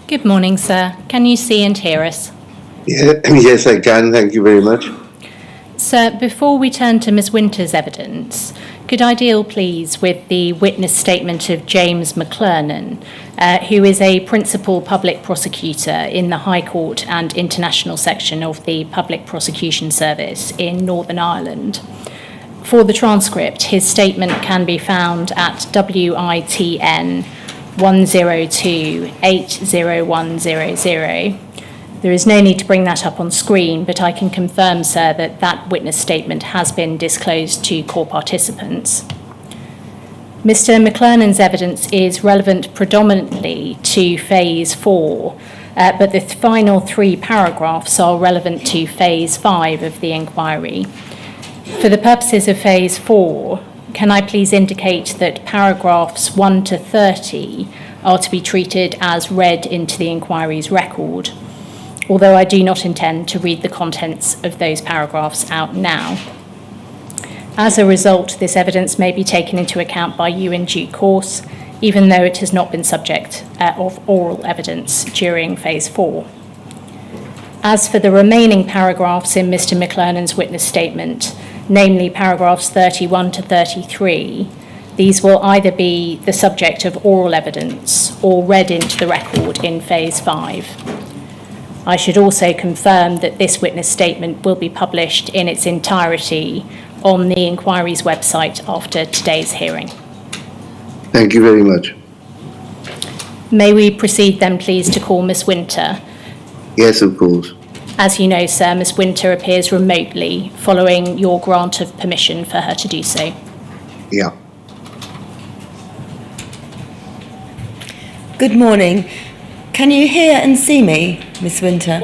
Good morning, sir. Can you see and hear us? Yeah, yes, I can. Thank you very much. Sir, before we turn to Ms. Winter's evidence, could I deal, please, with the witness statement of James McLaughlin, who is a principal public prosecutor in the High Court and International section of the Public Prosecution Service in Northern Ireland. For the transcript, his statement can be found at WITN 102-80100. There is no need to bring that up on screen, but I can confirm, sir, that that witness statement has been disclosed to court participants. Mr. McLaughlин's evidence is relevant predominantly to Phase 4, but the final 3 paragraphs are relevant to Phase 5 of the inquiry. For the purposes of Phase 4, can I please indicate that paragraphs 1 to 30 are to be treated as read into the inquiry's record, although I do not intend to read the contents of those paragraphs out now. As a result, this evidence may be taken into account by you in due course, even though it has not been subject of oral evidence during Phase 4. As for the remaining paragraphs in Mr. McLaughlин's witness statement, namely paragraphs 31 to 33, these will either be the subject of oral evidence or read into the record in Phase 5. I should also confirm that this witness statement will be published in its entirety on the inquiry's website after today's hearing. Thank you very much. May we proceed then, please, to call Ms. Winter? Yes, of course. As you know, sir, Ms. Winter appears remotely following your grant of permission for her to do so. Yeah. Good morning. Can you hear and see me, Miss Winter?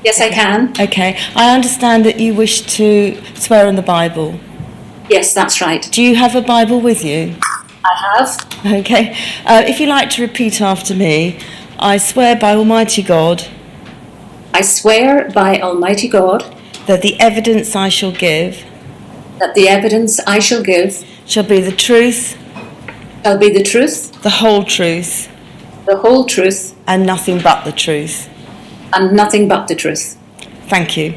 Yes, I can. Okay. I understand that you wish to swear on the Bible. Yes, that's right. Do you have a Bible with you? I have. Okay. If you'd like to repeat after me, I swear by Almighty God I swear by Almighty God that the evidence I shall give that the evidence I shall give shall be the truth, shall be the truth, the whole truth, the whole truth, and nothing but the truth. and nothing but the truth. Thank you.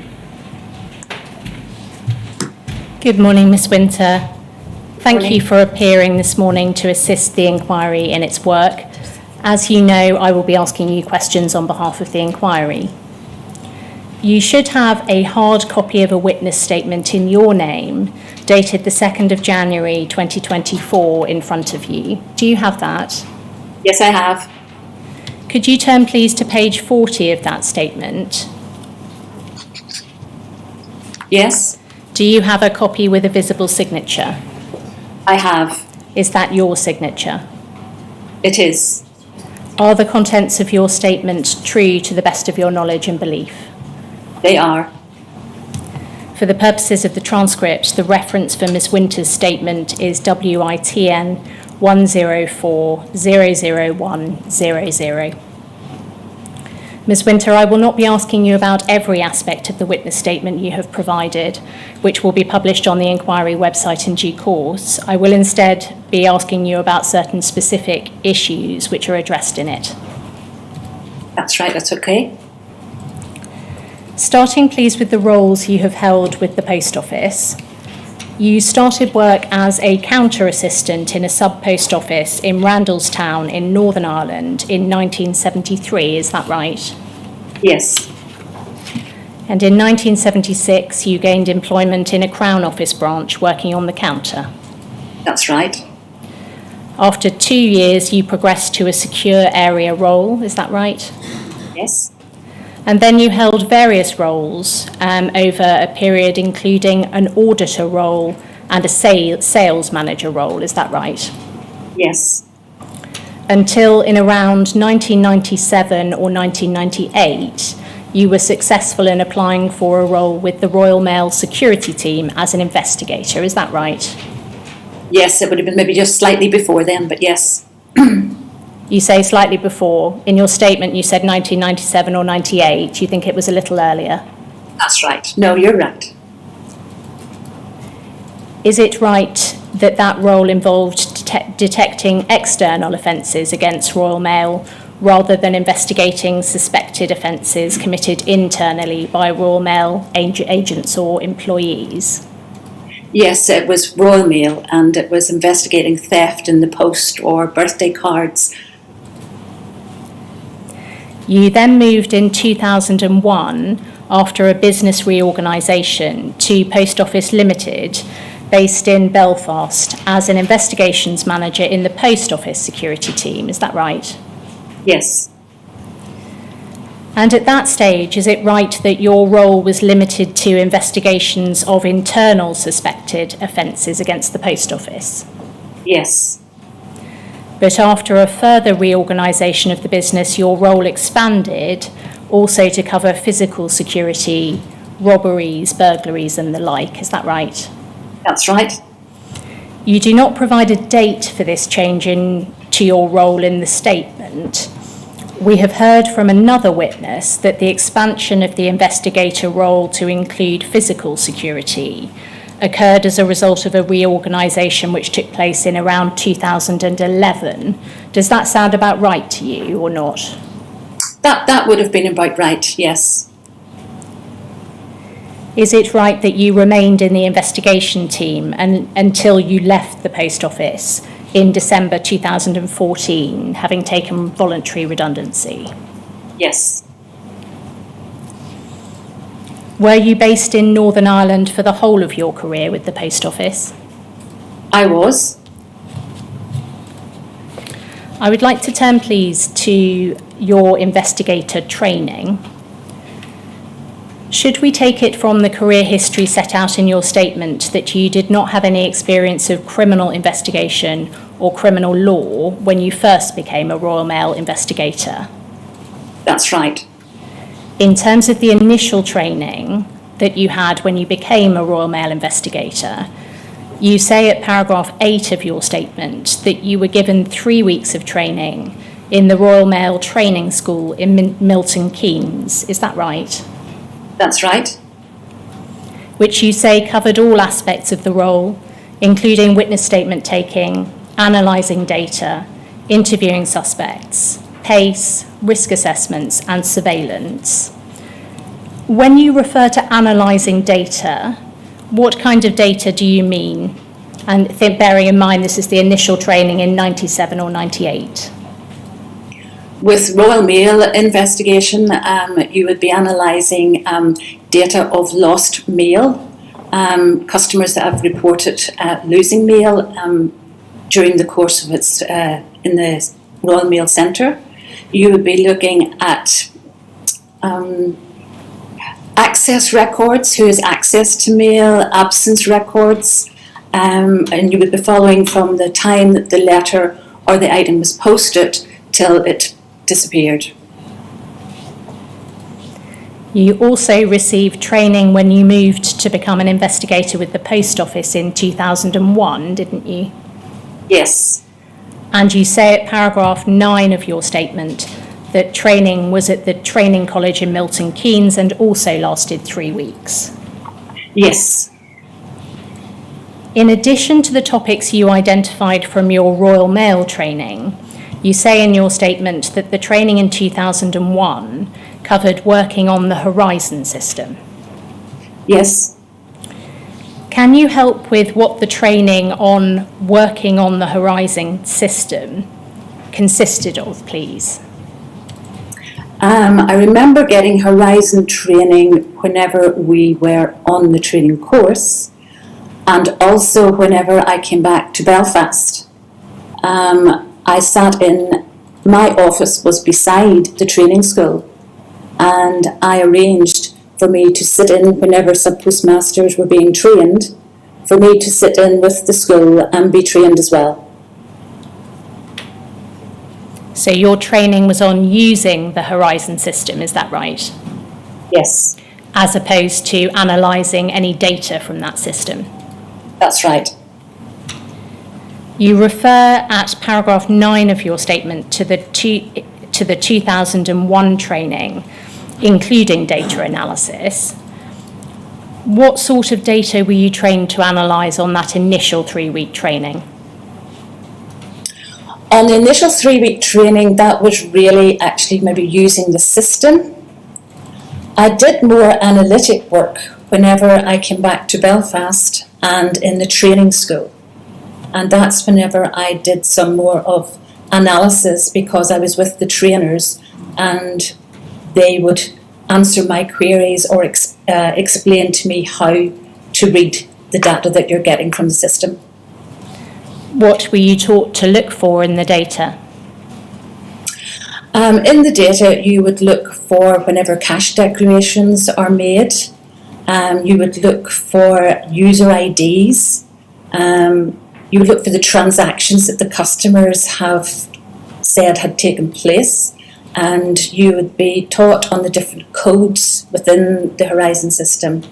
Good morning, Ms. Winter. Thank you for appearing this morning to assist the inquiry in its work. As you know, I will be asking you questions on behalf of the inquiry. You should have a hard copy of a witness statement in your name, dated the 2nd of January 2024, in front of you. Do you have that? Yes, I have. Could you turn, please, to page 40 of that statement? Yes, Do you have a copy with a visible signature? I have. Is that your signature? It is. Are the contents of your statement true to the best of your knowledge and belief? They are. For the purposes of the transcript, the reference for Ms. Winter's statement is WITN 104-00100. Ms. Winter, I will not be asking you about every aspect of the witness statement you have provided, which will be published on the inquiry website in due course. I will instead be asking you about certain specific issues which are addressed in it. That's right, that's okay. Starting, please, with the roles you have held with the Post Office. You started work as a counter assistant in a sub-post office in Randallstown in Northern Ireland in 1973, is that right? Yes, And in 1976, you gained employment in a Crown Office branch working on the counter. that's right. After 2 years, you progressed to a secure area role, is that right? Yes, And then you held various roles over a period, including an auditor role and a sales manager role, is that right? yes, Until in around 1997 or 1998, you were successful in applying for a role with the Royal Mail security team as an investigator, is that right? yes. It would have been maybe just slightly before then, but yes. You say slightly before. In your statement, you said 1997 or 98. You think it was a little earlier? That's right. No, you're right. Is it right that that role involved detecting external offences against Royal Mail rather than investigating suspected offences committed internally by Royal Mail agents or employees? Yes, it was Royal Mail, and it was investigating theft in the post or birthday cards. You then moved in 2001, after a business reorganisation, to Post Office Limited, based in Belfast, as an investigations manager in the Post Office security team. Is that right? Yes. And at that stage, is it right that your role was limited to investigations of internal suspected offences against the Post Office? Yes. But after a further reorganisation of the business, your role expanded also to cover physical security, robberies, burglaries and the like. Is that right? That's right. You do not provide a date for this change to your role in the statement. We have heard from another witness that the expansion of the investigator role to include physical security occurred as a result of a reorganisation which took place in around 2011. Does that sound about right to you or not? That would have been about right, yes. Is it right that you remained in the investigation team until you left the Post Office in December 2014, having taken voluntary redundancy? Yes. Were you based in Northern Ireland for the whole of your career with the Post Office? I was. I would like to turn, please, to your investigator training. Should we take it from the career history set out in your statement that you did not have any experience of criminal investigation or criminal law when you first became a Royal Mail investigator? That's right. In terms of the initial training that you had when you became a Royal Mail investigator, you say at paragraph 8 of your statement that you were given 3 weeks of training in the Royal Mail Training School in Milton Keynes. Is that right? That's right. Which you say covered all aspects of the role, including witness statement taking, analysing data, interviewing suspects, PACE, risk assessments and surveillance. When you refer to analysing data, what kind of data do you mean? And bearing in mind this is the initial training in 97 or 98. With Royal Mail investigation, you would be analysing data of lost mail, customers that have reported losing mail during the course of its in the Royal Mail Centre. You would be looking at access records, who has access to mail, absence records, and you would be following from the time that the letter or the item was posted till it disappeared. You also received training when you moved to become an investigator with the Post Office in 2001, didn't you? Yes. And you say at paragraph 9 of your statement that training was at the Training College in Milton Keynes and also lasted 3 weeks. Yes. In addition to the topics you identified from your Royal Mail training, you say in your statement that the training in 2001 covered working on the Horizon system. Yes. Can you help with what the training on working on the Horizon system consisted of, please? I remember getting Horizon training whenever we were on the training course, and also whenever I came back to Belfast. I sat in, my office was beside the training school, and I arranged for me to sit in whenever sub-postmasters were being trained, for me to sit in with the school and be trained as well. So your training was on using the Horizon system, is that right? Yes. As opposed to analysing any data from that system? That's right. You refer at paragraph 9 of your statement to the 2001 training, including data analysis. What sort of data were you trained to analyse on that initial 3-week training? On the initial 3-week training, that was really actually maybe using the system. I did more analytic work whenever I came back to Belfast and in the training school. And that's whenever I did some more of analysis, because I was with the trainers and they would answer my queries or explain to me how to read the data that you're getting from the system. What were you taught to look for in the data? In the data, you would look for whenever cash declarations are made. You would look for user IDs. You would look for the transactions that the customers have said had taken place. And you would be taught on the different codes within the Horizon system.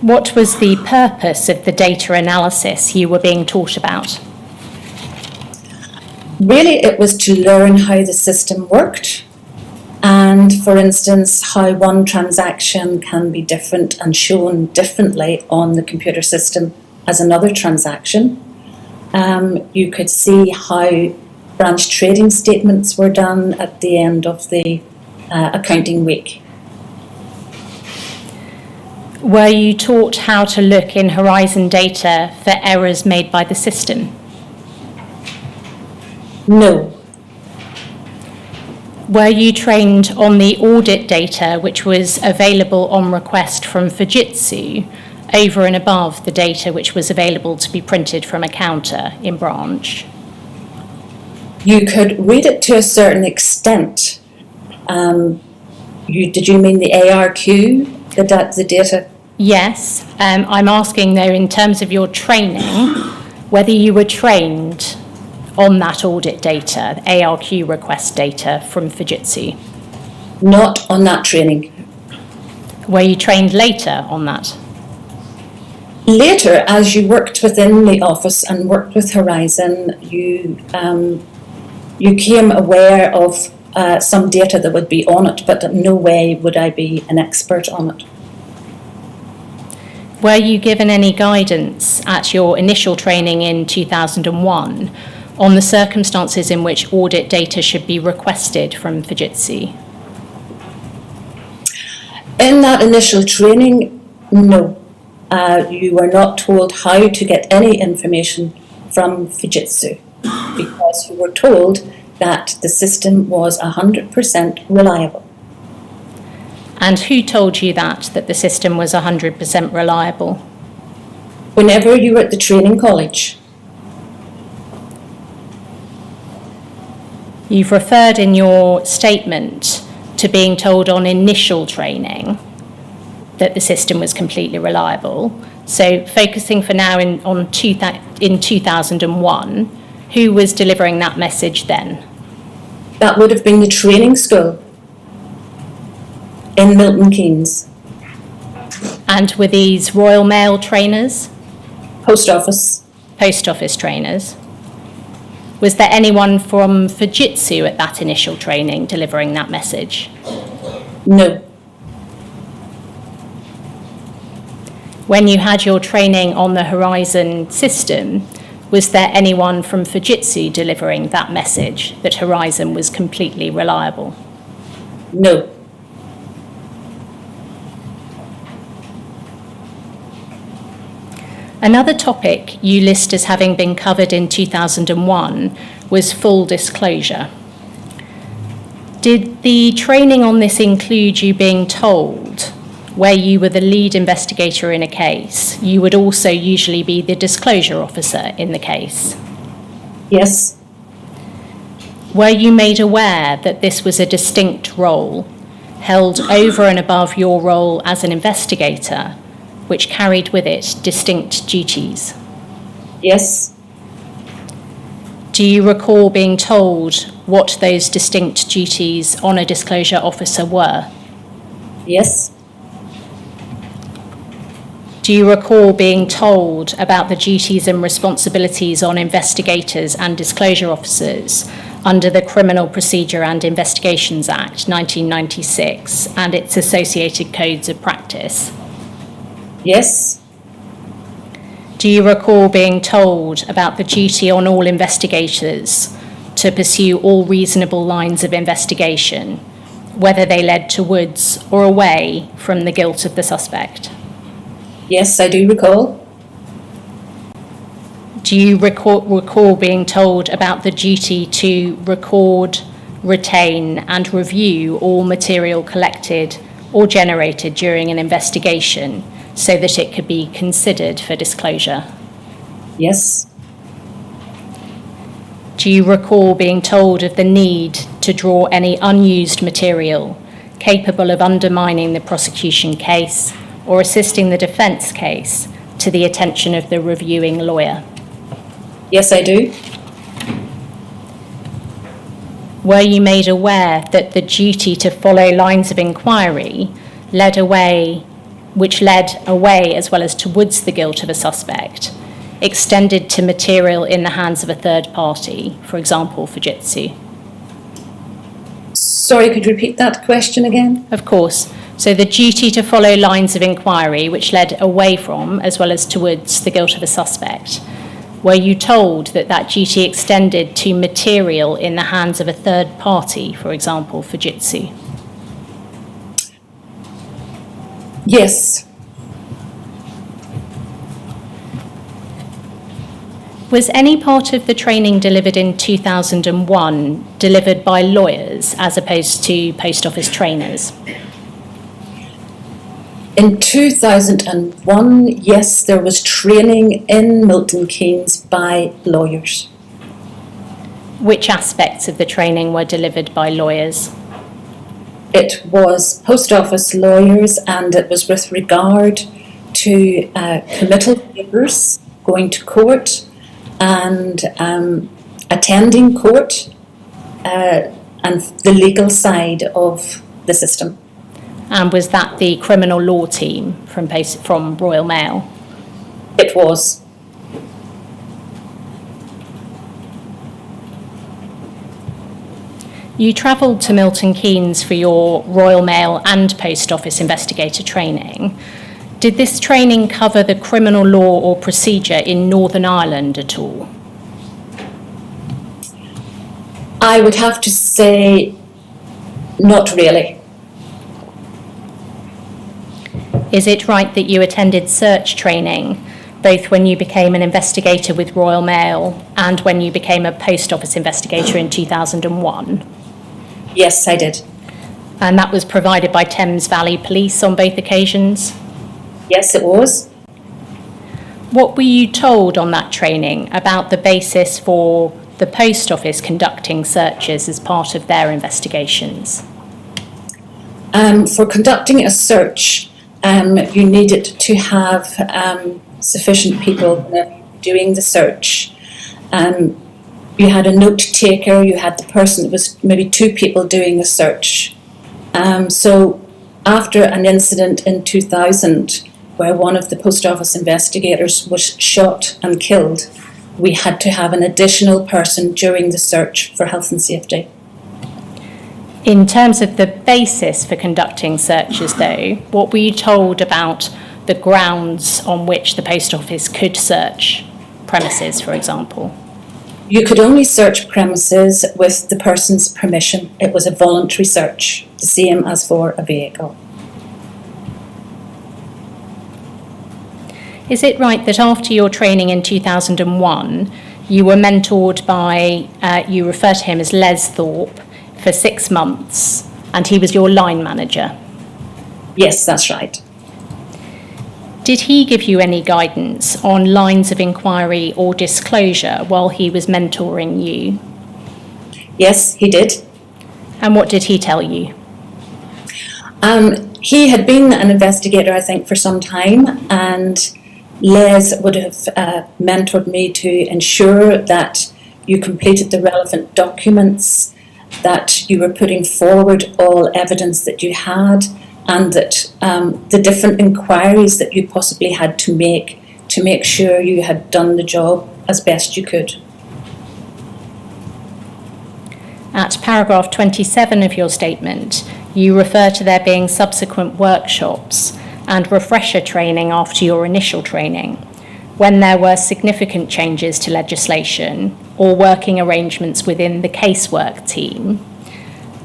What was the purpose of the data analysis you were being taught about? Really, it was to learn how the system worked, and for instance, how one transaction can be different and shown differently on the computer system as another transaction. You could see how branch trading statements were done at the end of the accounting week. Were you taught how to look in Horizon data for errors made by the system? No. Were you trained on the audit data which was available on request from Fujitsu over and above the data which was available to be printed from a counter in branch? You could read it to a certain extent. Did you mean the ARQ, the data? Yes. I'm asking though, in terms of your training, whether you were trained on that audit data, ARQ request data from Fujitsu. Not on that training. Were you trained later on that? Later, as you worked within the office and worked with Horizon, you became aware of some data that would be on it, but in no way would I be an expert on it. Were you given any guidance at your initial training in 2001 on the circumstances in which audit data should be requested from Fujitsu? In that initial training, no. You were not told how to get any information from Fujitsu, because you were told that the system was 100% reliable. And who told you that the system was 100% reliable? Whenever you were at the training college. You've referred in your statement to being told on initial training that the system was completely reliable. So focusing for now in 2001, who was delivering that message then? That would have been the training school in Milton Keynes. And were these Royal Mail trainers? Post office. Post office trainers? Was there anyone from Fujitsu at that initial training delivering that message? No. When you had your training on the Horizon system, was there anyone from Fujitsu delivering that message that Horizon was completely reliable? No. Another topic you list as having been covered in 2001 was full disclosure. Did the training on this include you being told, where you were the lead investigator in a case, you would also usually be the disclosure officer in the case? Yes. Were you made aware that this was a distinct role, held over and above your role as an investigator, which carried with it distinct duties? Yes. Do you recall being told what those distinct duties on a disclosure officer were? Yes. Do you recall being told about the duties and responsibilities on investigators and disclosure officers under the Criminal Procedure and Investigations Act 1996 and its associated codes of practice? Yes. Do you recall being told about the duty on all investigators to pursue all reasonable lines of investigation, whether they led towards or away from the guilt of the suspect? Yes, I do recall. Do you recall being told about the duty to record, retain and review all material collected or generated during an investigation so that it could be considered for disclosure? Yes. Do you recall being told of the need to draw any unused material capable of undermining the prosecution case or assisting the defence case to the attention of the reviewing lawyer? Yes, I do. Were you made aware that the duty to follow lines of inquiry which led away as well as towards the guilt of a suspect, extended to material in the hands of a third party, for example, Fujitsu? Sorry, could you repeat that question again? Of course. So the duty to follow lines of inquiry which led away from as well as towards the guilt of a suspect, were you told that that duty extended to material in the hands of a third party, for example, Fujitsu? Yes. Was any part of the training delivered in 2001 delivered by lawyers as opposed to post office trainers? In 2001, yes, there was training in Milton Keynes by lawyers. Which aspects of the training were delivered by lawyers? It was post office lawyers, and it was with regard to committal papers, going to court and attending court, and the legal side of the system. And was that the criminal law team from Royal Mail? It was. You travelled to Milton Keynes for your Royal Mail and Post Office investigator training. Did this training cover the criminal law or procedure in Northern Ireland at all? I would have to say not really. Is it right that you attended search training, both when you became an investigator with Royal Mail and when you became a Post Office investigator in 2001? Yes, I did. And that was provided by Thames Valley Police on both occasions? Yes, it was. What were you told on that training about the basis for the Post Office conducting searches as part of their investigations? For conducting a search, you needed to have sufficient people doing the search. You had a note taker, you had the person, it was maybe two people doing the search. So after an incident in 2000 where one of the post office investigators was shot and killed, we had to have an additional person during the search for health and safety. In terms of the basis for conducting searches, though, what were you told about the grounds on which the Post Office could search premises, for example? You could only search premises with the person's permission. It was a voluntary search, the same as for a vehicle. Is it right that after your training in 2001, you were mentored by, you refer to him as Les Thorpe, for 6 months, and he was your line manager? Yes, that's right. Did he give you any guidance on lines of inquiry or disclosure while he was mentoring you? Yes, he did. And what did he tell you? He had been an investigator, I think, for some time, and Les would have mentored me to ensure that you completed the relevant documents, that you were putting forward all evidence that you had, and that the different inquiries that you possibly had to make sure you had done the job as best you could. At paragraph 27 of your statement, you refer to there being subsequent workshops and refresher training after your initial training. when there were significant changes to legislation or working arrangements within the casework team,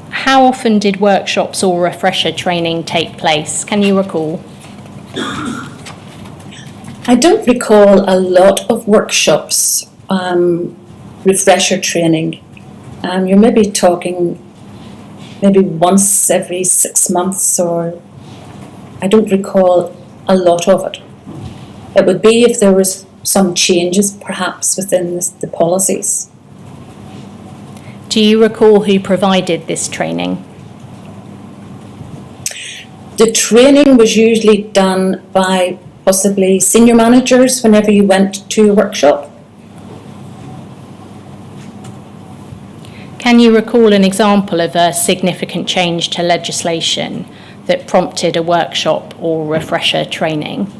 how often did workshops or refresher training take place? Can you recall? I don't recall a lot of workshops, refresher training. You're maybe talking maybe once every 6 months, or I don't recall a lot of it. It would be if there was some changes perhaps within the policies. Do you recall who provided this training? The training was usually done by possibly senior managers whenever you went to a workshop. Can you recall an example of a significant change to legislation that prompted a workshop or refresher training?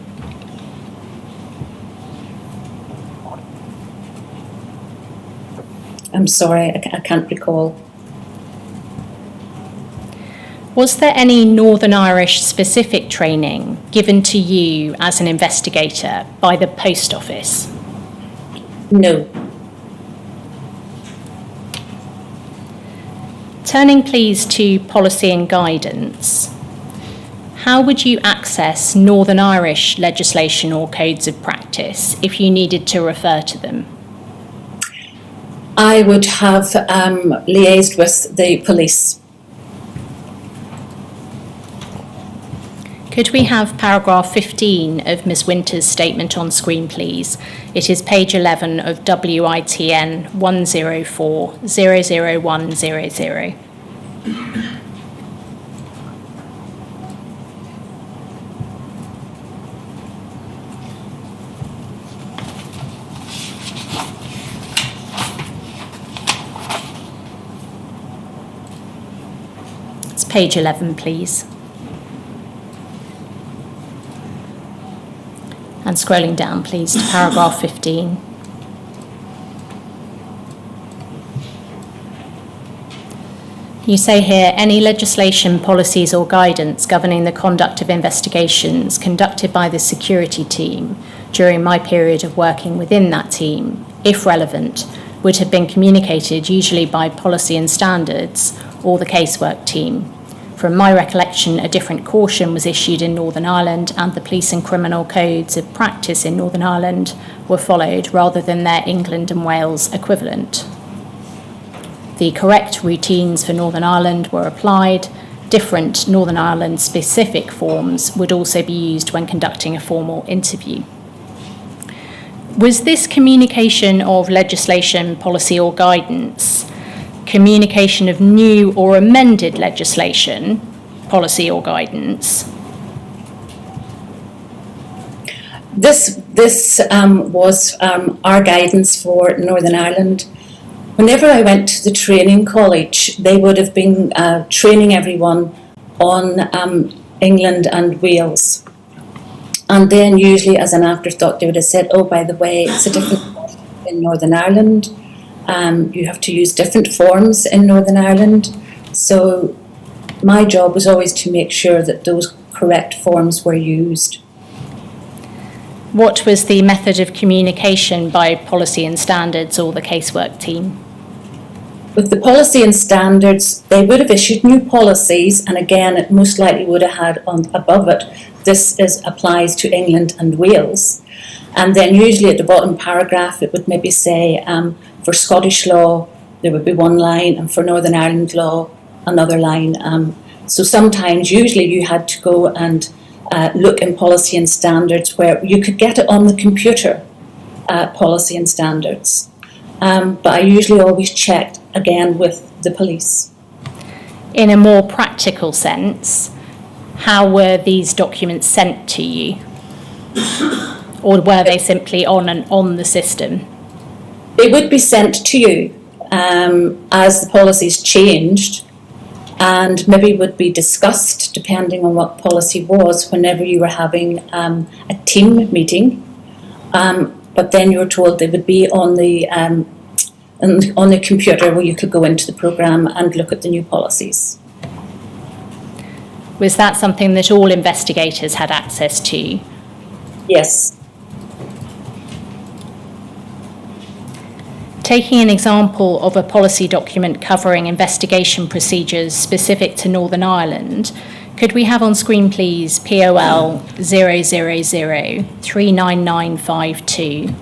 I'm sorry, I can't recall. Was there any Northern Irish specific training given to you as an investigator by the Post Office? No. Turning please to policy and guidance, how would you access Northern Irish legislation or codes of practice if you needed to refer to them? I would have liaised with the police. Could we have paragraph 15 of Ms Winter's statement on screen, please? It is page 11 of WITN 104-00100. It's page 11, please. And scrolling down, please, to paragraph 15. You say here, any legislation, policies or guidance governing the conduct of investigations conducted by the security team during my period of working within that team, if relevant, would have been communicated usually by policy and standards or the casework team. From my recollection, a different caution was issued in Northern Ireland and the police and criminal codes of practice in Northern Ireland were followed rather than their England and Wales equivalent. The correct routines for Northern Ireland were applied. Different Northern Ireland specific forms would also be used when conducting a formal interview. Was this communication of legislation, policy or guidance communication of new or amended legislation, policy or guidance? This was our guidance for Northern Ireland. Whenever I went to the training college, they would have been training everyone on England and Wales. And then usually as an afterthought, they would have said, oh, by the way, it's a different in Northern Ireland. You have to use different forms in Northern Ireland. So my job was always to make sure that those correct forms were used. What was the method of communication by policy and standards or the casework team? With the policy and standards, they would have issued new policies, and again, it most likely would have had above it, this applies to England and Wales. And then usually at the bottom paragraph, it would maybe say, for Scottish law, there would be one line, and for Northern Ireland law, another line. So sometimes, usually you had to go and look in policy and standards where you could get it on the computer, policy and standards. But I usually always checked again with the police. In a more practical sense, how were these documents sent to you? Or were they simply on the system? They would be sent to you as the policies changed, and maybe would be discussed depending on what policy was whenever you were having a team meeting. But then you were told they would be on the computer where you could go into the programme and look at the new policies. Was that something that all investigators had access to? Yes. Taking an example of a policy document covering investigation procedures specific to Northern Ireland, could we have on screen, please, POL 000-39952?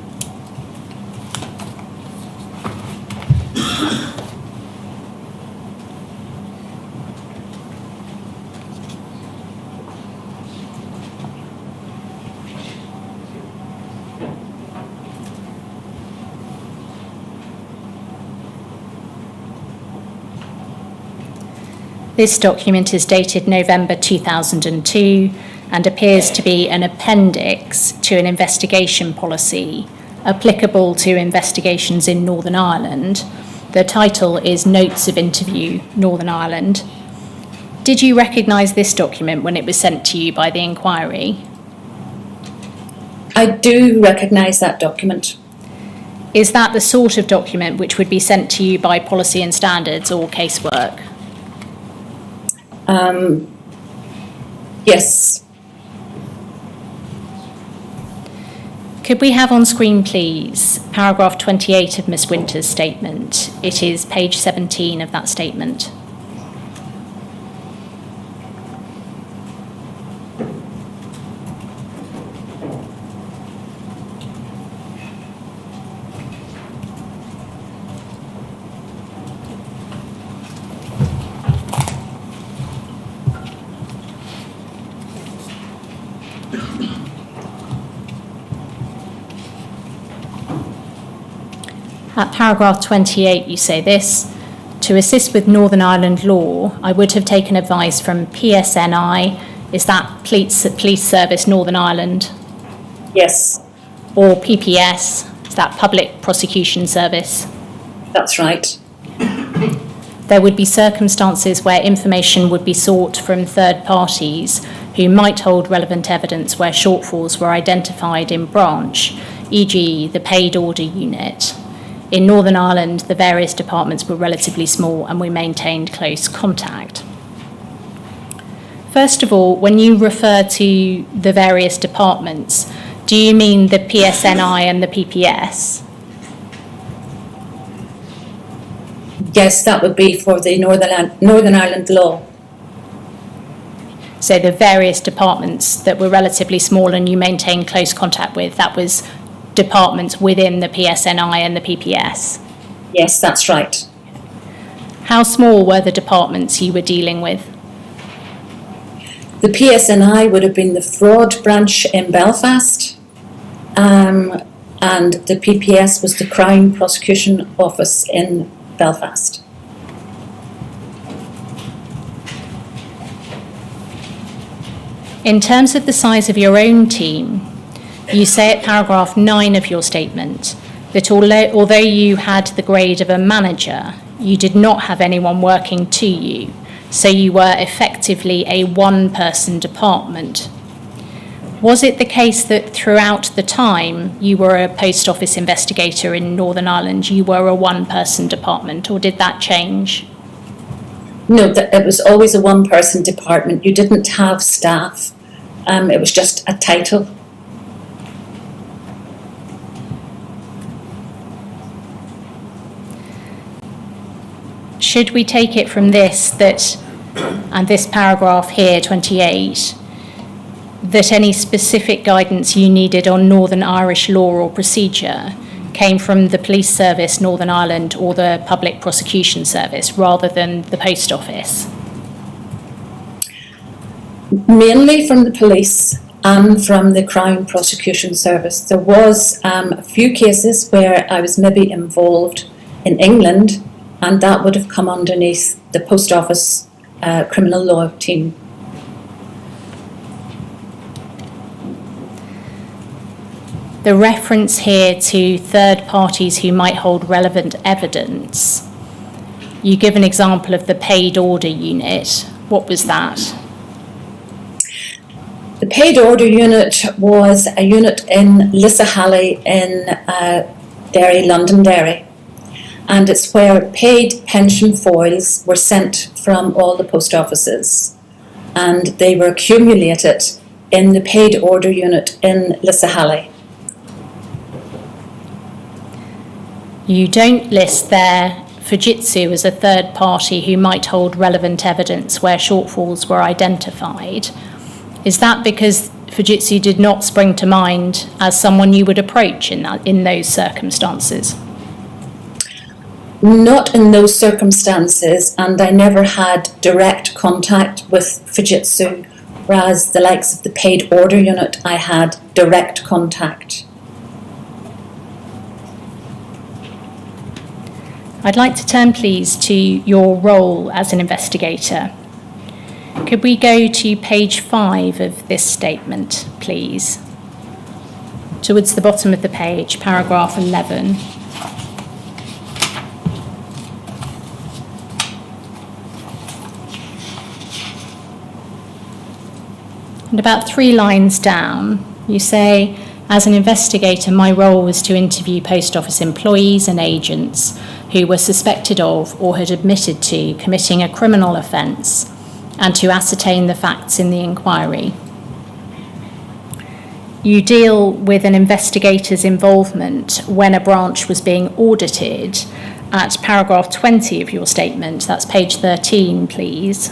This document is dated November 2002 and appears to be an appendix to an investigation policy applicable to investigations in Northern Ireland. The title is Notes of Interview, Northern Ireland. Did you recognise this document when it was sent to you by the inquiry? I do recognise that document. Is that the sort of document which would be sent to you by Policy and Standards or casework? Yes. Could we have on screen, please, paragraph 28 of Ms. Winter's statement? It is page 17 of that statement. At paragraph 28, you say this: to assist with Northern Ireland law, I would have taken advice from PSNI, is that Police Service Northern Ireland? Yes, Or PPS, is that Public Prosecution Service? that's right. There would be circumstances where information would be sought from third parties who might hold relevant evidence where shortfalls were identified in branch, e.g. the paid order unit. In Northern Ireland, the various departments were relatively small and we maintained close contact. First of all, when you refer to the various departments, do you mean the PSNI and the PPS? Yes, that would be for the Northern Ireland law. So the various departments that were relatively small and you maintained close contact with, that was departments within the PSNI and the PPS? Yes, that's right. How small were the departments you were dealing with? The PSNI would have been the fraud branch in Belfast, and the PPS was the Crown Prosecution Office in Belfast. In terms of the size of your own team, you say at paragraph 9 of your statement that although you had the grade of a manager, you did not have anyone working to you, so you were effectively a one-person department. Was it the case that throughout the time you were a post office investigator in Northern Ireland, you were a one-person department, or did that change? No, it was always a one-person department. You didn't have staff. It was just a title. Should we take it from this that, and this paragraph here, 28, that any specific guidance you needed on Northern Irish law or procedure came from the Police Service Northern Ireland or the Public Prosecution Service rather than the Post Office? Mainly from the police and from the Crown Prosecution Service. There was a few cases where I was maybe involved in England, and that would have come underneath the Post Office criminal law team. The reference here to third parties who might hold relevant evidence, you give an example of the paid order unit. What was that? The paid order unit was a unit in Lissahallie in Derry, Londonderry. And it's where paid pension foils were sent from all the post offices. And they were accumulated in the paid order unit in Lissahallie. You don't list there Fujitsu as a third party who might hold relevant evidence where shortfalls were identified. Is that because Fujitsu did not spring to mind as someone you would approach in those circumstances? Not in those circumstances, and I never had direct contact with Fujitsu, whereas the likes of the paid order unit, I had direct contact. I'd like to turn, please, to your role as an investigator. Could we go to page 5 of this statement, please? Towards the bottom of the page, paragraph 11. And about 3 lines down, you say, as an investigator, my role was to interview post office employees and agents who were suspected of or had admitted to committing a criminal offence and to ascertain the facts in the inquiry. You deal with an investigator's involvement when a branch was being audited at paragraph 20 of your statement. That's page 13, please.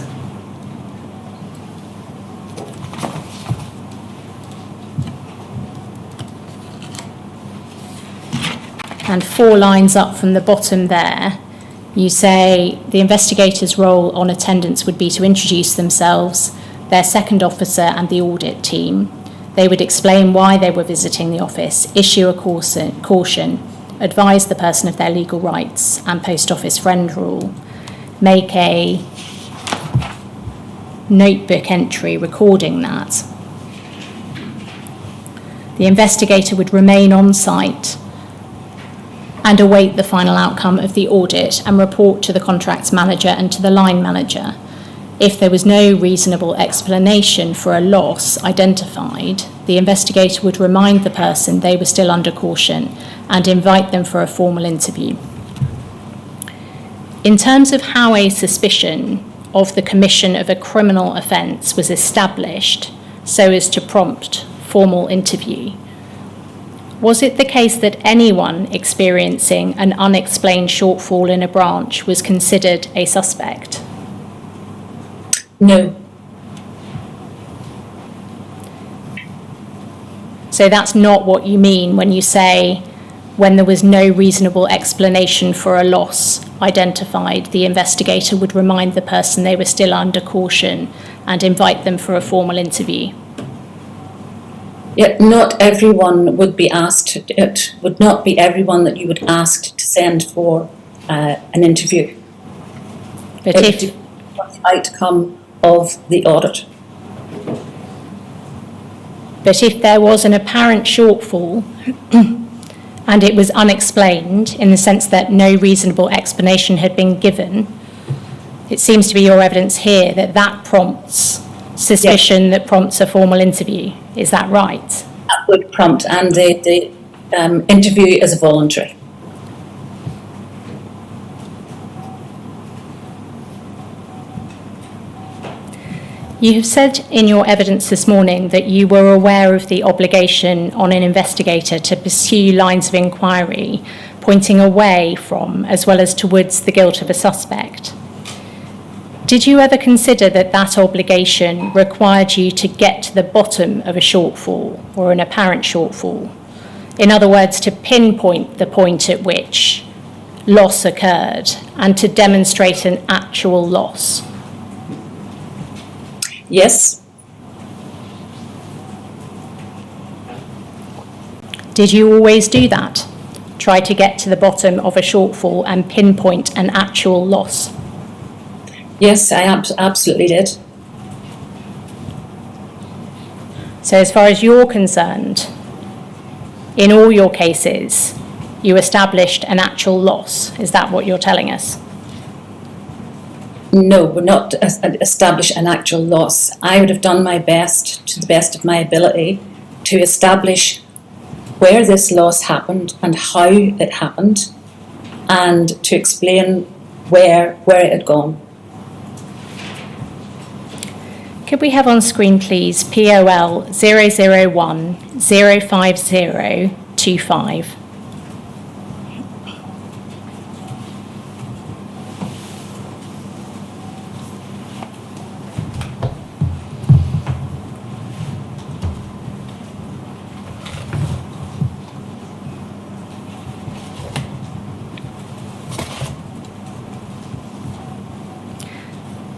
And 4 lines up from the bottom there, you say the investigator's role on attendance would be to introduce themselves, their second officer and the audit team. They would explain why they were visiting the office, issue a caution, advise the person of their legal rights and post office friend rule, make a notebook entry recording that. The investigator would remain on site and await the final outcome of the audit and report to the contracts manager and to the line manager. If there was no reasonable explanation for a loss identified, the investigator would remind the person they were still under caution and invite them for a formal interview. In terms of how a suspicion of the commission of a criminal offence was established so as to prompt formal interview, was it the case that anyone experiencing an unexplained shortfall in a branch was considered a suspect? No. So that's not what you mean when you say when there was no reasonable explanation for a loss identified, the investigator would remind the person they were still under caution and invite them for a formal interview. Yet not everyone would be asked, it would not be everyone that you would ask to send for an interview. But It if was the outcome of the audit. But if there was an apparent shortfall and it was unexplained in the sense that no reasonable explanation had been given, it seems to be your evidence here that that prompts suspicion, that prompts a formal interview. Is that right? That would prompt, and the interview is voluntary. You have said in your evidence this morning that you were aware of the obligation on an investigator to pursue lines of inquiry pointing away from as well as towards the guilt of a suspect. Did you ever consider that that obligation required you to get to the bottom of a shortfall or an apparent shortfall? In other words, to pinpoint the point at which loss occurred and to demonstrate an actual loss? Yes. Did you always do that? Try to get to the bottom of a shortfall and pinpoint an actual loss? Yes, I absolutely did. So as far as you're concerned, in all your cases, you established an actual loss. Is that what you're telling us? No, we're not establish an actual loss. I would have done my best, to the best of my ability, to establish where this loss happened and how it happened, and to explain where it had gone. Could we have on screen, please, POL 001 05025?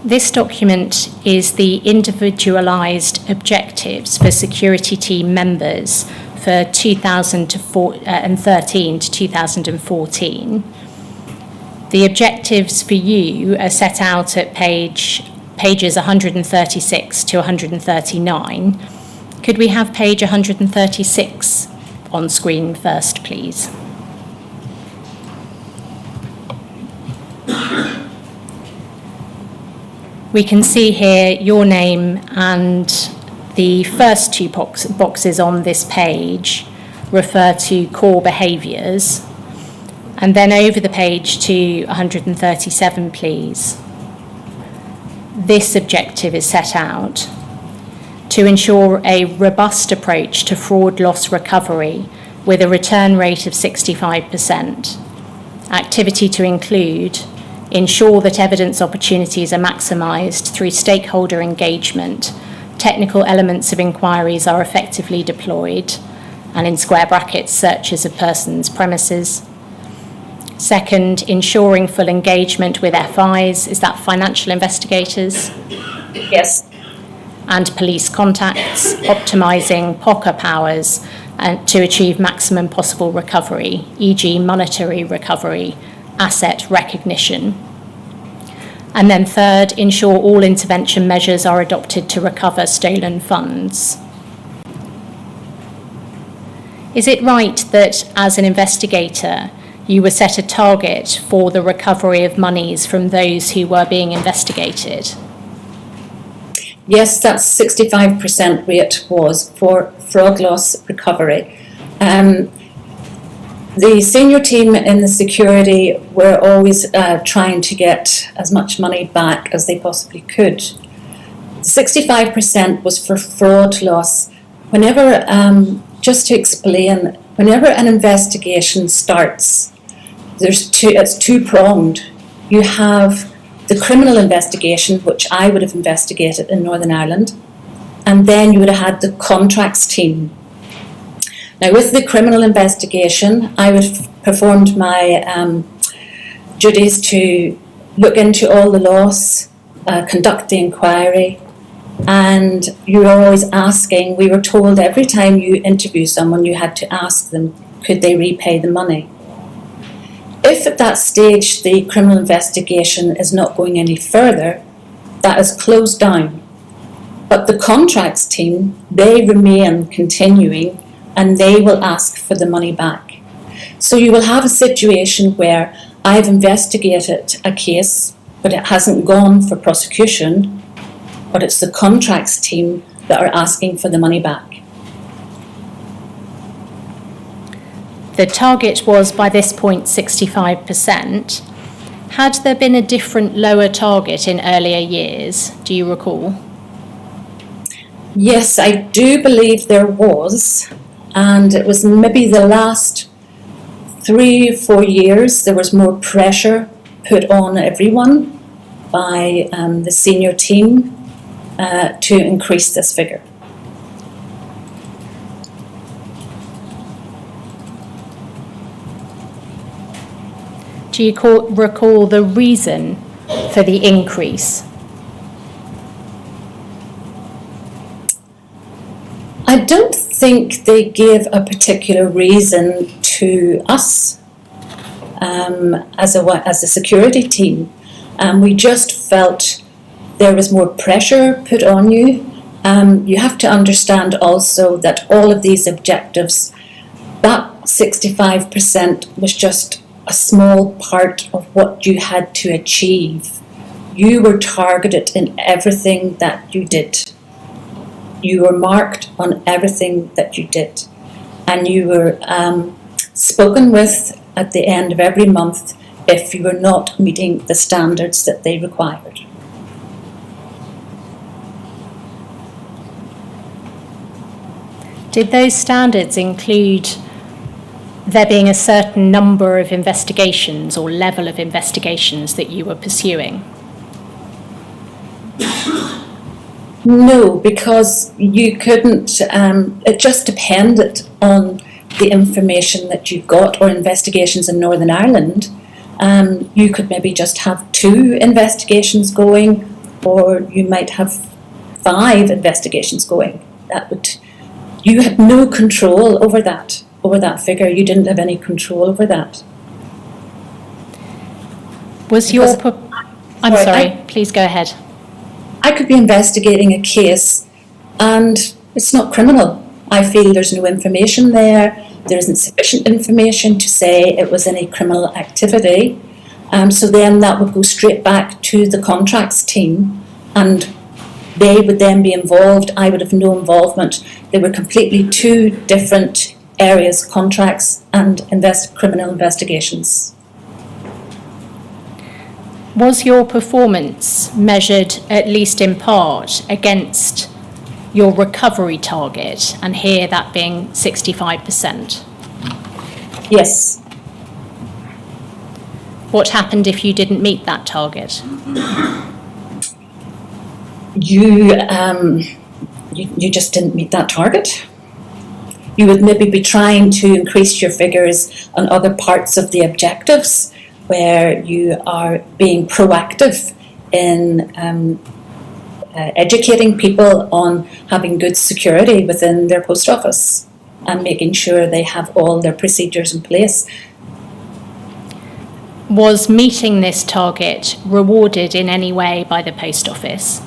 This document is the individualised objectives for security team members for 2013 to 2014. The objectives for you are set out at pages 136 to 139. Could we have page 136 on screen first, please? We can see here your name, and the first two boxes on this page refer to core behaviours. And then over the page to 137, please. This objective is set out to ensure a robust approach to fraud loss recovery with a return rate of 65%. Activity to include: ensure that evidence opportunities are maximised through stakeholder engagement, technical elements of inquiries are effectively deployed, and in square brackets, searches of persons' premises. Second, ensuring full engagement with FIs, is that financial investigators? Yes. And police contacts, optimising POCA powers and to achieve maximum possible recovery, e.g. monetary recovery, asset recognition. And then third, ensure all intervention measures are adopted to recover stolen funds. Is it right that as an investigator, you were set a target for the recovery of monies from those who were being investigated? Yes, that 65% rate was for fraud loss recovery. The senior team in the security were always trying to get as much money back as they possibly could. 65% was for fraud loss. Whenever, just to explain, whenever an investigation starts, it's two-pronged. You have the criminal investigation, which I would have investigated in Northern Ireland, and then you would have had the contracts team. Now, with the criminal investigation, I would have performed my duties to look into all the loss, conduct the inquiry, and you were always asking, we were told every time you interview someone, you had to ask them, could they repay the money? If at that stage the criminal investigation is not going any further, that is closed down. But the contracts team, they remain continuing, and they will ask for the money back. So you will have a situation where I've investigated a case, but it hasn't gone for prosecution, but it's the contracts team that are asking for the money back. The target was, by this point, 65%. Had there been a different lower target in earlier years? Do you recall? Yes, I do believe there was. And it was maybe the last 3 or 4 years, there was more pressure put on everyone by the senior team to increase this figure. Do you recall the reason for the increase? I don't think they gave a particular reason to us as a security team. We just felt there was more pressure put on you. You have to understand also that all of these objectives, that 65% was just a small part of what you had to achieve. You were targeted in everything that you did. You were marked on everything that you did. And you were spoken with at the end of every month if you were not meeting the standards that they required. Did those standards include there being a certain number of investigations or level of investigations that you were pursuing? No, because you couldn't, it just depended on the information that you got, or investigations in Northern Ireland. You could maybe just have 2 investigations going, or you might have 5 investigations going. You had no control over that figure. You didn't have any control over that. Was your... I'm sorry, please go ahead. I could be investigating a case and it's not criminal. I feel there's no information there. There isn't sufficient information to say it was any criminal activity. So then that would go straight back to the contracts team and they would then be involved. I would have no involvement. They were completely 2 different areas, contracts and criminal investigations. Was your performance measured, at least in part, against your recovery target, and here that being 65%? Yes. What happened if you didn't meet that target? You just didn't meet that target. You would maybe be trying to increase your figures on other parts of the objectives, where you are being proactive in educating people on having good security within their post office and making sure they have all their procedures in place. Was meeting this target rewarded in any way by the post office?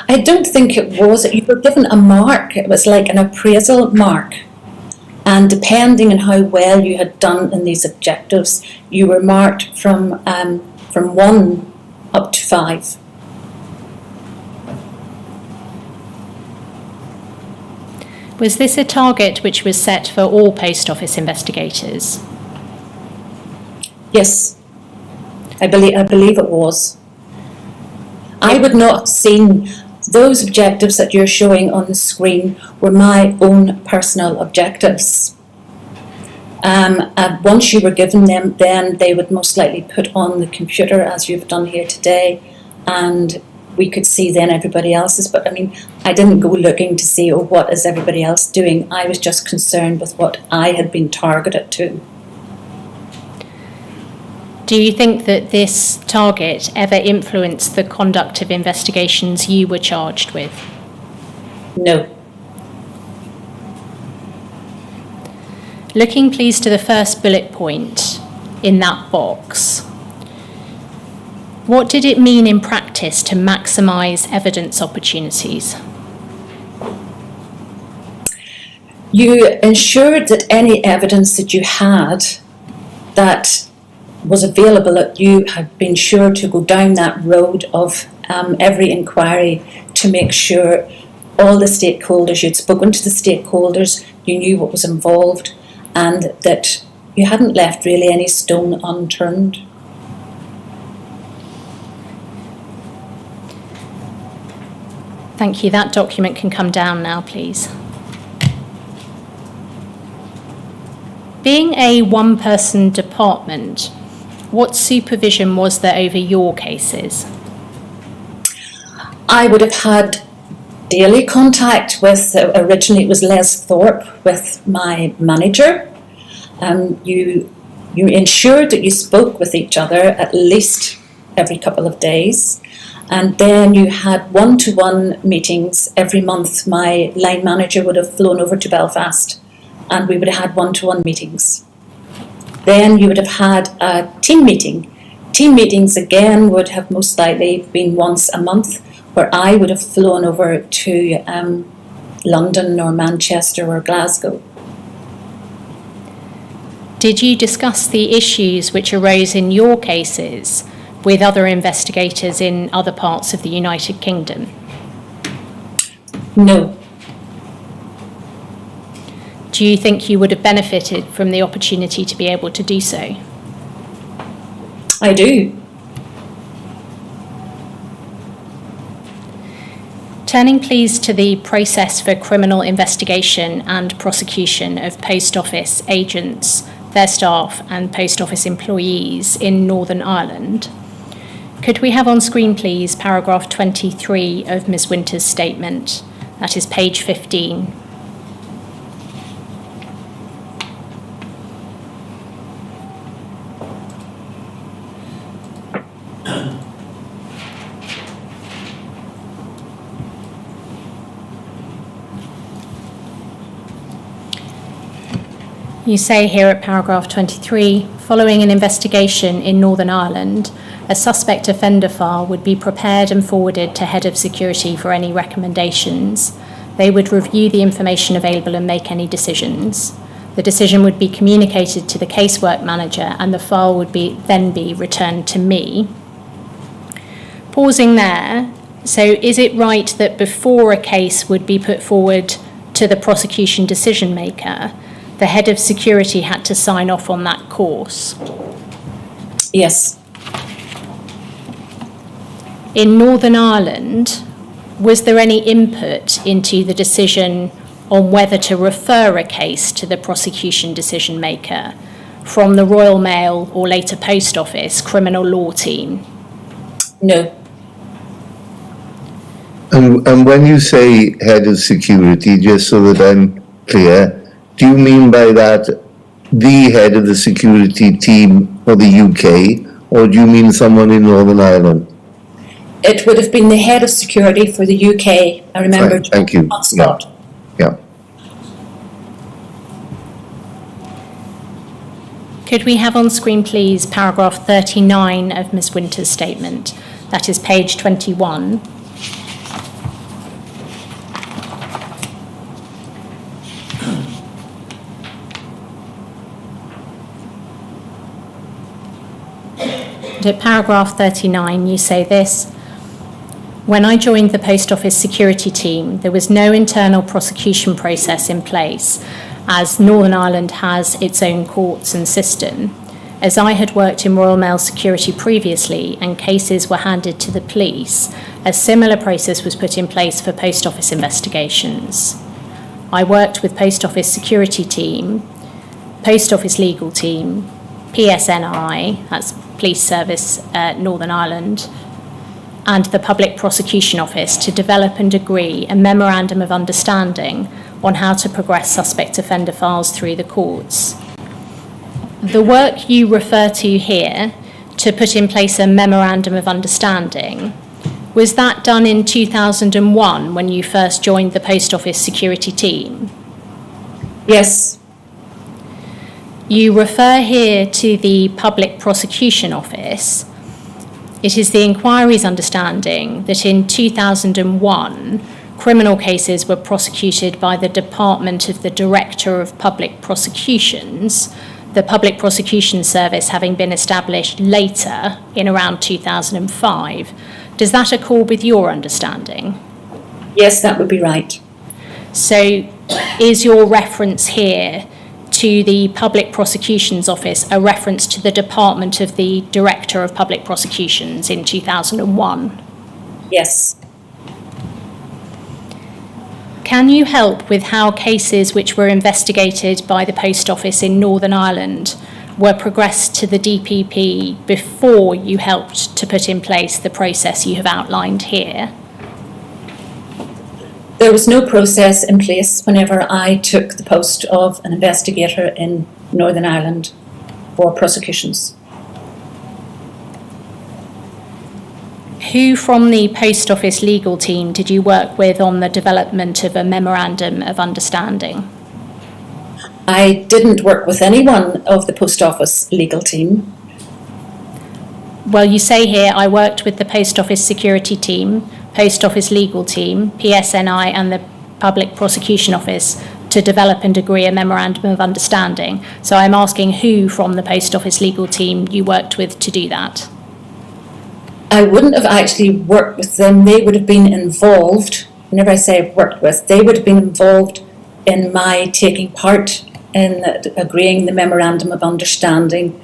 I don't think it was. You were given a mark. It was like an appraisal mark. And depending on how well you had done in these objectives, you were marked from 1 up to 5. Was this a target which was set for all post office investigators? Yes, I believe it was. I would not have seen those objectives that you're showing on the screen were my own personal objectives. And once you were given them, then they would most likely put on the computer, as you've done here today, and we could see then everybody else's. But I mean, I didn't go looking to see, oh, what is everybody else doing? I was just concerned with what I had been targeted to. Do you think that this target ever influenced the conduct of investigations you were charged with? No. Looking please to the first bullet point in that box. What did it mean in practice to maximise evidence opportunities? You ensured that any evidence that you had that was available, that you had been sure to go down that road of every inquiry to make sure all the stakeholders, you'd spoken to the stakeholders, you knew what was involved, and that you hadn't left really any stone unturned. Thank you. That document can come down now, please. Being a one-person department, what supervision was there over your cases? I would have had daily contact with, originally it was Les Thorpe, with my manager. You ensured that you spoke with each other at least every couple of days. And then you had one-to-one meetings every month. My line manager would have flown over to Belfast and we would have had one-to-one meetings. Then you would have had a team meeting. Team meetings again would have most likely been once a month, where I would have flown over to London or Manchester or Glasgow. Did you discuss the issues which arose in your cases with other investigators in other parts of the United Kingdom? No. Do you think you would have benefited from the opportunity to be able to do so? I do. Turning please to the process for criminal investigation and prosecution of post office agents, their staff and post office employees in Northern Ireland. Could we have on screen please paragraph 23 of Ms Winter's statement, that is page 15. You say here at paragraph 23, following an investigation in Northern Ireland, a suspect offender file would be prepared and forwarded to Head of Security for any recommendations. They would review the information available and make any decisions. The decision would be communicated to the casework manager and the file would then be returned to me. Pausing there, so is it right that before a case would be put forward to the prosecution decision maker, the Head of Security had to sign off on that course? Yes. In Northern Ireland, was there any input into the decision on whether to refer a case to the prosecution decision maker from the Royal Mail or later Post Office criminal law team? No. And when you say head of security, just so that I'm clear, do you mean by that the head of the security team for the UK, or do you mean someone in Northern Ireland? It would have been the head of security for the UK. I remember. Right, thank you. Scott. Yeah. Could we have on screen, please, paragraph 39 of Ms. Winter's statement? That is page 21. At paragraph 39, you say this: when I joined the Post Office security team, there was no internal prosecution process in place, as Northern Ireland has its own courts and system. As I had worked in Royal Mail security previously and cases were handed to the police, a similar process was put in place for Post Office investigations. I worked with Post Office security team, Post Office legal team, PSNI, that's Police Service Northern Ireland, and the Public Prosecution Office to develop and agree a memorandum of understanding on how to progress suspect offender files through the courts. The work you refer to here, to put in place a memorandum of understanding, was that done in 2001 when you first joined the Post Office security team? Yes. You refer here to the Public Prosecution Office. It is the inquiry's understanding that in 2001, criminal cases were prosecuted by the Department of the Director of Public Prosecutions, the Public Prosecution Service having been established later in around 2005. Does that accord with your understanding? Yes, that would be right. So is your reference here to the Public Prosecutions Office a reference to the Department of the Director of Public Prosecutions in 2001? Yes. Can you help with how cases which were investigated by the Post Office in Northern Ireland were progressed to the DPP before you helped to put in place the process you have outlined here? There was no process in place whenever I took the post of an investigator in Northern Ireland for prosecutions. Who from the Post Office legal team did you work with on the development of a memorandum of understanding? I didn't work with anyone of the Post Office legal team. Well, you say here, I worked with the Post Office security team, Post Office legal team, PSNI and the Public Prosecution Office to develop and agree a memorandum of understanding. So I'm asking who from the Post Office legal team you worked with to do that? I wouldn't have actually worked with them. They would have been involved. Whenever I say I've worked with, they would have been involved in my taking part in agreeing the memorandum of understanding,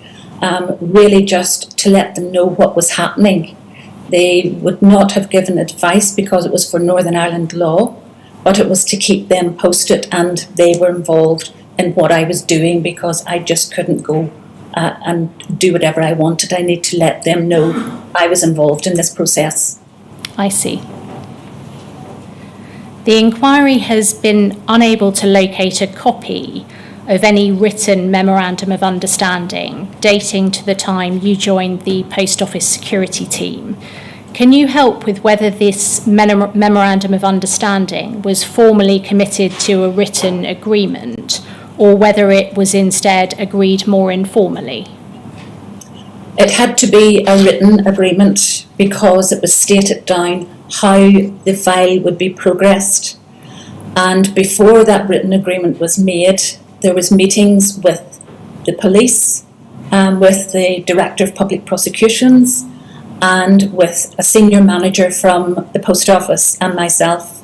really just to let them know what was happening. They would not have given advice because it was for Northern Ireland law, but it was to keep them posted, and they were involved in what I was doing because I just couldn't go and do whatever I wanted. I need to let them know I was involved in this process. I see. The inquiry has been unable to locate a copy of any written memorandum of understanding dating to the time you joined the Post Office security team. Can you help with whether this memorandum of understanding was formally committed to a written agreement, or whether it was instead agreed more informally? It had to be a written agreement because it was stated down how the file would be progressed. And before that written agreement was made, there was meetings with the police, with the Director of Public Prosecutions, and with a senior manager from the Post Office and myself.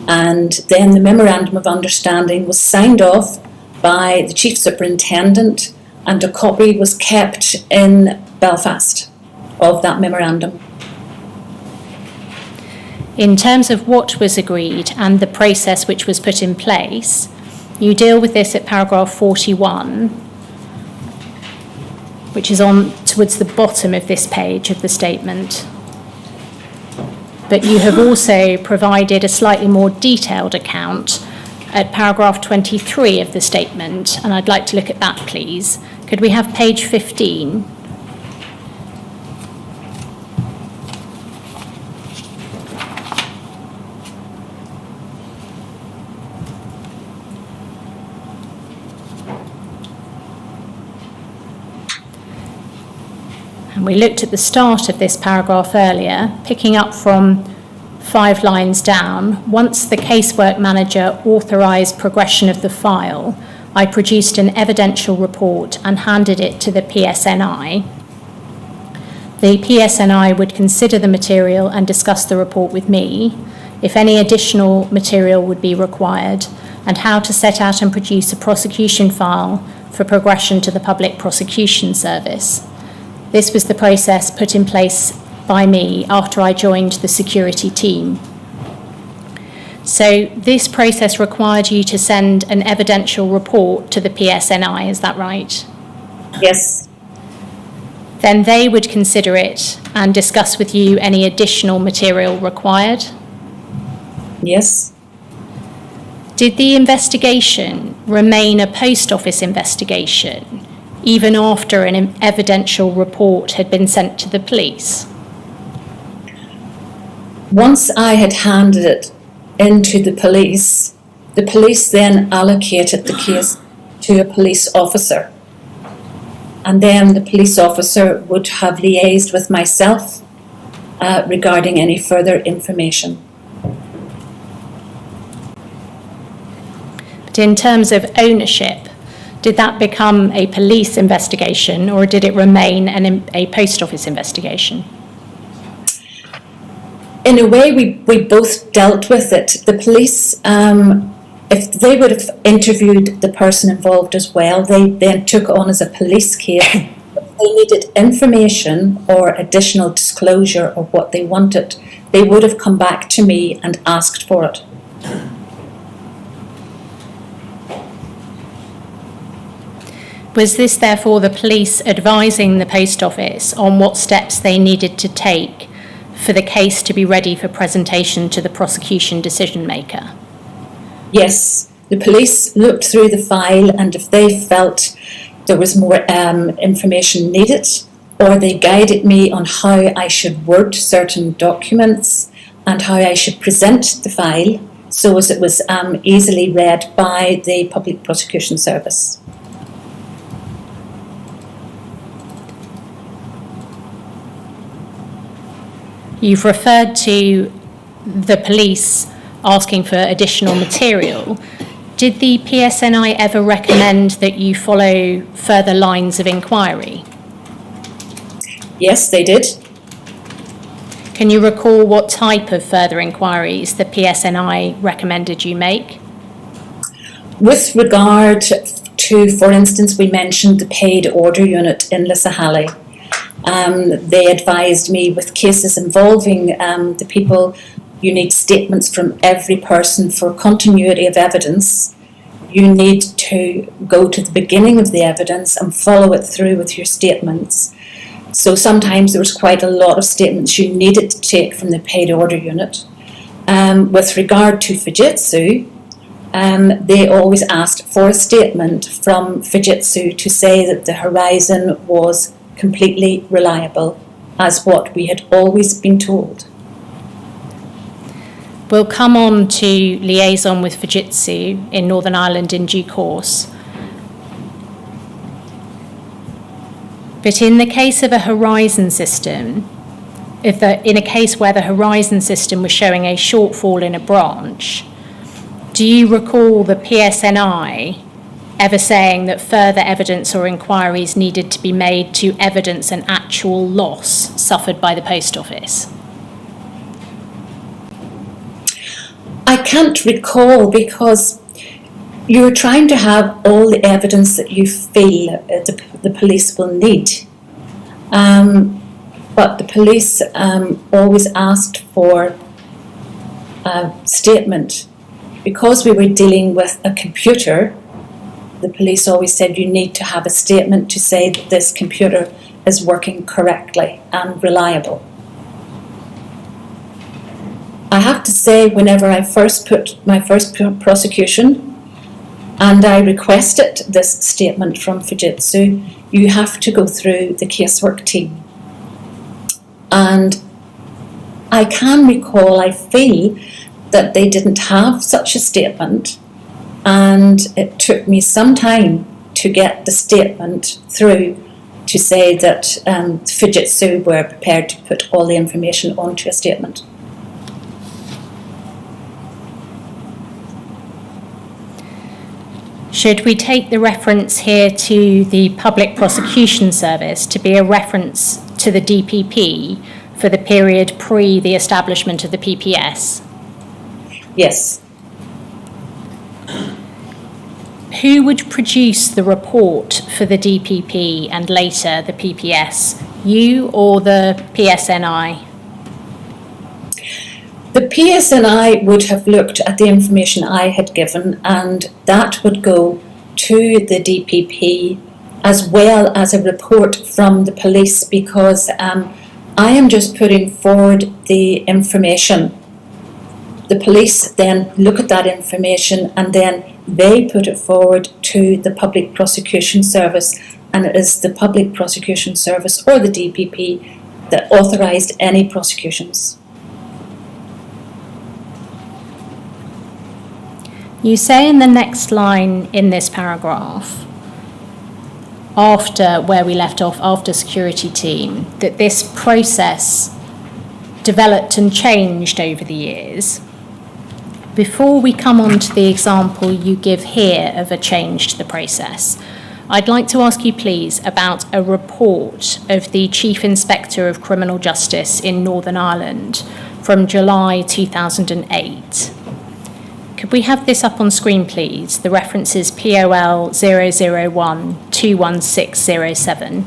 And then the Memorandum of Understanding was signed off by the Chief Superintendent, and a copy was kept in Belfast of that memorandum. In terms of what was agreed and the process which was put in place, you deal with this at paragraph 41, which is on towards the bottom of this page of the statement. But you have also provided a slightly more detailed account at paragraph 23 of the statement, and I'd like to look at that, please. Could we have page 15? And we looked at the start of this paragraph earlier, picking up from 5 lines down. Once the casework manager authorised progression of the file, I produced an evidential report and handed it to the PSNI. The PSNI would consider the material and discuss the report with me, if any additional material would be required, and how to set out and produce a prosecution file for progression to the Public Prosecution Service. This was the process put in place by me after I joined the security team. So this process required you to send an evidential report to the PSNI, is that right? Yes. Then they would consider it and discuss with you any additional material required? Yes. Did the investigation remain a post office investigation, even after an evidential report had been sent to the police? Once I had handed it into the police then allocated the case to a police officer. And then the police officer would have liaised with myself regarding any further information. But in terms of ownership, did that become a police investigation or did it remain a post office investigation? In a way, we both dealt with it. The police, if they would have interviewed the person involved as well, they then took on as a police case. If they needed information or additional disclosure of what they wanted, they would have come back to me and asked for it. Was this therefore the police advising the post office on what steps they needed to take for the case to be ready for presentation to the prosecution decision maker? Yes, the police looked through the file, and if they felt there was more information needed, or they guided me on how I should word certain documents and how I should present the file so as it was easily read by the Public Prosecution Service. You've referred to the police asking for additional material. Did the PSNI ever recommend that you follow further lines of inquiry? Yes, they did. Can you recall what type of further inquiries the PSNI recommended you make? With regard to, for instance, we mentioned the paid order unit in Lissahalli. They advised me with cases involving the people, you need statements from every person for continuity of evidence. You need to go to the beginning of the evidence and follow it through with your statements. So sometimes there was quite a lot of statements you needed to take from the paid order unit. With regard to Fujitsu, they always asked for a statement from Fujitsu to say that the horizon was completely reliable, as what we had always been told. We'll come on to liaison with Fujitsu in Northern Ireland in due course, But in the case of a horizon system, in a case where the horizon system was showing a shortfall in a branch, do you recall the PSNI ever saying that further evidence or inquiries needed to be made to evidence an actual loss suffered by the post office? I can't recall, because you're trying to have all the evidence that you feel the police will need. But the police always asked for a statement. Because we were dealing with a computer, the police always said you need to have a statement to say that this computer is working correctly and reliable. I have to say, whenever I first put my first prosecution and I requested this statement from Fujitsu, you have to go through the casework team. And I can recall, I feel that they didn't have such a statement, and it took me some time to get the statement through to say that Fujitsu were prepared to put all the information onto a statement. Should we take the reference here to the Public Prosecution Service to be a reference to the DPP for the period pre the establishment of the PPS? Yes. Who would produce the report for the DPP and later the PPS? You or the PSNI? The PSNI would have looked at the information I had given, and that would go to the DPP as well as a report from the police, because I am just putting forward the information. The police then look at that information and then they put it forward to the Public Prosecution Service, and it is the Public Prosecution Service or the DPP that authorised any prosecutions. You say in the next line in this paragraph, after where we left off, after security team, that this process developed and changed over the years. Before we come on to the example you give here of a change to the process, I'd like to ask you please about a report of the Chief Inspector of Criminal Justice in Northern Ireland from July 2008. Could we have this up on screen, please? The reference is POL 001 21607.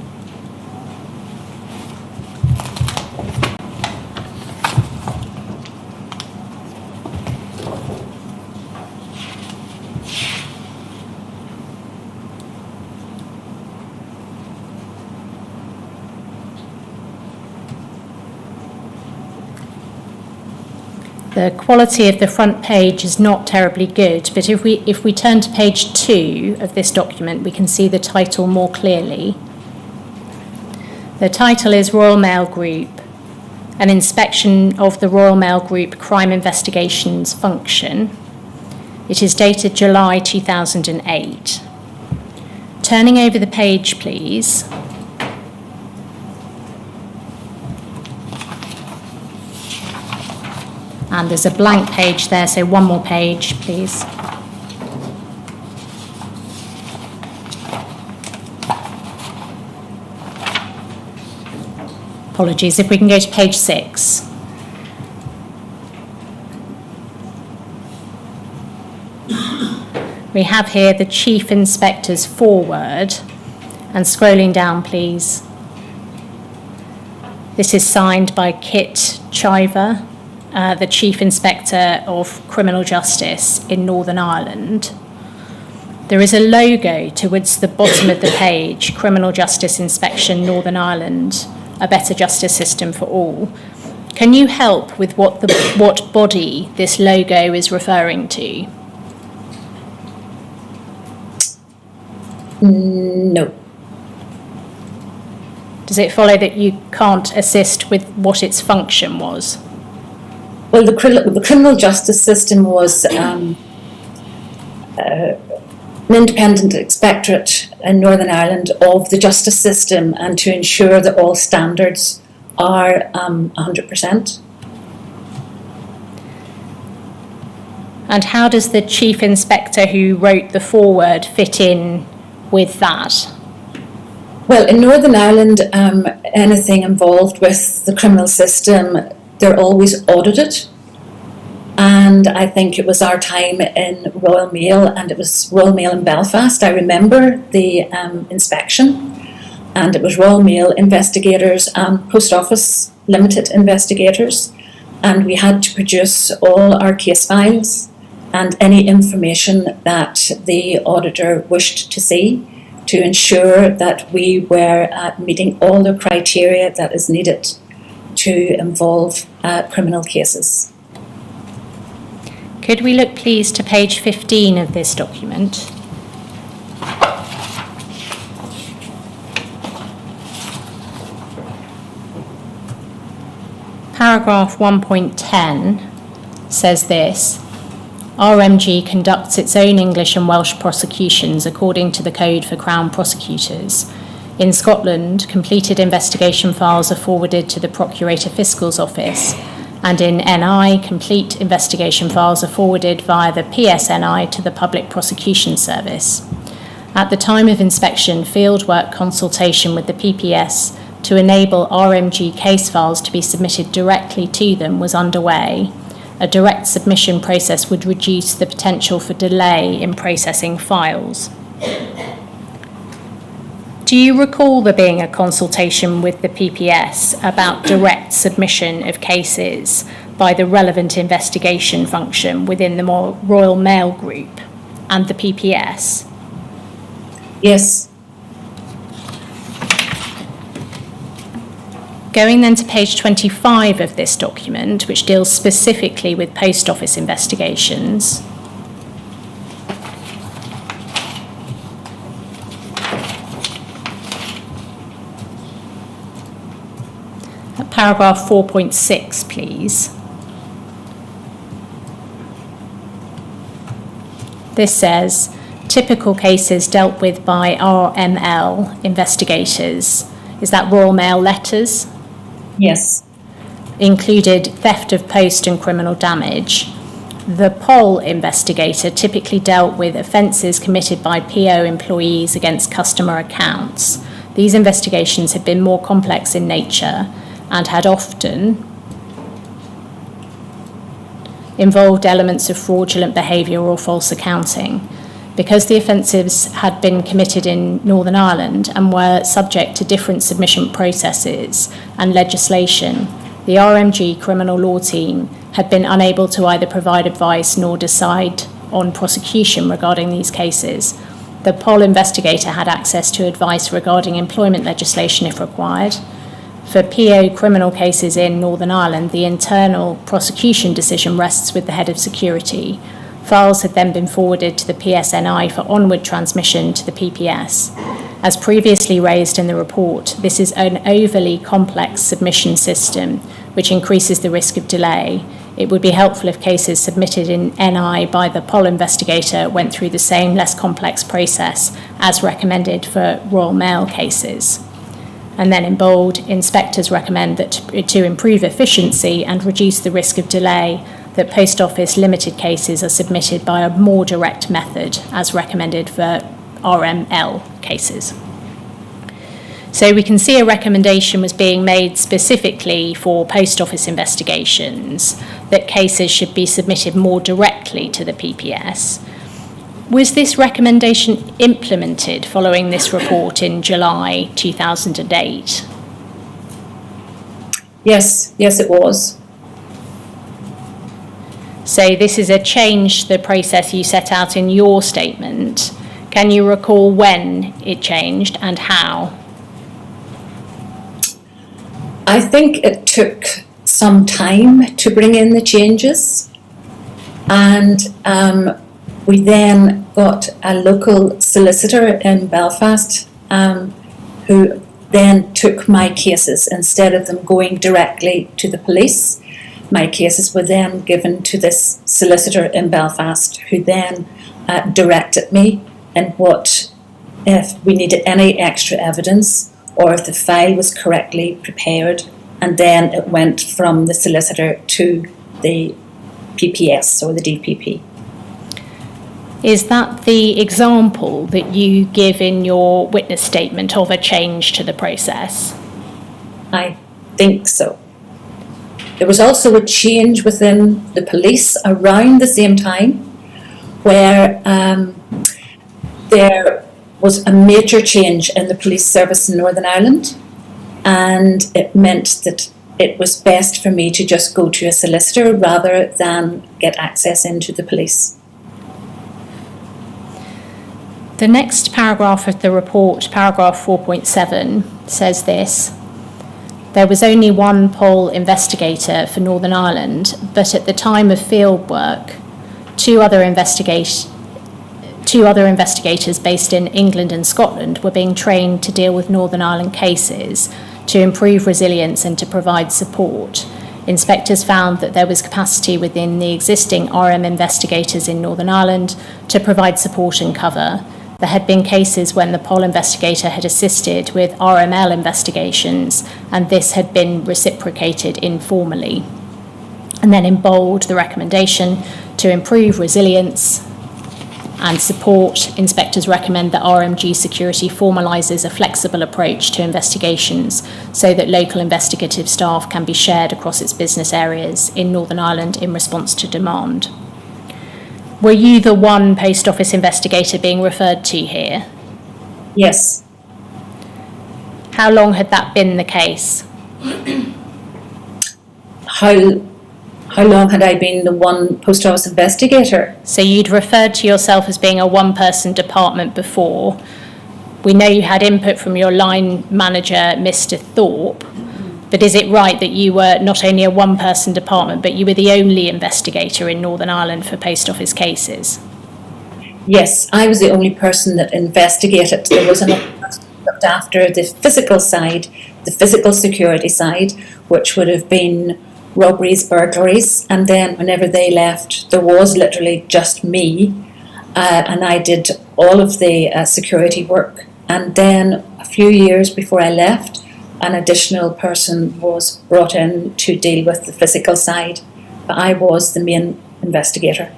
The quality of the front page is not terribly good, but if we turn to page 2 of this document, we can see the title more clearly. The title is Royal Mail Group, an inspection of the Royal Mail Group crime investigations function. It is dated July 2008. Turning over the page, please. And there's a blank page there, so one more page, please. Apologies, if we can go to page 6. We have here the Chief Inspector's foreword, and scrolling down, please. This is signed by Kit Chiver, the Chief Inspector of Criminal Justice in Northern Ireland. There is a logo towards the bottom of the page, Criminal Justice Inspection Northern Ireland, a better justice system for all. Can you help with what body this logo is referring to? No. Does it follow that you can't assist with what its function was? Well, the criminal justice system was an independent inspectorate in Northern Ireland of the justice system and to ensure that all standards are 100%. And how does the Chief Inspector who wrote the foreword fit in with that? Well, in Northern Ireland, anything involved with the criminal system, they're always audited. And I think it was our time in Royal Mail, and it was Royal Mail in Belfast. I remember the inspection, and it was Royal Mail investigators and Post Office Limited investigators. And we had to produce all our case files and any information that the auditor wished to see to ensure that we were meeting all the criteria that is needed to involve criminal cases. Could we look please to page 15 of this document? Paragraph 1.10 says this: RMG conducts its own English and Welsh prosecutions according to the Code for Crown Prosecutors. In Scotland, completed investigation files are forwarded to the Procurator Fiscal's Office, and in NI, complete investigation files are forwarded via the PSNI to the Public Prosecution Service. At the time of inspection, fieldwork consultation with the PPS to enable RMG case files to be submitted directly to them was underway. A direct submission process would reduce the potential for delay in processing files. Do you recall there being a consultation with the PPS about direct submission of cases by the relevant investigation function within the Royal Mail Group and the PPS? Yes. Going then to page 25 of this document, which deals specifically with post office investigations. At paragraph 4.6, please. This says, typical cases dealt with by RML investigators. Is that Royal Mail letters? Yes. Included theft of post and criminal damage. The POL investigator typically dealt with offences committed by PO employees against customer accounts. These investigations had been more complex in nature and had often involved elements of fraudulent behaviour or false accounting. Because the offences had been committed in Northern Ireland and were subject to different submission processes and legislation, the RMG criminal law team had been unable to either provide advice nor decide on prosecution regarding these cases. The POL investigator had access to advice regarding employment legislation if required. For PO criminal cases in Northern Ireland, the internal prosecution decision rests with the head of security. Files had then been forwarded to the PSNI for onward transmission to the PPS. As previously raised in the report, this is an overly complex submission system, which increases the risk of delay. It would be helpful if cases submitted in NI by the POL investigator went through the same less complex process as recommended for Royal Mail cases. And then in bold, inspectors recommend that to improve efficiency and reduce the risk of delay, that Post Office limited cases are submitted by a more direct method as recommended for RML cases. So we can see a recommendation was being made specifically for Post Office investigations that cases should be submitted more directly to the PPS. Was this recommendation implemented following this report in July 2008? Yes, it was. So this is a change to the process you set out in your statement. Can you recall when it changed and how? I think it took some time to bring in the changes, and we then got a local solicitor in Belfast who then took my cases instead of them going directly to the police. My cases were then given to this solicitor in Belfast who then directed me and what, if we needed any extra evidence or if the file was correctly prepared, and then it went from the solicitor to the PPS or the DPP. Is that the example that you give in your witness statement of a change to the process? I think so. There was also a change within the police around the same time where there was a major change in the police service in Northern Ireland, and it meant that it was best for me to just go to a solicitor rather than get access into the police. The next paragraph of the report, paragraph 4.7, says this: there was only one poll investigator for Northern Ireland, but at the time of field work, two other investigators based in England and Scotland were being trained to deal with Northern Ireland cases to improve resilience and to provide support. Inspectors found that there was capacity within the existing RM investigators in Northern Ireland to provide support and cover. There had been cases when the poll investigator had assisted with RML investigations, and this had been reciprocated informally. And then in bold, the recommendation to improve resilience and support, inspectors recommend that RMG Security formalises a flexible approach to investigations so that local investigative staff can be shared across its business areas in Northern Ireland in response to demand. Were you the one post office investigator being referred to here? Yes. How long had that been the case? How long had I been the one post office investigator? So you'd referred to yourself as being a one-person department before. We know you had input from your line manager, Mr. Thorpe, but is it right that you were not only a one-person department, but you were the only investigator in Northern Ireland for post office cases? Yes, I was the only person that investigated. There was another person who looked after the physical side, the physical security side, which would have been robberies, burglaries, and then whenever they left, there was literally just me, and I did all of the security work. And then a few years before I left, an additional person was brought in to deal with the physical side, but I was the main investigator.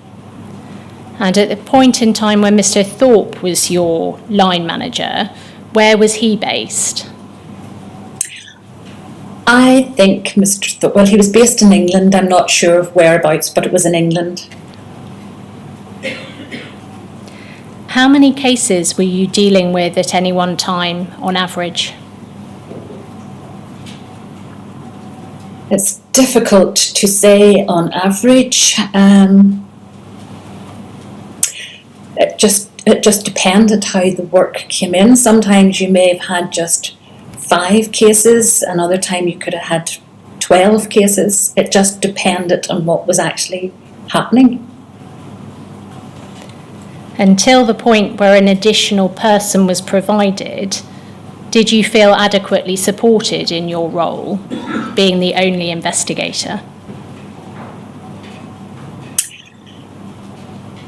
And at the point in time when Mr. Thorpe was your line manager, where was he based? I think Mr. Thorpe, well, he was based in England. I'm not sure of whereabouts, but it was in England. How many cases were you dealing with at any one time on average? It's difficult to say on average. It just depended how the work came in. Sometimes you may have had just 5 cases, another time you could have had 12 cases. It just depended on what was actually happening. Until the point where an additional person was provided, did you feel adequately supported in your role, being the only investigator?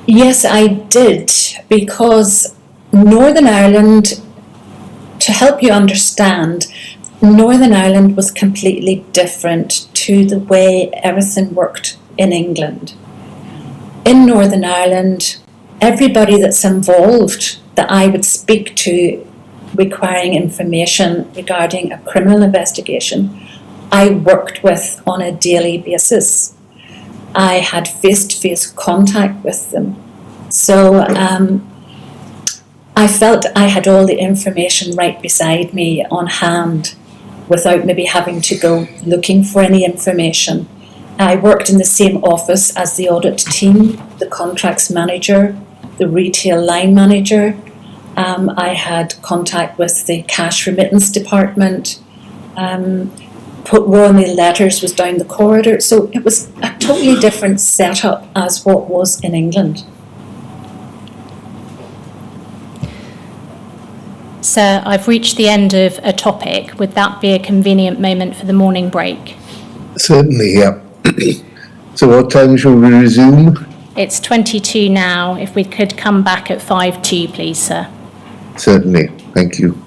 Yes, I did, because Northern Ireland, to help you understand, Northern Ireland was completely different to the way everything worked in England. In Northern Ireland, everybody that's involved that I would speak to requiring information regarding a criminal investigation, I worked with on a daily basis. I had face-to-face contact with them. So I felt I had all the information right beside me on hand without maybe having to go looking for any information. I worked in the same office as the audit team, the contracts manager, the retail line manager. I had contact with the cash remittance department. Royal Mail Letters was down the corridor. So it was a totally different setup as what was in England. Sir, I've reached the end of a topic. Would that be a convenient moment for the morning break? Certainly, yeah. So what time shall we resume? It's 22 now. If we could come back at 5:02, please, sir. Certainly. Thank you.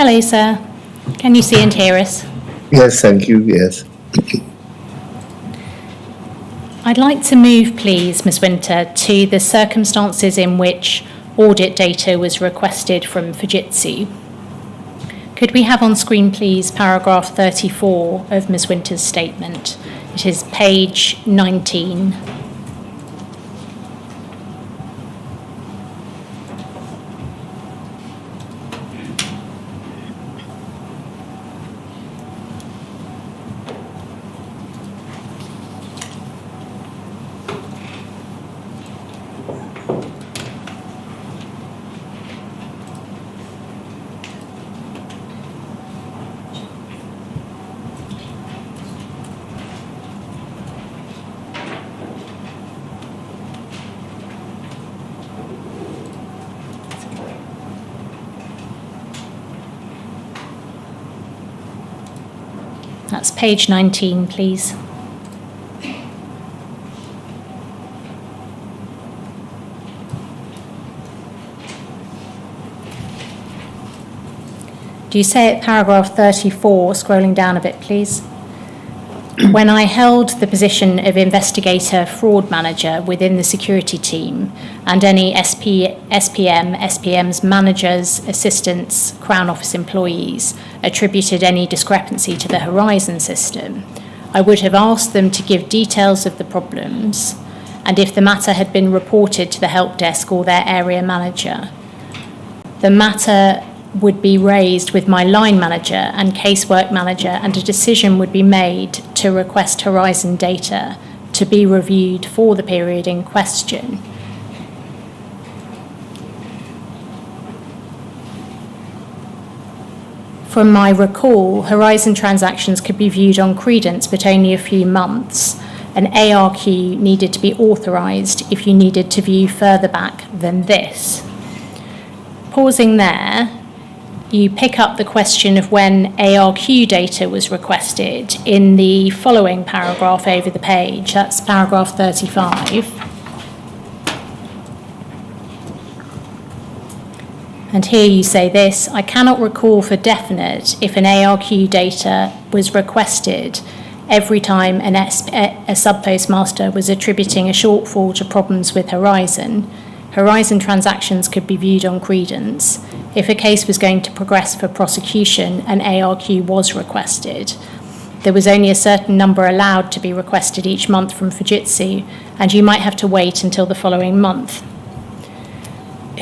Hello, sir. Can you see and hear us? Yes, thank you, yes. I'd like to move, please, Ms. Winter, to the circumstances in which audit data was requested from Fujitsu. Could we have on screen, please, paragraph 34 of Ms. Winter's statement? It is page 19. That's page 19, please. Do you say at paragraph 34, scrolling down a bit, please? When I held the position of investigator fraud manager within the security team, and any SPM's managers, assistants, Crown Office employees attributed any discrepancy to the Horizon system, I would have asked them to give details of the problems, and if the matter had been reported to the help desk or their area manager, the matter would be raised with my line manager and casework manager, and a decision would be made to request Horizon data to be reviewed for the period in question. From my recall, Horizon transactions could be viewed on credence, but only a few months. An ARQ needed to be authorised if you needed to view further back than this. Pausing there, you pick up the question of when ARQ data was requested in the following paragraph over the page. That's paragraph 35. And here you say this: I cannot recall for definite if an ARQ data was requested every time a sub-postmaster was attributing a shortfall to problems with Horizon. Horizon transactions could be viewed on credence. If a case was going to progress for prosecution, an ARQ was requested. There was only a certain number allowed to be requested each month from Fujitsu, and you might have to wait until the following month.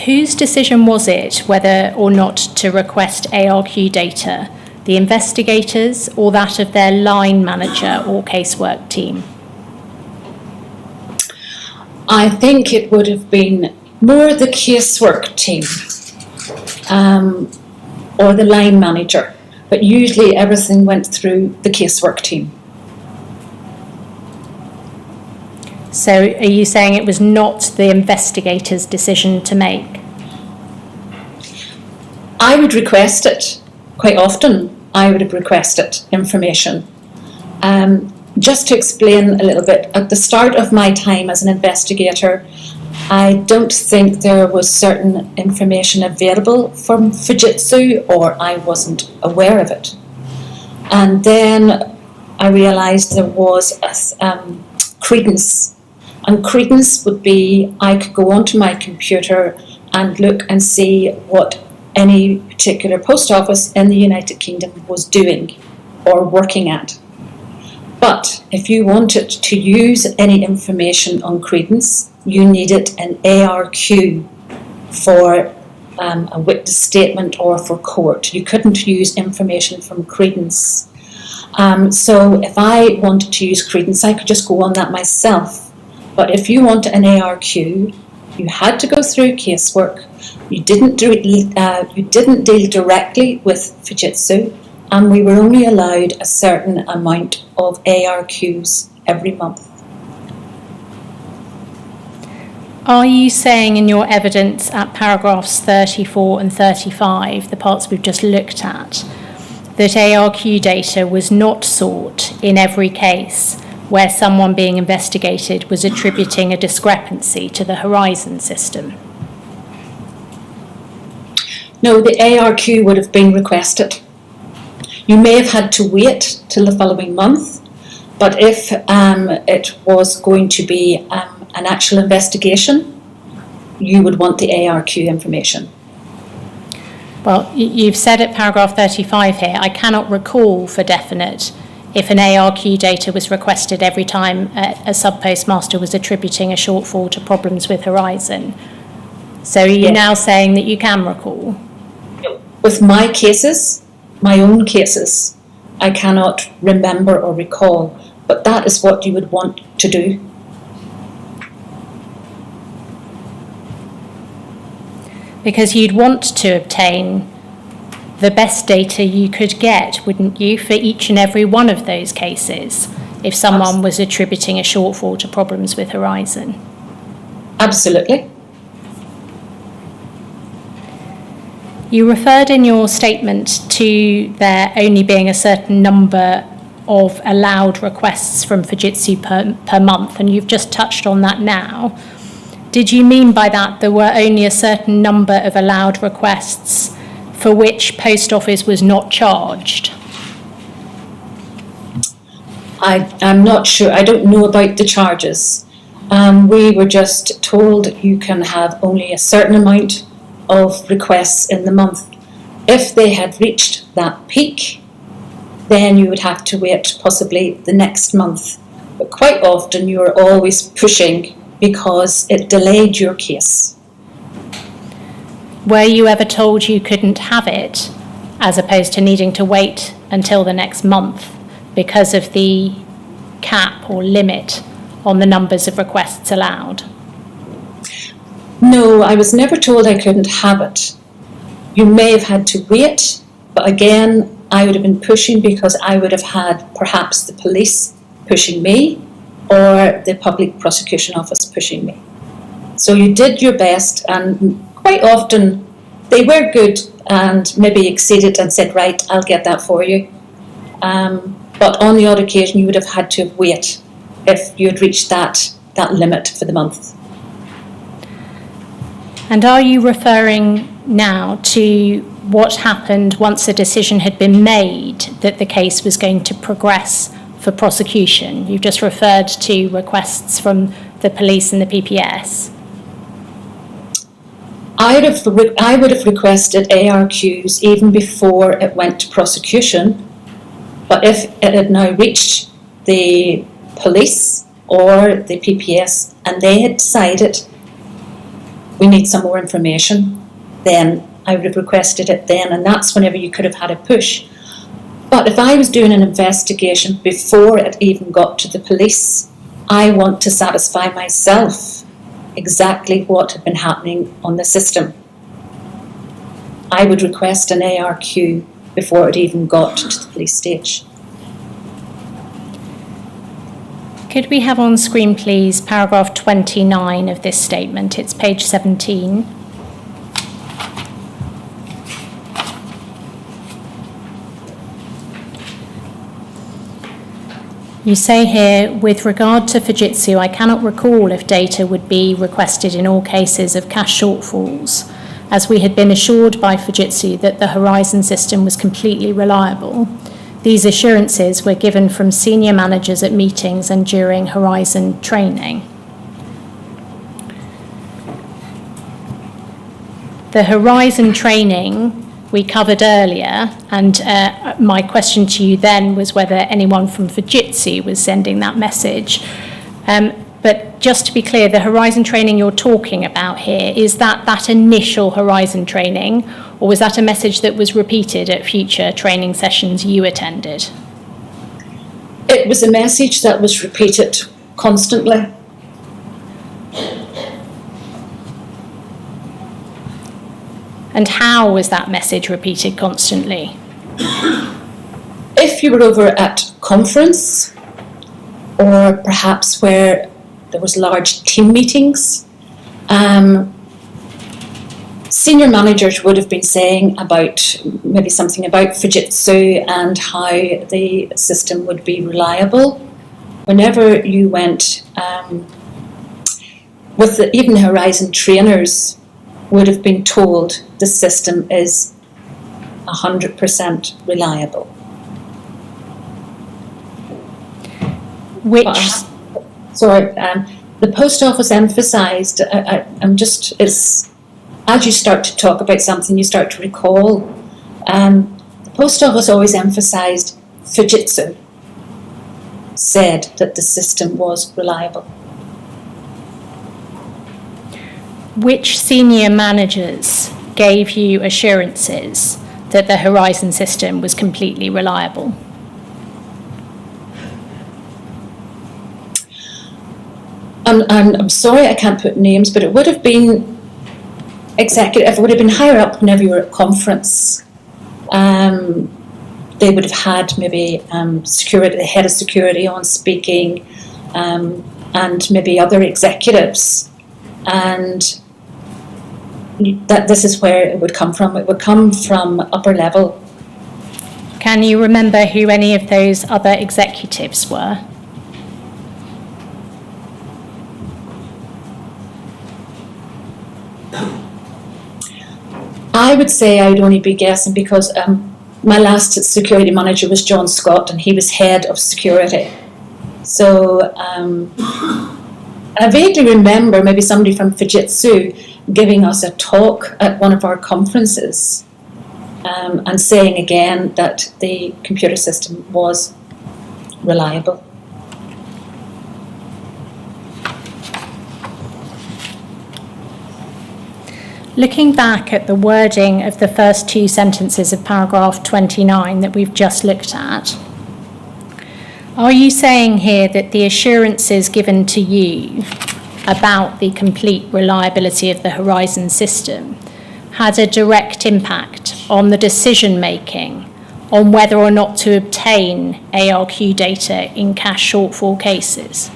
Whose decision was it whether or not to request ARQ data? The investigators or that of their line manager or casework team? I think it would have been more the casework team or the line manager, but usually everything went through the casework team. So are you saying it was not the investigator's decision to make? I would request it quite often. I would have requested information. Just to explain a little bit, at the start of my time as an investigator, I don't think there was certain information available from Fujitsu, or I wasn't aware of it. And then I realised there was credence. And credence would be, I could go onto my computer and look and see what any particular post office in the United Kingdom was doing or working at. But if you wanted to use any information on credence, you needed an ARQ for a witness statement or for court. You couldn't use information from credence. So if I wanted to use credence, I could just go on that myself. But if you wanted an ARQ, you had to go through casework. You didn't deal directly with Fujitsu, and we were only allowed a certain amount of ARQs every month. Are you saying in your evidence at paragraphs 34 and 35, the parts we've just looked at, that ARQ data was not sought in every case where someone being investigated was attributing a discrepancy to the Horizon system? No, the ARQ would have been requested. You may have had to wait till the following month, but if it was going to be an actual investigation, you would want the ARQ information. Well, you've said at paragraph 35 here, I cannot recall for definite if an ARQ data was requested every time a sub-postmaster was attributing a shortfall to problems with Horizon. So are you now saying that you can recall? With my cases, my own cases, I cannot remember or recall, but that is what you would want to do. Because you'd want to obtain the best data you could get, wouldn't you, for each and every one of those cases, if someone was attributing a shortfall to problems with Horizon? Absolutely. You referred in your statement to there only being a certain number of allowed requests from Fujitsu per month, and you've just touched on that now. Did you mean by that there were only a certain number of allowed requests for which Post Office was not charged? I'm not sure. I don't know about the charges. We were just told you can have only a certain amount of requests in the month. If they had reached that peak, then you would have to wait possibly the next month. But quite often you are always pushing because it delayed your case. Were you ever told you couldn't have it, as opposed to needing to wait until the next month because of the cap or limit on the numbers of requests allowed? No, I was never told I couldn't have it. You may have had to wait, but again, I would have been pushing because I would have had perhaps the police pushing me or the public prosecution office pushing me. So you did your best, and quite often they were good and maybe exceeded and said, right, I'll get that for you. But on the odd occasion you would have had to wait if you had reached that limit for the month. And are you referring now to what happened once a decision had been made that the case was going to progress for prosecution? You've just referred to requests from the police and the PPS. I would have requested ARQs even before it went to prosecution, but if it had now reached the police or the PPS and they had decided we need some more information, then I would have requested it then, and that's whenever you could have had a push. But if I was doing an investigation before it even got to the police, I want to satisfy myself exactly what had been happening on the system. I would request an ARQ before it even got to the police stage. Could we have on screen, please, paragraph 29 of this statement? It's page 17. You say here, with regard to Fujitsu, I cannot recall if data would be requested in all cases of cash shortfalls, as we had been assured by Fujitsu that the Horizon system was completely reliable. These assurances were given from senior managers at meetings and during Horizon training. The Horizon training we covered earlier, and my question to you then was whether anyone from Fujitsu was sending that message. But just to be clear, the Horizon training you're talking about here, is that initial Horizon training, or was that a message that was repeated at future training sessions you attended? It was a message that was repeated constantly. And how was that message repeated constantly? If you were over at conference, or perhaps where there was large team meetings, senior managers would have been saying about maybe something about Fujitsu and how the system would be reliable. Whenever you went with even Horizon trainers, would have been told the system is 100% reliable. Which, The post office emphasised, as you start to talk about something, you start to recall, the post office always emphasised Fujitsu said that the system was reliable. which senior managers gave you assurances that the Horizon system was completely reliable? I'm sorry I can't put names, but it would have been executive, it would have been higher up whenever you were at conference. They would have had maybe security, the head of security on speaking, and maybe other executives. And that this is where it would come from. It would come from upper level. Can you remember who any of those other executives were? I would say I'd only be guessing because my last security manager was John Scott and he was head of security. So I vaguely remember maybe somebody from Fujitsu giving us a talk at one of our conferences and saying again that the computer system was reliable. Looking back at the wording of the first two sentences of paragraph 29 that we've just looked at, are you saying here that the assurances given to you about the complete reliability of the Horizon system had a direct impact on the decision making on whether or not to obtain ARQ data in cash shortfall cases?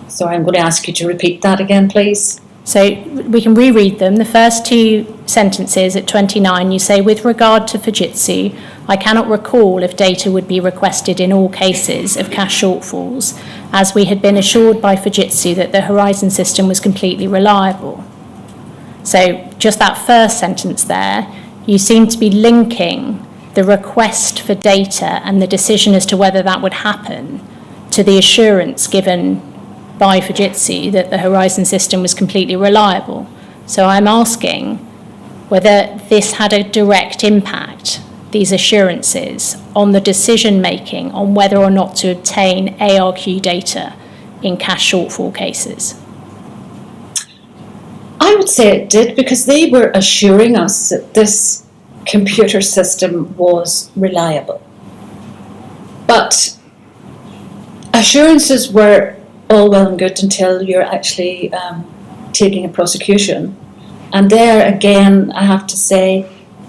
Sorry, I'm going to ask you to repeat that again, please. So we can reread them. The first two sentences at 29, you say, with regard to Fujitsu, I cannot recall if data would be requested in all cases of cash shortfalls, as we had been assured by Fujitsu that the Horizon system was completely reliable. So just that first sentence there, you seem to be linking the request for data and the decision as to whether that would happen to the assurance given by Fujitsu that the Horizon system was completely reliable. So I'm asking whether this had a direct impact, these assurances, on the decision making on whether or not to obtain ARQ data in cash shortfall cases. I would say it did, because they were assuring us that this computer system was reliable. But assurances were all well and good until you're actually taking a prosecution. And there again, I have to say,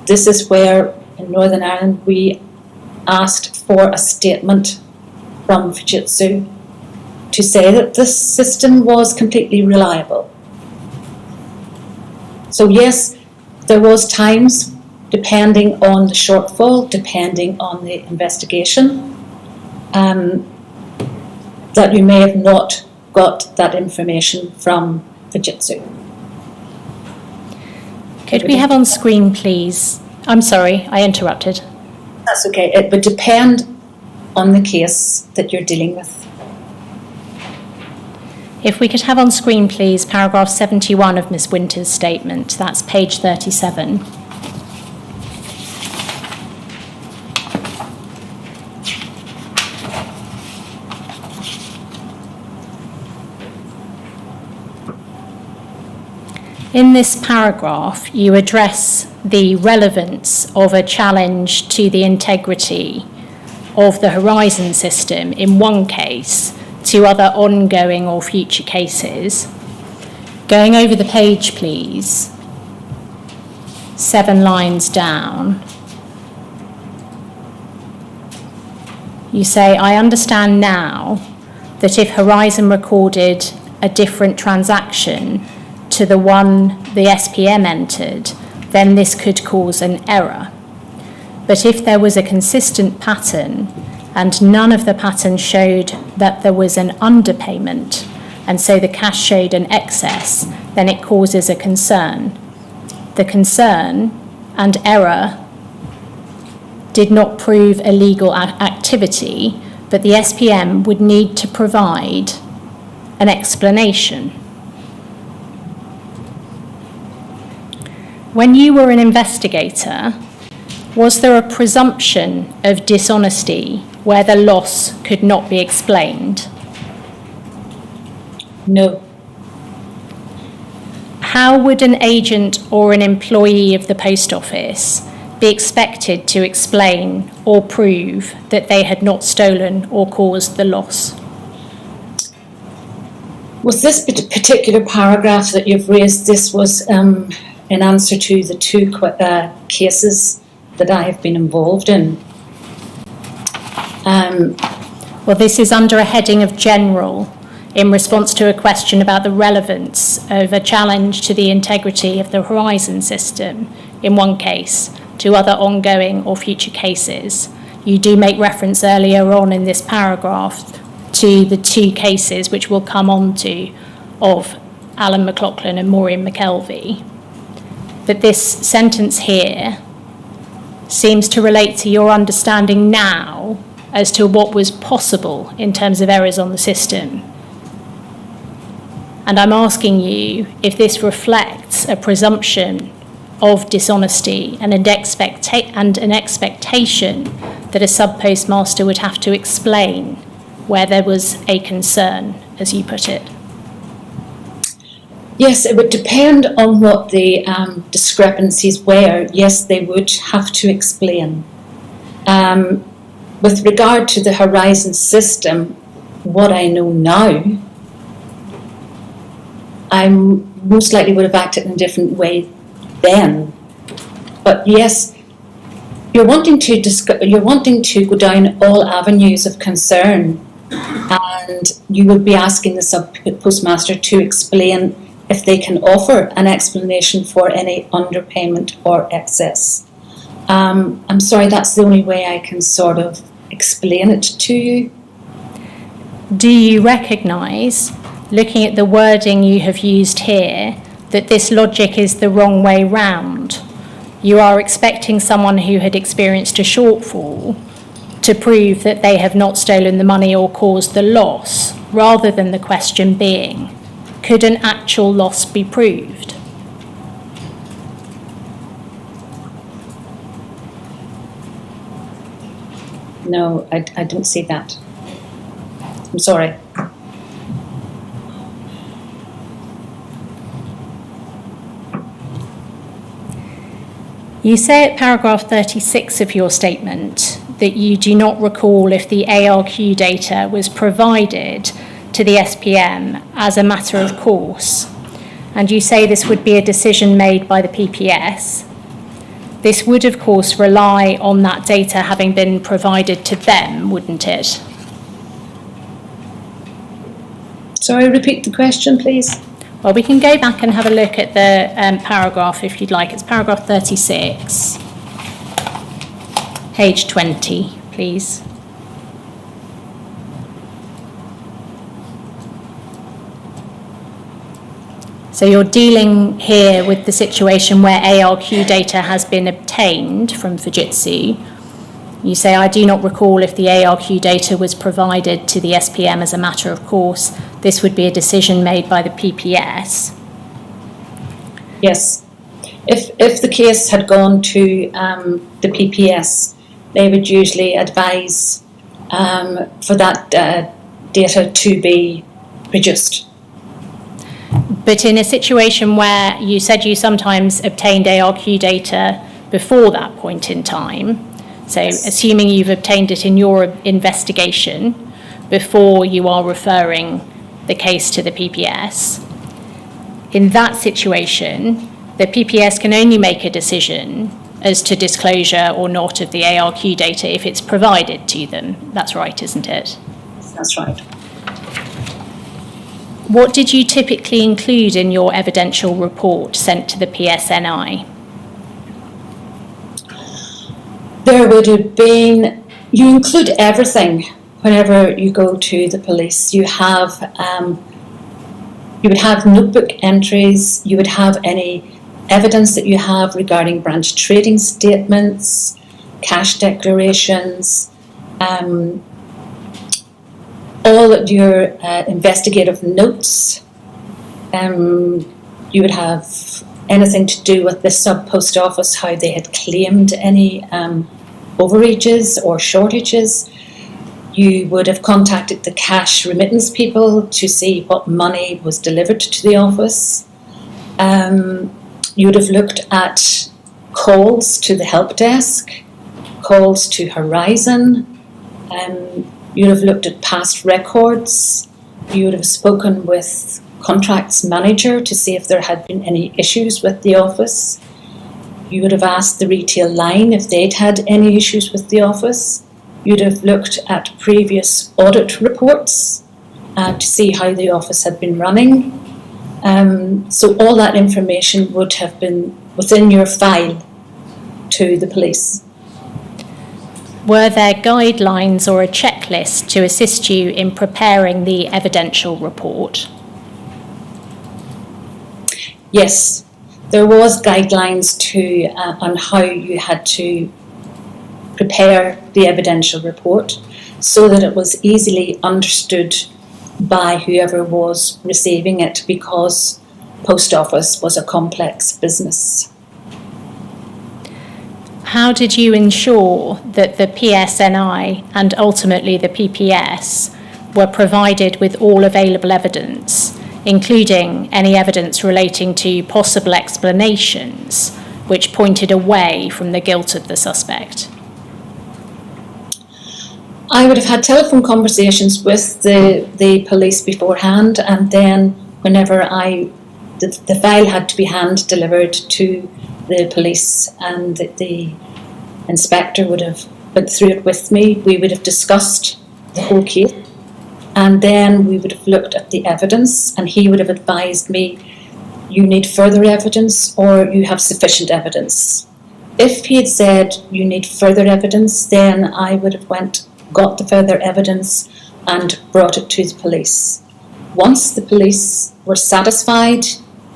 this is where in Northern Ireland we asked for a statement from Fujitsu to say that this system was completely reliable. So yes, there was times, depending on the shortfall, depending on the investigation, that you may have not got that information from Fujitsu. Could we have on screen, please? I'm sorry, I interrupted. That's okay. It would depend on the case that you're dealing with. If we could have on screen, please, paragraph 71 of Ms. Winter's statement. That's page 37. In this paragraph, you address the relevance of a challenge to the integrity of the Horizon system in one case to other ongoing or future cases. Going over the page, please, 7 lines down, you say, I understand now that if Horizon recorded a different transaction to the one the SPM entered, then this could cause an error. But if there was a consistent pattern and none of the patterns showed that there was an underpayment, and so the cash showed an excess, then it causes a concern. The concern and error did not prove illegal activity, but the SPM would need to provide an explanation. When you were an investigator, was there a presumption of dishonesty where the loss could not be explained? No. How would an agent or an employee of the post office be expected to explain or prove that they had not stolen or caused the loss? With this particular paragraph that you've raised, this was in answer to the two cases that I have been involved in. Well, this is under a heading of general, in response to a question about the relevance of a challenge to the integrity of the Horizon system in one case to other ongoing or future cases. You do make reference earlier on in this paragraph to the two cases which we'll come on to of Alan McLaughlin and Maureen McKelvey. But this sentence here seems to relate to your understanding now as to what was possible in terms of errors on the system. And I'm asking you if this reflects a presumption of dishonesty and an expectation that a sub-postmaster would have to explain where there was a concern, as you put it. Yes, it would depend on what the discrepancies were. Yes, they would have to explain. With regard to the Horizon system, what I know now, I most likely would have acted in a different way then. But yes, you're wanting to go down all avenues of concern, and you would be asking the sub-postmaster to explain if they can offer an explanation for any underpayment or excess. I'm sorry, that's the only way I can sort of explain it to you. Do you recognise, looking at the wording you have used here, that this logic is the wrong way round? You are expecting someone who had experienced a shortfall to prove that they have not stolen the money or caused the loss, rather than the question being, could an actual loss be proved? No, I don't see that. I'm sorry. You say at paragraph 36 of your statement that you do not recall if the ARQ data was provided to the SPM as a matter of course, and you say this would be a decision made by the PPS. This would, of course, rely on that data having been provided to them, wouldn't it? Sorry, repeat the question, please. Well, we can go back and have a look at the paragraph if you'd like. It's paragraph 36, page 20, please. So you're dealing here with the situation where ARQ data has been obtained from Fujitsu. You say, I do not recall if the ARQ data was provided to the SPM as a matter of course. This would be a decision made by the PPS. Yes. If the case had gone to the PPS, they would usually advise for that data to be produced. But in a situation where you said you sometimes obtained ARQ data before that point in time, so yes, assuming you've obtained it in your investigation before you are referring the case to the PPS, in that situation, the PPS can only make a decision as to disclosure or not of the ARQ data if it's provided to them. That's right, isn't it? That's right. What did you typically include in your evidential report sent to the PSNI? There would have been, you include everything whenever you go to the police. You have You would have notebook entries, you would have any evidence that you have regarding branch trading statements, cash declarations, all of your investigative notes. You would have anything to do with the sub-post office, how they had claimed any overages or shortages. You would have contacted the cash remittance people to see what money was delivered to the office. You would have looked at calls to the help desk, calls to Horizon. You would have looked at past records. You would have spoken with contracts manager to see if there had been any issues with the office. You would have asked the retail line if they'd had any issues with the office. You'd have looked at previous audit reports to see how the office had been running. So all that information would have been within your file to the police. Were there guidelines or a checklist to assist you in preparing the evidential report? Yes, there was guidelines on how you had to prepare the evidential report so that it was easily understood by whoever was receiving it, because post office was a complex business. How did you ensure that the PSNI and ultimately the PPS were provided with all available evidence, including any evidence relating to possible explanations which pointed away from the guilt of the suspect? I would have had telephone conversations with the police beforehand, and then whenever the file had to be hand delivered to the police and the inspector would have went through it with me, we would have discussed the whole case, and then we would have looked at the evidence, and he would have advised me, you need further evidence or you have sufficient evidence. If he had said you need further evidence, then I would have got the further evidence and brought it to the police. Once the police were satisfied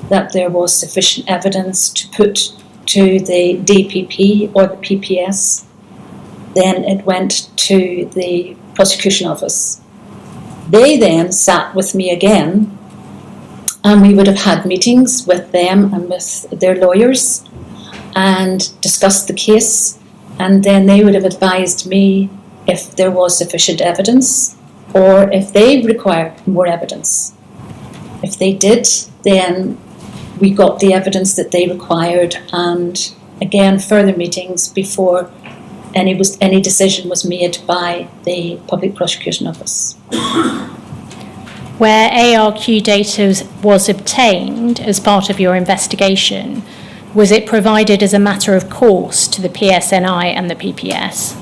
that there was sufficient evidence to put to the DPP or the PPS, then it went to the prosecution office. They then sat with me again, and we would have had meetings with them and with their lawyers and discussed the case, and then they would have advised me if there was sufficient evidence or if they required more evidence. If they did, then we got the evidence that they required, and again further meetings before any decision was made by the Public Prosecution Office. Where ARQ data was obtained as part of your investigation, was it provided as a matter of course to the PSNI and the PPS?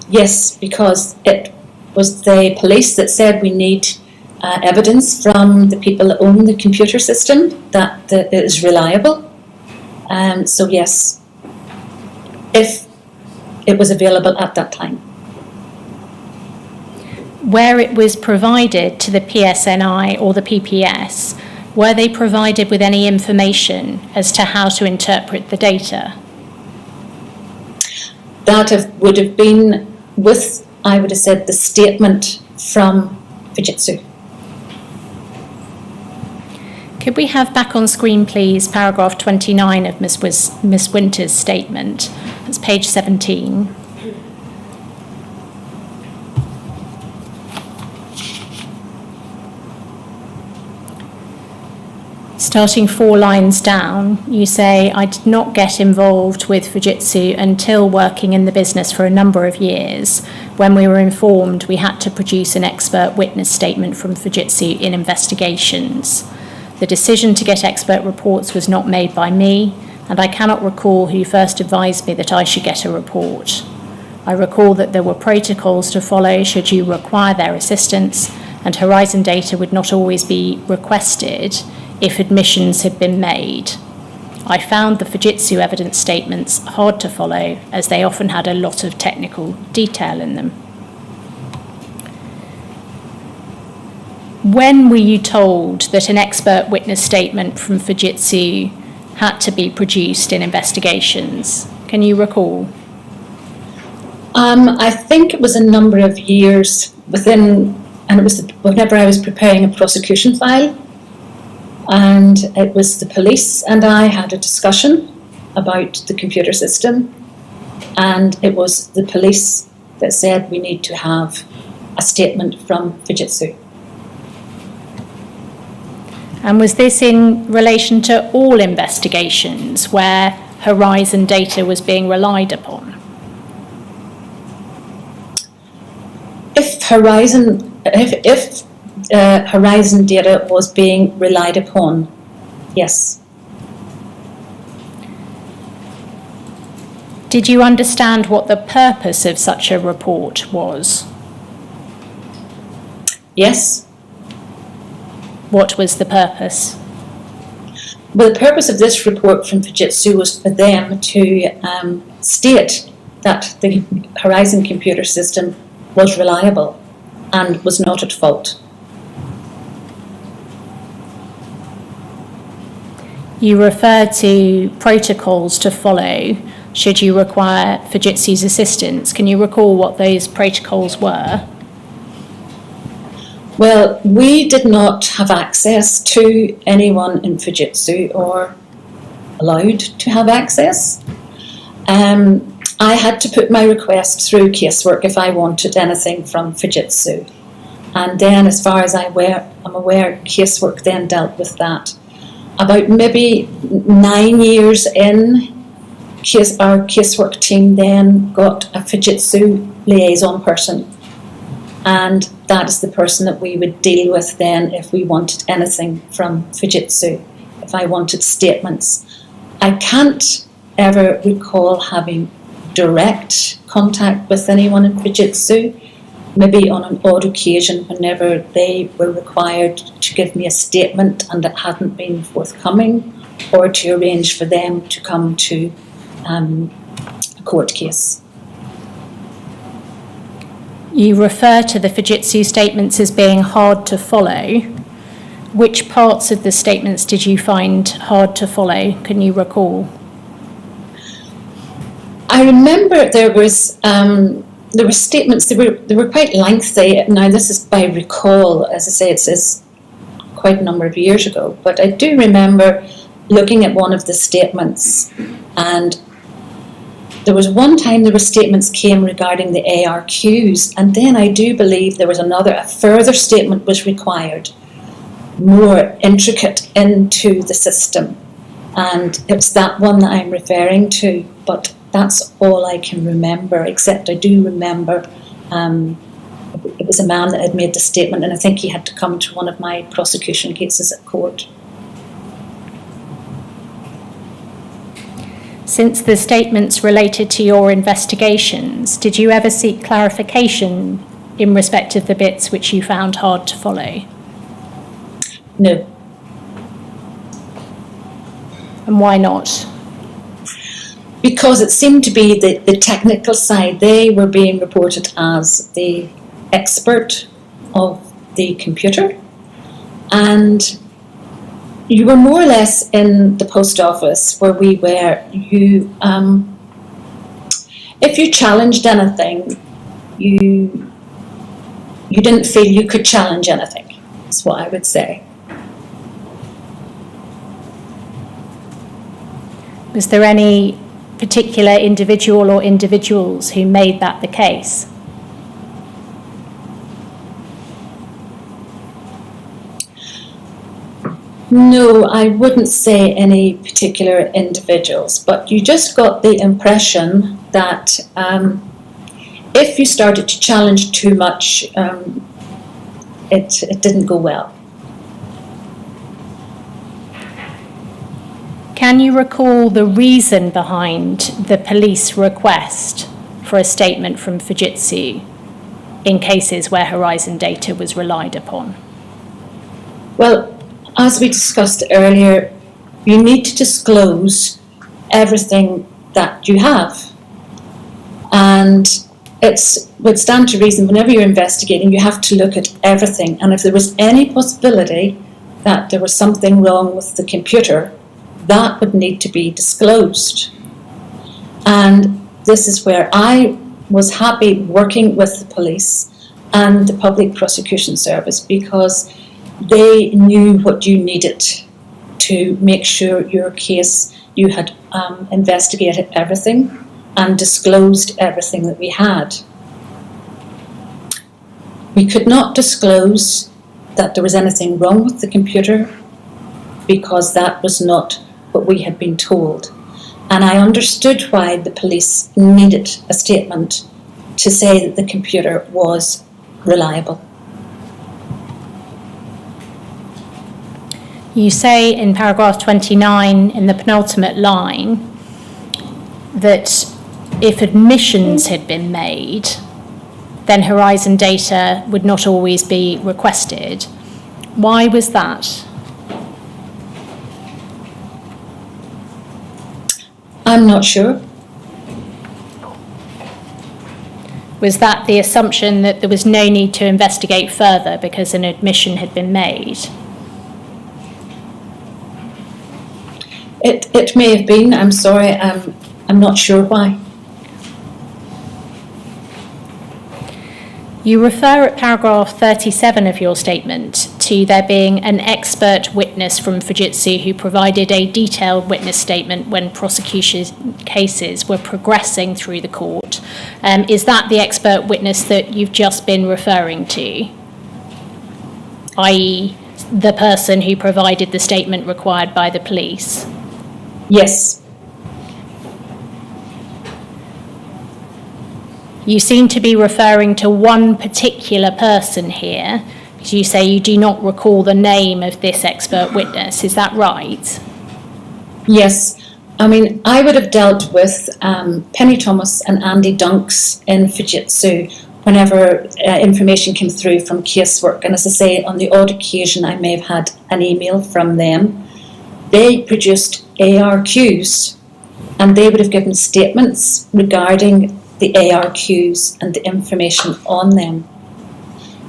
Yes, because it was the police that said we need evidence from the people that own the computer system that is reliable. So yes, if it was available at that time. Where it was provided to the PSNI or the PPS, were they provided with any information as to how to interpret the data? That would have been with, I would have said, the statement from Fujitsu. Could we have back on screen, please, paragraph 29 of Miss Winter's statement? That's page 17. Starting 4 lines down, you say, I did not get involved with Fujitsu until working in the business for a number of years, when we were informed we had to produce an expert witness statement from Fujitsu in investigations. The decision to get expert reports was not made by me, and I cannot recall who first advised me that I should get a report. I recall that there were protocols to follow should you require their assistance, and Horizon data would not always be requested if admissions had been made. I found the Fujitsu evidence statements hard to follow, as they often had a lot of technical detail in them. When were you told that an expert witness statement from Fujitsu had to be produced in investigations? Can you recall? I think it was a number of years within, and it was whenever I was preparing a prosecution file, and it was the police and I had a discussion about the computer system, and it was the police that said we need to have a statement from Fujitsu. And was this in relation to all investigations where Horizon data was being relied upon? If Horizon data was being relied upon, yes. Did you understand what the purpose of such a report was? Yes. What was the purpose? Well, the purpose of this report from Fujitsu was for them to state that the Horizon computer system was reliable and was not at fault. You refer to protocols to follow should you require Fujitsu's assistance. Can you recall what those protocols were? Well, we did not have access to anyone in Fujitsu or allowed to have access. I had to put my request through casework if I wanted anything from Fujitsu. And then, as far as I'm aware, casework then dealt with that. About maybe 9 years in, our casework team then got a Fujitsu liaison person. And that is the person that we would deal with then if we wanted anything from Fujitsu, if I wanted statements. I can't ever recall having direct contact with anyone in Fujitsu, maybe on an odd occasion whenever they were required to give me a statement and it hadn't been forthcoming, or to arrange for them to come to a court case. You refer to the Fujitsu statements as being hard to follow. Which parts of the statements did you find hard to follow? Can you recall? I remember there were statements. They were quite lengthy. Now this is by recall, as I say, it's quite a number of years ago. But I do remember looking at one of the statements, and there was one time there were statements came regarding the ARQs, and then I do believe there was a further statement was required, more intricate into the system, and it's that one that I'm referring to. But that's all I can remember, except I do remember it was a man that had made the statement, and I think he had to come to one of my prosecution cases at court. Since the statements related to your investigations, did you ever seek clarification in respect of the bits which you found hard to follow? No. And why not? Because it seemed to be the technical side. They were being reported as the expert of the computer, and you were more or less in the post office where we were. If you challenged anything, you didn't feel you could challenge anything, is what I would say. Was there any particular individual or individuals who made that the case? No, I wouldn't say any particular individuals, but you just got the impression that if you started to challenge too much, it didn't go well. Can you recall the reason behind the police request for a statement from Fujitsu in cases where Horizon data was relied upon? Well, as we discussed earlier, you need to disclose everything that you have. And it would stand to reason whenever you're investigating, you have to look at everything. And if there was any possibility that there was something wrong with the computer, that would need to be disclosed. And this is where I was happy working with the police and the Public Prosecution Service, because they knew what you needed to make sure your case, you had investigated everything and disclosed everything that we had. We could not disclose that there was anything wrong with the computer because that was not what we had been told. And I understood why the police needed a statement to say that the computer was reliable. You say in paragraph 29 in the penultimate line that if admissions had been made, then Horizon data would not always be requested. Why was that? I'm not sure. Was that the assumption that there was no need to investigate further because an admission had been made? It may have been. I'm sorry. I'm not sure why. You refer at paragraph 37 of your statement to there being an expert witness from Fujitsu who provided a detailed witness statement when prosecution cases were progressing through the court. Is that the expert witness that you've just been referring to? I.e., the person who provided the statement required by the police? Yes. You seem to be referring to one particular person here, because you say you do not recall the name of this expert witness. Is that right? Yes. I mean, I would have dealt with Penny Thomas and Andy Dunks in Fujitsu whenever information came through from casework. And as I say, on the odd occasion, I may have had an email from them. They produced ARQs, and they would have given statements regarding the ARQs and the information on them.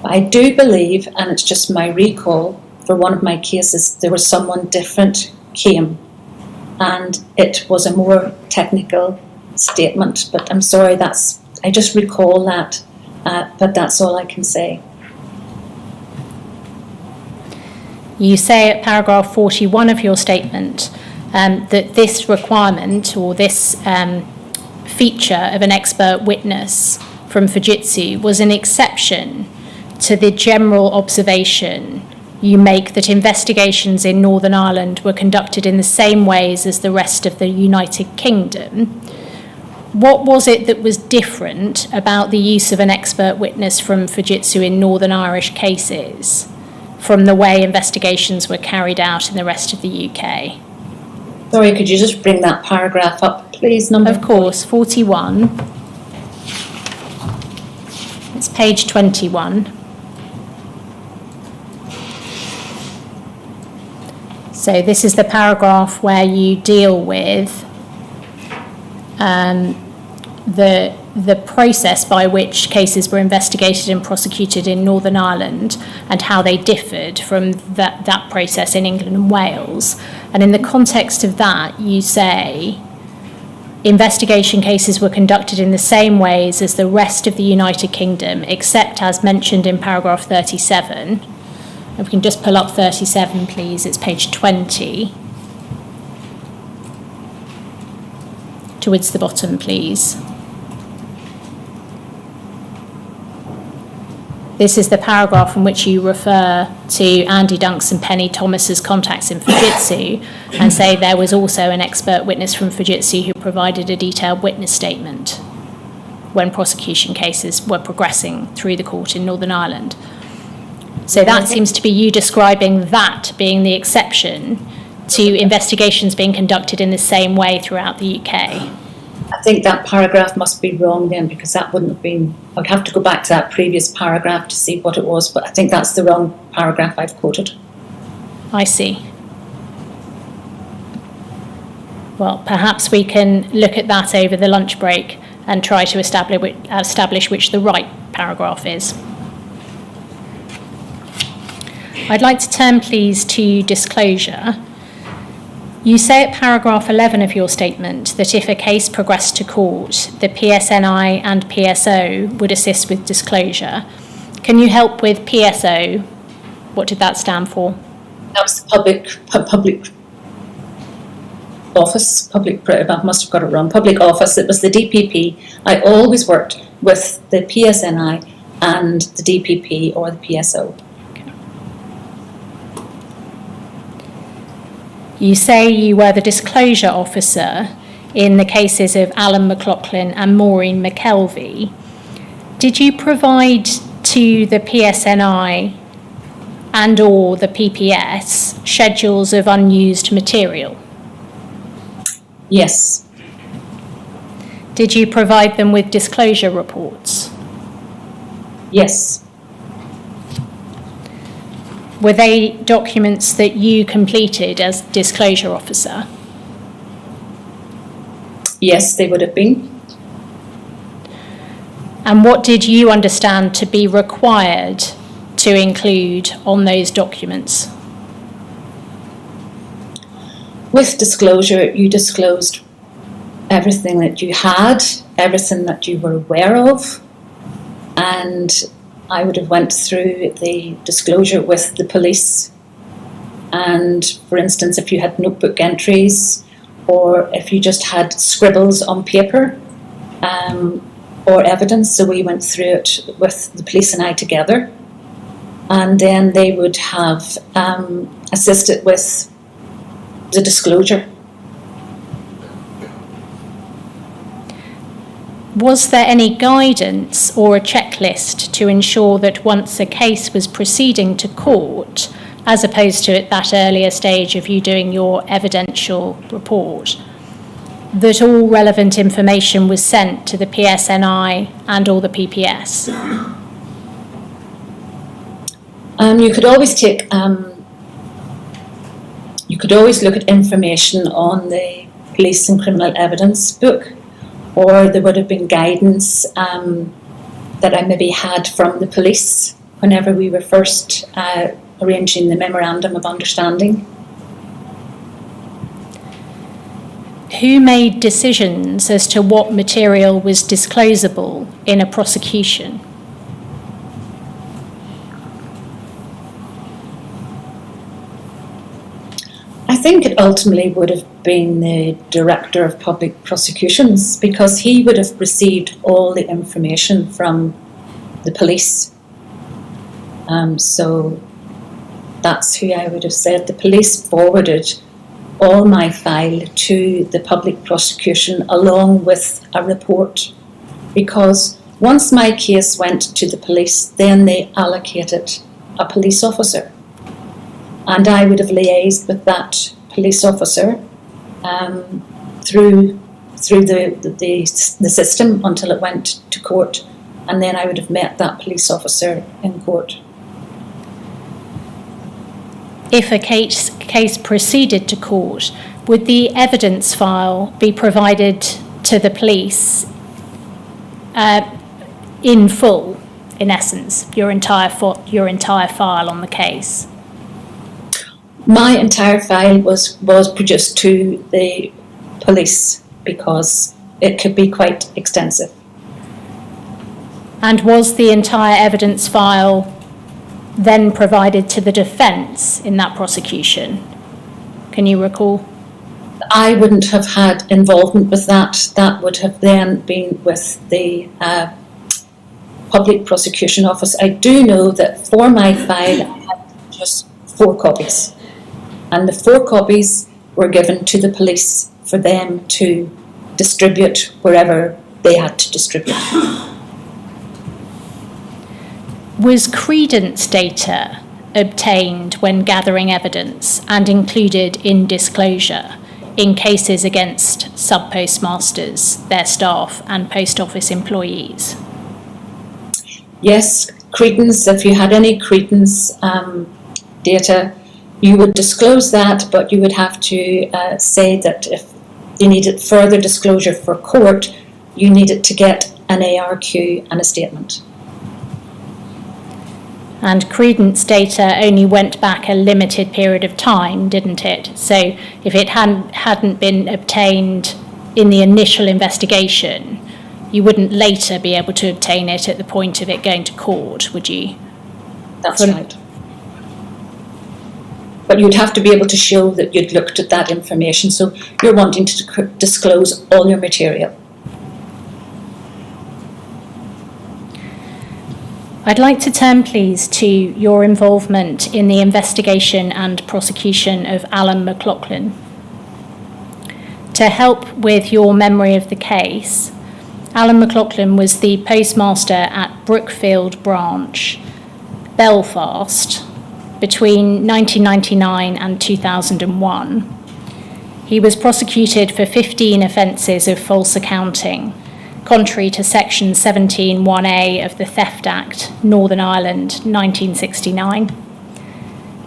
I do believe, and it's just my recall, for one of my cases, there was someone different came, and it was a more technical statement. But I'm sorry, I just recall that, but that's all I can say. You say at paragraph 41 of your statement that this requirement or this feature of an expert witness from Fujitsu was an exception to the general observation you make that investigations in Northern Ireland were conducted in the same ways as the rest of the United Kingdom. What was it that was different about the use of an expert witness from Fujitsu in Northern Irish cases from the way investigations were carried out in the rest of the UK? Sorry, could you just bring that paragraph up, please? Of course, 41. It's page 21. So this is the paragraph where you deal with the process by which cases were investigated and prosecuted in Northern Ireland and how they differed from that process in England and Wales. And in the context of that, you say investigation cases were conducted in the same ways as the rest of the United Kingdom, except as mentioned in paragraph 37. If we can just pull up 37, please, it's page 20. Towards the bottom, please. This is the paragraph in which you refer to Andy Dunks and Penny Thomas's contacts in Fujitsu and say there was also an expert witness from Fujitsu who provided a detailed witness statement when prosecution cases were progressing through the court in Northern Ireland. So that seems to be you describing that being the exception to investigations being conducted in the same way throughout the UK. I think that paragraph must be wrong then, because that wouldn't have been, I'd have to go back to that previous paragraph to see what it was, but I think that's the wrong paragraph I've quoted. I see. Well, perhaps we can look at that over the lunch break and try to establish which the right paragraph is. I'd like to turn, please, to disclosure. You say at paragraph 11 of your statement that if a case progressed to court, the PSNI and PSO would assist with disclosure. Can you help with PSO? What did that stand for? That was the public office, I must have got it wrong, public office. It was the DPP. I always worked with the PSNI and the DPP or the PSO. You say you were the disclosure officer in the cases of Alan McLaughlin and Maureen McKelvey. Did you provide to the PSNI and or the PPS schedules of unused material? Yes. Did you provide them with disclosure reports? Yes. Were they documents that you completed as disclosure officer? Yes, they would have been. And what did you understand to be required to include on those documents? With disclosure, you disclosed everything that you had, everything that you were aware of, and I would have went through the disclosure with the police. And for instance, if you had notebook entries or if you just had scribbles on paper or evidence, so we went through it with the police and I together. And then they would have assisted with the disclosure. Was there any guidance or a checklist to ensure that once a case was proceeding to court, as opposed to at that earlier stage of you doing your evidential report, that all relevant information was sent to the PSNI and all the PPS? You could always take, you could always look at information on the police and criminal evidence book, or there would have been guidance that I maybe had from the police whenever we were first arranging the memorandum of understanding. Who made decisions as to what material was disclosable in a prosecution? I think it ultimately would have been the Director of Public Prosecutions, because he would have received all the information from the police. So that's who I would have said. The police forwarded all my file to the public prosecution along with a report, because once my case went to the police, then they allocated a police officer. And I would have liaised with that police officer through the system until it went to court, and then I would have met that police officer in court. If a case proceeded to court, would the evidence file be provided to the police in full, in essence, your entire file on the case? My entire file was produced to the police because it could be quite extensive. And was the entire evidence file then provided to the defence in that prosecution? Can you recall? I wouldn't have had involvement with that. That would have then been with the Public Prosecution Office. I do know that for my file I had just 4 copies. And the 4 copies were given to the police for them to distribute wherever they had to distribute. Was credence data obtained when gathering evidence and included in disclosure in cases against sub-postmasters, their staff and post office employees? Yes, credence, if you had any credence data, you would disclose that, but you would have to say that if you needed further disclosure for court, you needed to get an ARQ and a statement. And credence data only went back a limited period of time, didn't it? So if it hadn't been obtained in the initial investigation, you wouldn't later be able to obtain it at the point of it going to court, would you? That's right. But you'd have to be able to show that you'd looked at that information. So you're wanting to disclose all your material. I'd like to turn, please, to your involvement in the investigation and prosecution of Alan McLaughlin. To help with your memory of the case, Alan McLaughlin was the postmaster at Brookfield Branch, Belfast, between 1999 and 2001. He was prosecuted for 15 offences of false accounting, contrary to Section 17(1)A of the Theft Act, Northern Ireland, 1969.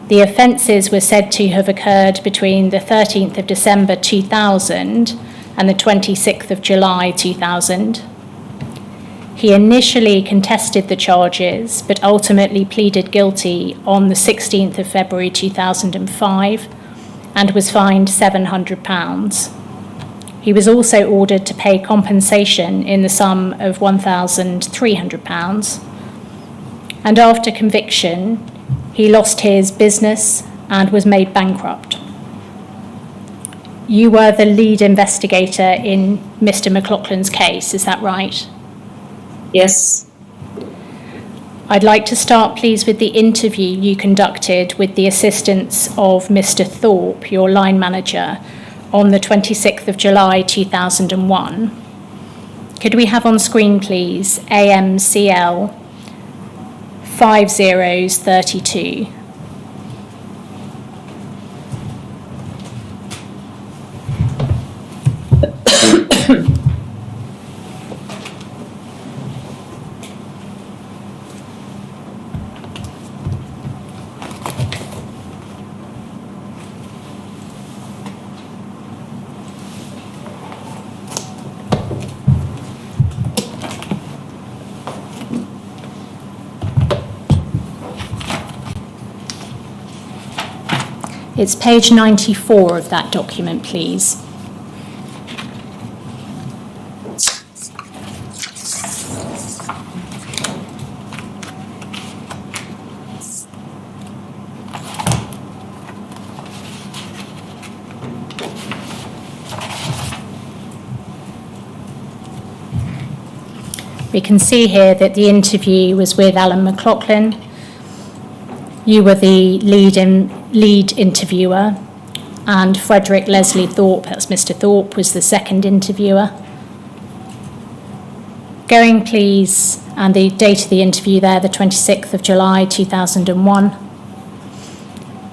The offences were said to have occurred between the 13th of December 2000 and the 26th of July 2000. He initially contested the charges, but ultimately pleaded guilty on the 16th of February 2005 and was fined £700. He was also ordered to pay compensation in the sum of £1,300. And after conviction, he lost his business and was made bankrupt. You were the lead investigator in Mr. McLaughlin's case, is that right? Yes. I'd like to start, please, with the interview you conducted with the assistance of Mr. Thorpe, your line manager, on the 26th of July 2001. Could we have on screen, please, AMCL 5032? It's page 94 of that document, please. We can see here that the interview was with Alan McLaughlin. You were the lead interviewer, and Frederick Leslie Thorpe, that's Mr. Thorpe, was the second interviewer. Going, please, and the date of the interview there, the 26th of July 2001.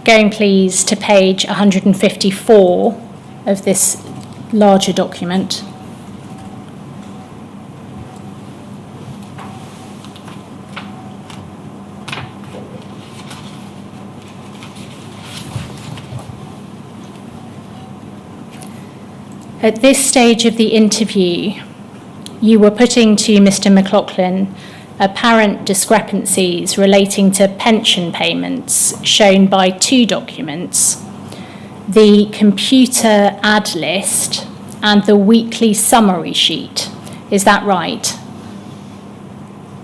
Going, please, to page 154 of this larger document. At this stage of the interview, you were putting to Mr. McLaughlin apparent discrepancies relating to pension payments shown by two documents, the computer ad list and the weekly summary sheet. Is that right?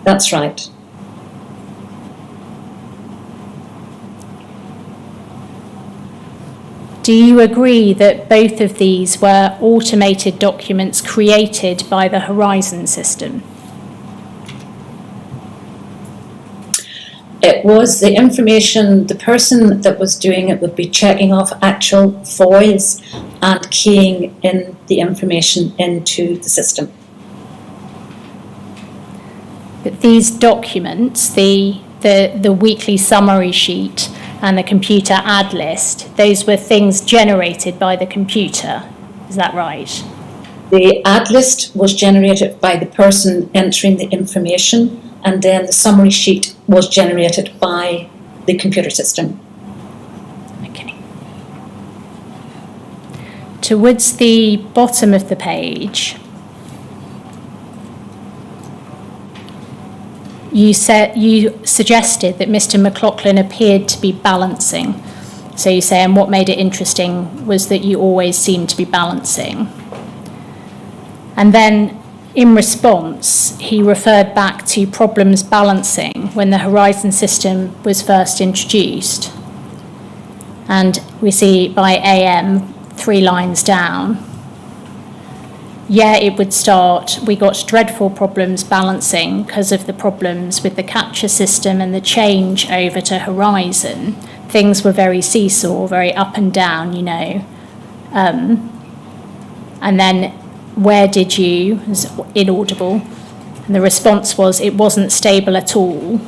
That's right. Do you agree that both of these were automated documents created by the Horizon system? It was the information, the person that was doing it would be checking off actual foils and keying in the information into the system. But these documents, the weekly summary sheet and the computer ad list, those were things generated by the computer. Is that right? The ad list was generated by the person entering the information, and then the summary sheet was generated by the computer system. Okay. Towards the bottom of the page, you suggested that Mr. McLaughlin appeared to be balancing. So you say, and what made it interesting was that you always seemed to be balancing. And then in response, he referred back to problems balancing when the Horizon system was first introduced. And we see by AM, 3 lines down, yeah, it would start, we got dreadful problems balancing because of the problems with the capture system and the change over to Horizon. Things were very seesaw, very up and down, you know. And then, where did you, as inaudible, and the response was, it wasn't stable at all.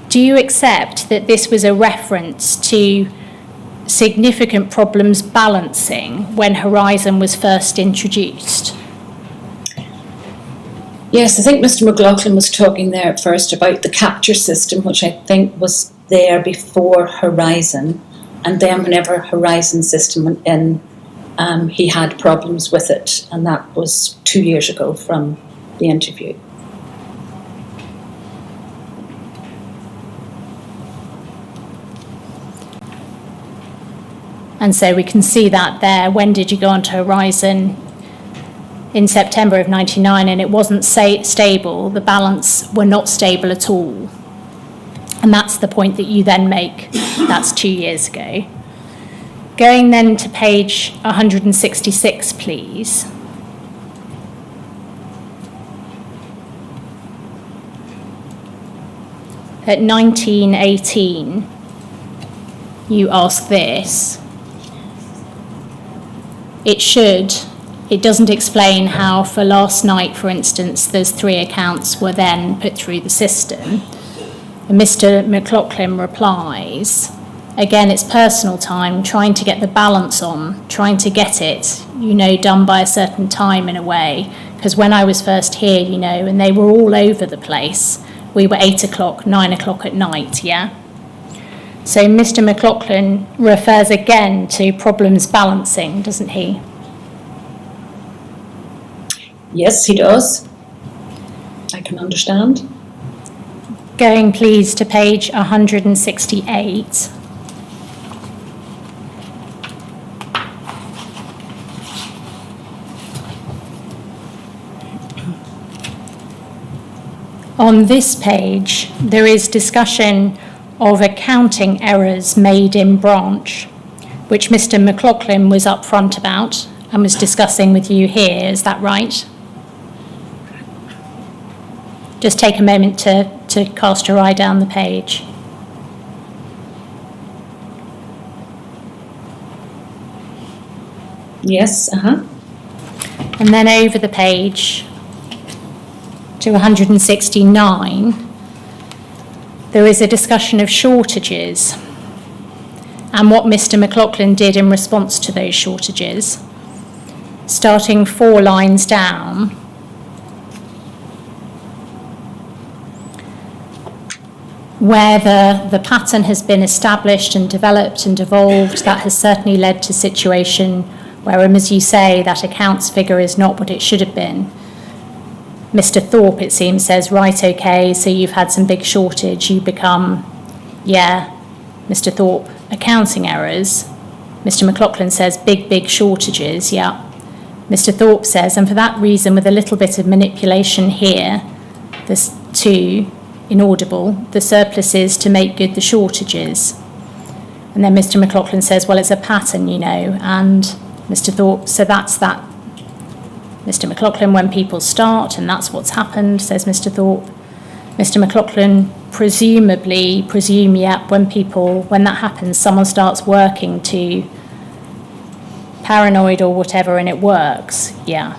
Do you accept that this was a reference to significant problems balancing when Horizon was first introduced? Yes, I think Mr. McLaughlin was talking there at first about the capture system, which I think was there before Horizon, and then whenever Horizon system went in, he had problems with it, and that was 2 years ago from the interview. And so we can see that there. When did you go onto Horizon? In September of 99, and it wasn't stable. The balance were not stable at all. And that's the point that you then make. That's 2 years ago. Going then to page 166, please. At 1918, you ask this. It doesn't explain how for last night, for instance, those 3 accounts were then put through the system. And Mr. McLaughlin replies, again, it's personal time, trying to get the balance on, trying to get it, done by a certain time in a way. Because when I was first here, and they were all over the place, we were 8 o'clock, 9 o'clock at night, yeah? So Mr. McLaughlin refers again to problems balancing, doesn't he? Yes, he does. I can understand. Going please to page 168. On this page, there is discussion of accounting errors made in branch, which Mr. McLaughlin was upfront about and was discussing with you here. Is that right? Just take a moment to cast your eye down the page. Yes, And then over the page to 169, there is a discussion of shortages and what Mr. McLaughlin did in response to those shortages. Starting 4 lines down, where the pattern has been established and developed and evolved, that has certainly led to a situation where, as you say, that accounts figure is not what it should have been. Mr. Thorpe, it seems, says, right, okay, so you've had some big shortage, you become, yeah, Mr. Thorpe, accounting errors. Mr. McLaughlin says, big shortages, yeah. Mr. Thorpe says, and for that reason, with a little bit of manipulation here, there's 2, inaudible, the surpluses to make good the shortages. And then Mr. McLaughlin says, well, it's a pattern, and Mr. Thorpe, so that's that. Mr. McLaughlin, when people start, and that's what's happened, says Mr. Thorpe. Mr. McLaughlin, presume, yeah, when that happens, someone starts working to paranoid or whatever, and it works, yeah.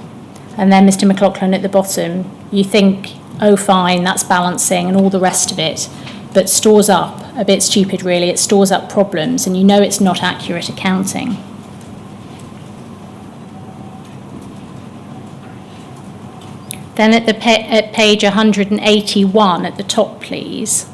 And then Mr. McLaughlin at the bottom, you think, oh, fine, that's balancing and all the rest of it, but stores up, a bit stupid really, it stores up problems, and it's not accurate accounting. Then at page 181 at the top, please.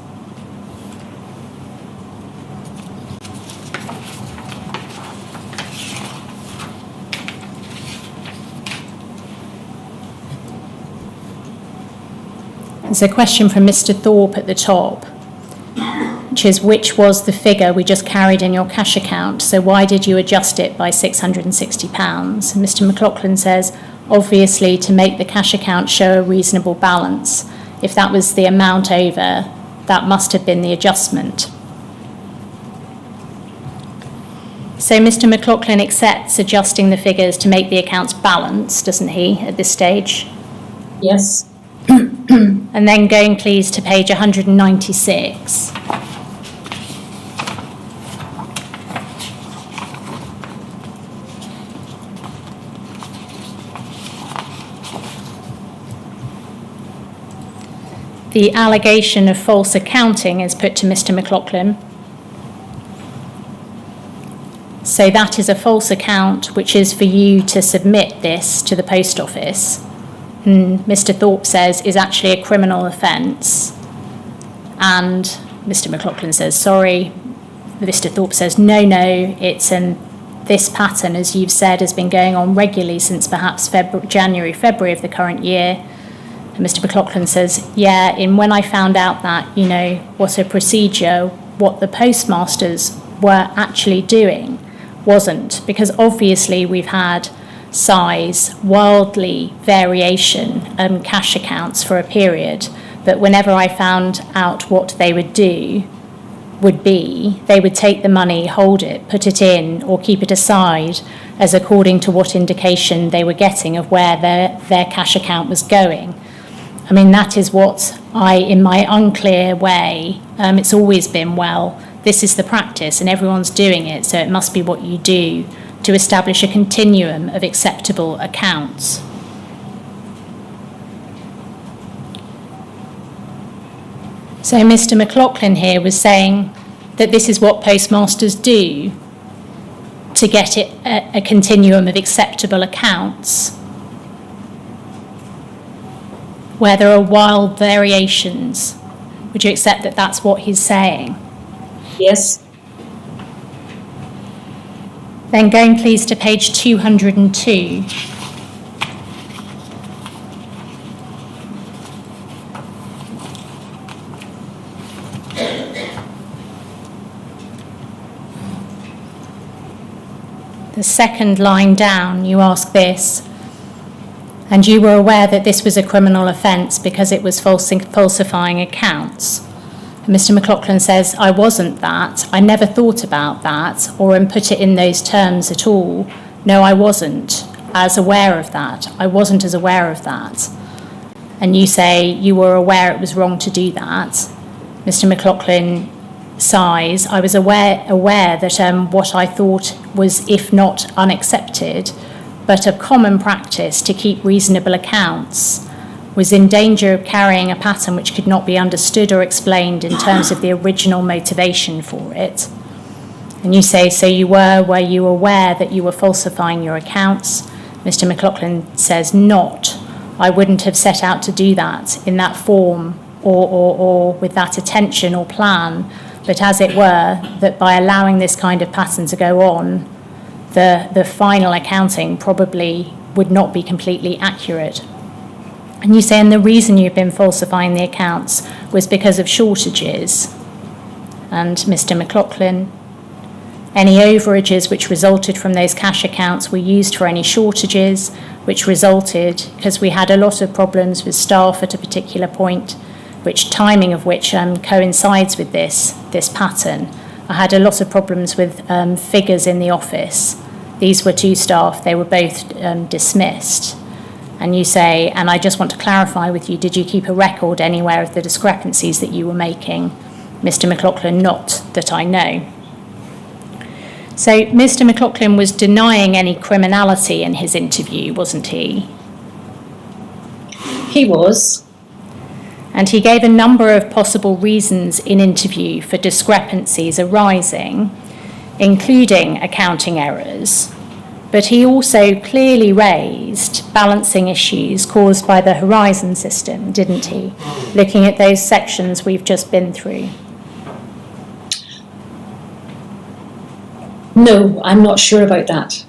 There's a question from Mr. Thorpe at the top, which is, which was the figure we just carried in your cash account? So why did you adjust it by £660? And Mr. McLaughlin says, obviously to make the cash account show a reasonable balance. If that was the amount over, that must have been the adjustment. So Mr. McLaughlin accepts adjusting the figures to make the accounts balance, doesn't he, at this stage? Yes. And then going please to page 196. The allegation of false accounting is put to Mr. McLaughlin. So that is a false account, which is for you to submit this to the post office. Mr. Thorpe says is actually a criminal offence. And Mr. McLaughlin says, sorry. Mr. Thorpe says, no, it's this pattern, as you've said, has been going on regularly since perhaps January, February of the current year. And Mr. McLaughlin says, yeah, when I found out that, what a procedure, what the postmasters were actually doing wasn't, because obviously we've had size, wildly variation cash accounts for a period, but whenever I found out what they would do would be, they would take the money, hold it, put it in, or keep it aside as according to what indication they were getting of where their cash account was going. I mean, that is what in my unclear way, it's always been, well, this is the practice and everyone's doing it, so it must be what you do to establish a continuum of acceptable accounts. So Mr. McLaughlin here was saying that this is what postmasters do to get it a continuum of acceptable accounts, where there are wild variations. Would you accept that that's what he's saying? Yes. Then going please to page 202. The second line down, you ask this, and you were aware that this was a criminal offence because it was falsifying accounts. And Mr. McLaughlin says, I wasn't that. I never thought about that or put it in those terms at all. No, I wasn't as aware of that. I wasn't as aware of that. And you say you were aware it was wrong to do that. Mr. McLaughlin sighs. I was aware that what I thought was, if not unaccepted, but a common practice to keep reasonable accounts, was in danger of carrying a pattern which could not be understood or explained in terms of the original motivation for it. And you say, so were you aware that you were falsifying your accounts? Mr. McLaughlin says, not. I wouldn't have set out to do that in that form or with that attention or plan, but as it were, that by allowing this kind of pattern to go on, the final accounting probably would not be completely accurate. And you say, and the reason you've been falsifying the accounts was because of shortages. And Mr. McLaughlin, any overages which resulted from those cash accounts were used for any shortages, which resulted because we had a lot of problems with staff at a particular point, which timing of which coincides with this pattern. I had a lot of problems with figures in the office. These were two staff, they were both dismissed. And you say, and I just want to clarify with you, did you keep a record anywhere of the discrepancies that you were making? Mr. McLaughlin, not that I know. So Mr. McLaughlin was denying any criminality in his interview, wasn't he? He was. And he gave a number of possible reasons in interview for discrepancies arising, including accounting errors. But he also clearly raised balancing issues caused by the Horizon system, didn't he? Looking at those sections we've just been through. No, I'm not sure about that.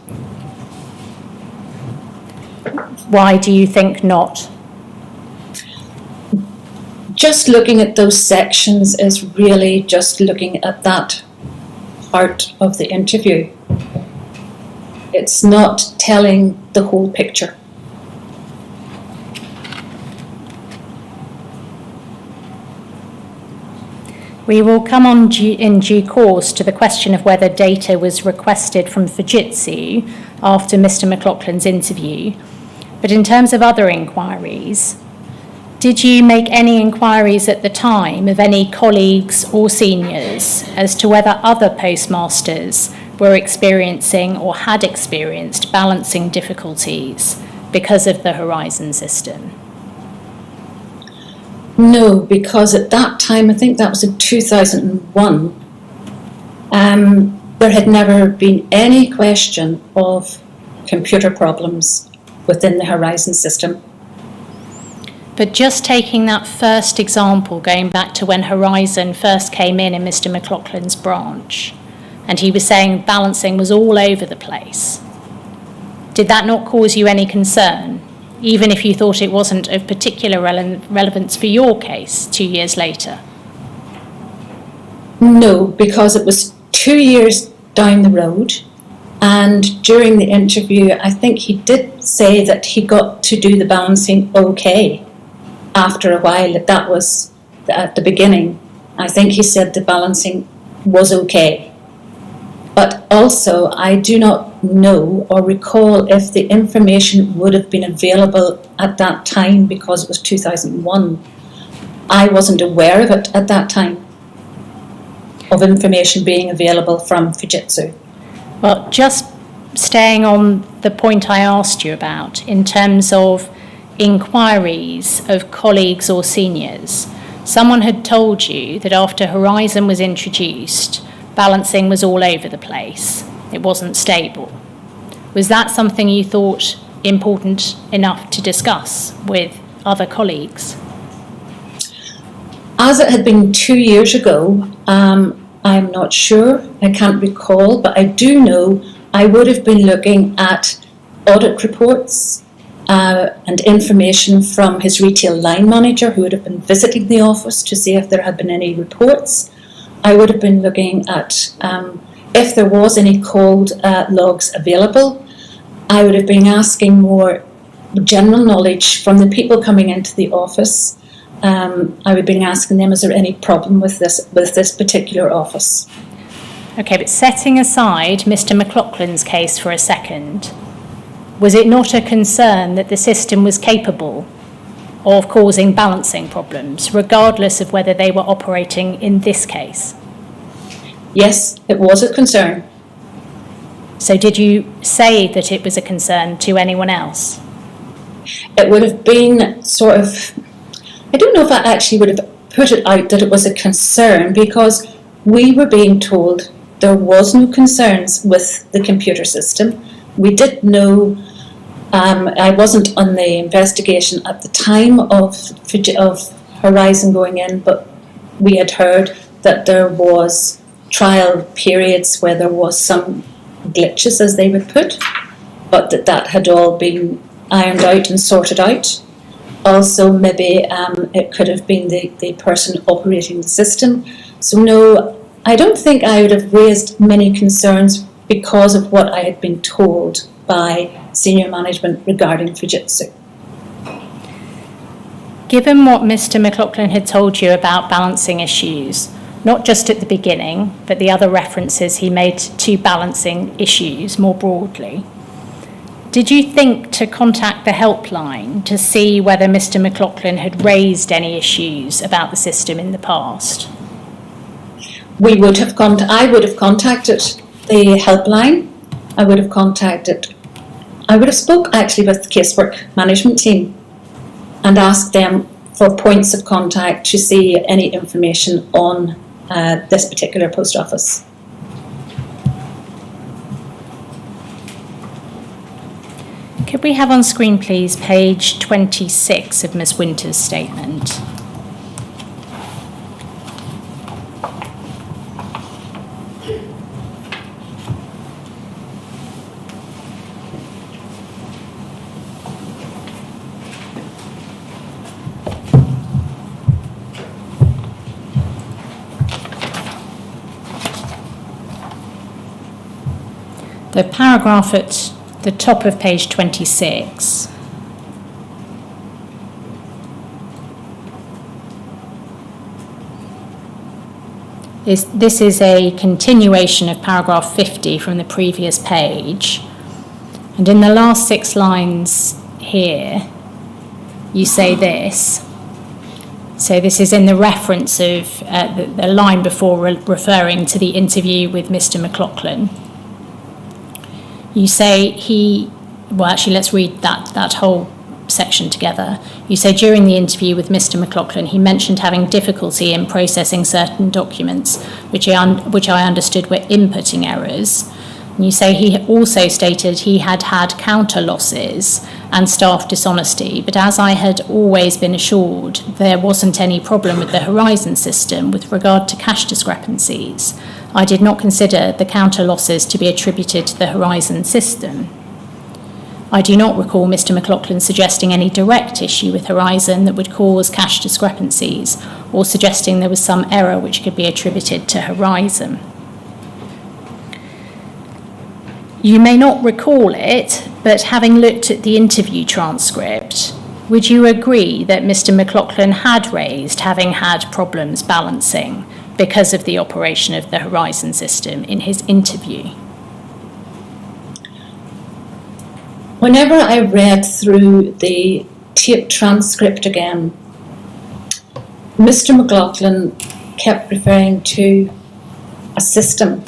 Why do you think not? just looking at those sections is really just looking at that part of the interview. It's not telling the whole picture. We will come on in due course to the question of whether data was requested from Fujitsu after Mr. McLaughlin's interview. But in terms of other inquiries, did you make any inquiries at the time of any colleagues or seniors as to whether other postmasters were experiencing or had experienced balancing difficulties because of the Horizon system? No, because at that time, I think that was in 2001, there had never been any question of computer problems within the Horizon system. But just taking that first example, going back to when Horizon first came in Mr. McLaughlin's branch, and he was saying balancing was all over the place, did that not cause you any concern, even if you thought it wasn't of particular relevance for your case 2 years later? No, because it was 2 years down the road, and during the interview, I think he did say that he got to do the balancing okay after a while. That was at the beginning. I think he said the balancing was okay. But also, I do not know or recall if the information would have been available at that time because it was 2001. I wasn't aware of it at that time, of information being available from Fujitsu. Well, just staying on the point I asked you about, in terms of inquiries of colleagues or seniors, someone had told you that after Horizon was introduced, balancing was all over the place. It wasn't stable. Was that something you thought important enough to discuss with other colleagues? As it had been 2 years ago, I'm not sure, I can't recall, but I do know I would have been looking at audit reports and information from his retail line manager who would have been visiting the office to see if there had been any reports. I would have been looking at if there was any cold logs available. I would have been asking more general knowledge from the people coming into the office. I would have been asking them, is there any problem with this particular office? Okay, but setting aside Mr. McLaughlin's case for a second, was it not a concern that the system was capable of causing balancing problems, regardless of whether they were operating in this case? Yes, it was a concern. So did you say that it was a concern to anyone else? It would have been sort of, I don't know if I actually would have put it out that it was a concern, because we were being told there was no concerns with the computer system. We did know, I wasn't on the investigation at the time of Horizon going in, but we had heard that there was trial periods where there was some glitches, as they would put, but that had all been ironed out and sorted out. Also, maybe it could have been the person operating the system. So no, I don't think I would have raised many concerns because of what I had been told by senior management regarding Fujitsu. Given what Mr. McLaughlin had told you about balancing issues, not just at the beginning, but the other references he made to balancing issues more broadly, did you think to contact the helpline to see whether Mr. McLaughlin had raised any issues about the system in the past? I would have contacted the helpline. I would have spoke actually with the casework management team and asked them for points of contact to see any information on this particular post office. Could we have on screen, please, page 26 of Ms. Winter's statement? The paragraph at the top of page 26. This is a continuation of paragraph 50 from the previous page. And in the last 6 lines here, you say this. So this is in the reference of the line before referring to the interview with Mr. McLaughlin. You say let's read that whole section together. You say during the interview with Mr. McLaughlin, he mentioned having difficulty in processing certain documents, which I understood were inputting errors. And you say he also stated he had counter losses and staff dishonesty, but as I had always been assured, there wasn't any problem with the Horizon system with regard to cash discrepancies. I did not consider the counter losses to be attributed to the Horizon system. I do not recall Mr. McLaughlin suggesting any direct issue with Horizon that would cause cash discrepancies, or suggesting there was some error which could be attributed to Horizon. You may not recall it, but having looked at the interview transcript, would you agree that Mr. McLaughlin had raised having had problems balancing because of the operation of the Horizon system in his interview? Whenever I read through the tape transcript again, Mr. McLaughlin kept referring to a system.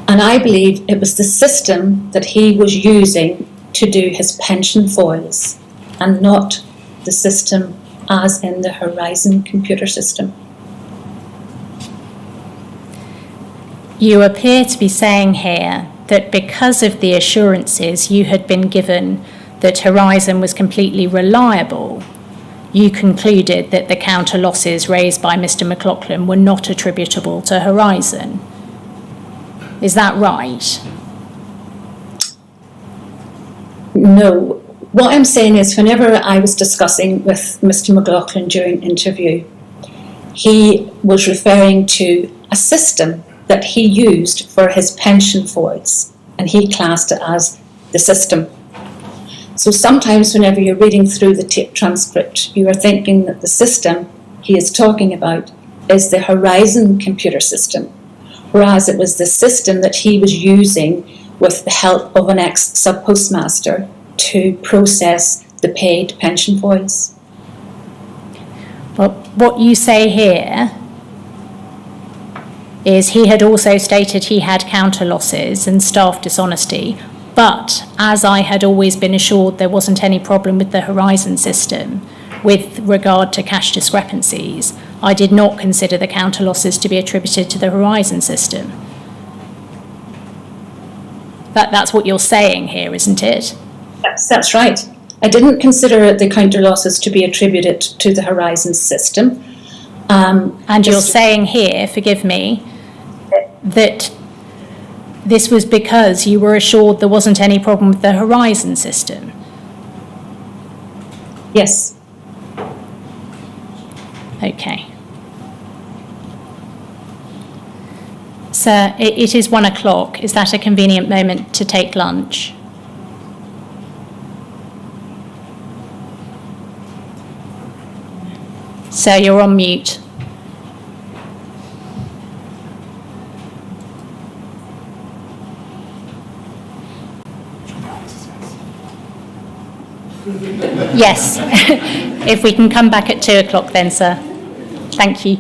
And I believe it was the system that he was using to do his pension foils, and not the system as in the Horizon computer system. You appear to be saying here that because of the assurances you had been given that Horizon was completely reliable, you concluded that the counter losses raised by Mr. McLaughlin were not attributable to Horizon. Is that right? No. What I'm saying is, whenever I was discussing with Mr. McLaughlin during interview, he was referring to a system that he used for his pension foils, and he classed it as the system. So sometimes whenever you're reading through the tape transcript, you are thinking that the system he is talking about is the Horizon computer system, whereas it was the system that he was using with the help of an ex-sub-postmaster to process the paid pension foils. Well, what you say here is he had also stated he had counter losses and staff dishonesty, but as I had always been assured there wasn't any problem with the Horizon system with regard to cash discrepancies, I did not consider the counter losses to be attributed to the Horizon system. That's what you're saying here, isn't it? Yes, that's right. I didn't consider the counter losses to be attributed to the Horizon system. And you're saying here, forgive me, that this was because you were assured there wasn't any problem with the Horizon system. Yes. Okay. Sir, it is 1 o'clock. Is that a convenient moment to take lunch? Sir, you're on mute. Yes. If we can come back at 2 o'clock then, sir. Thank you.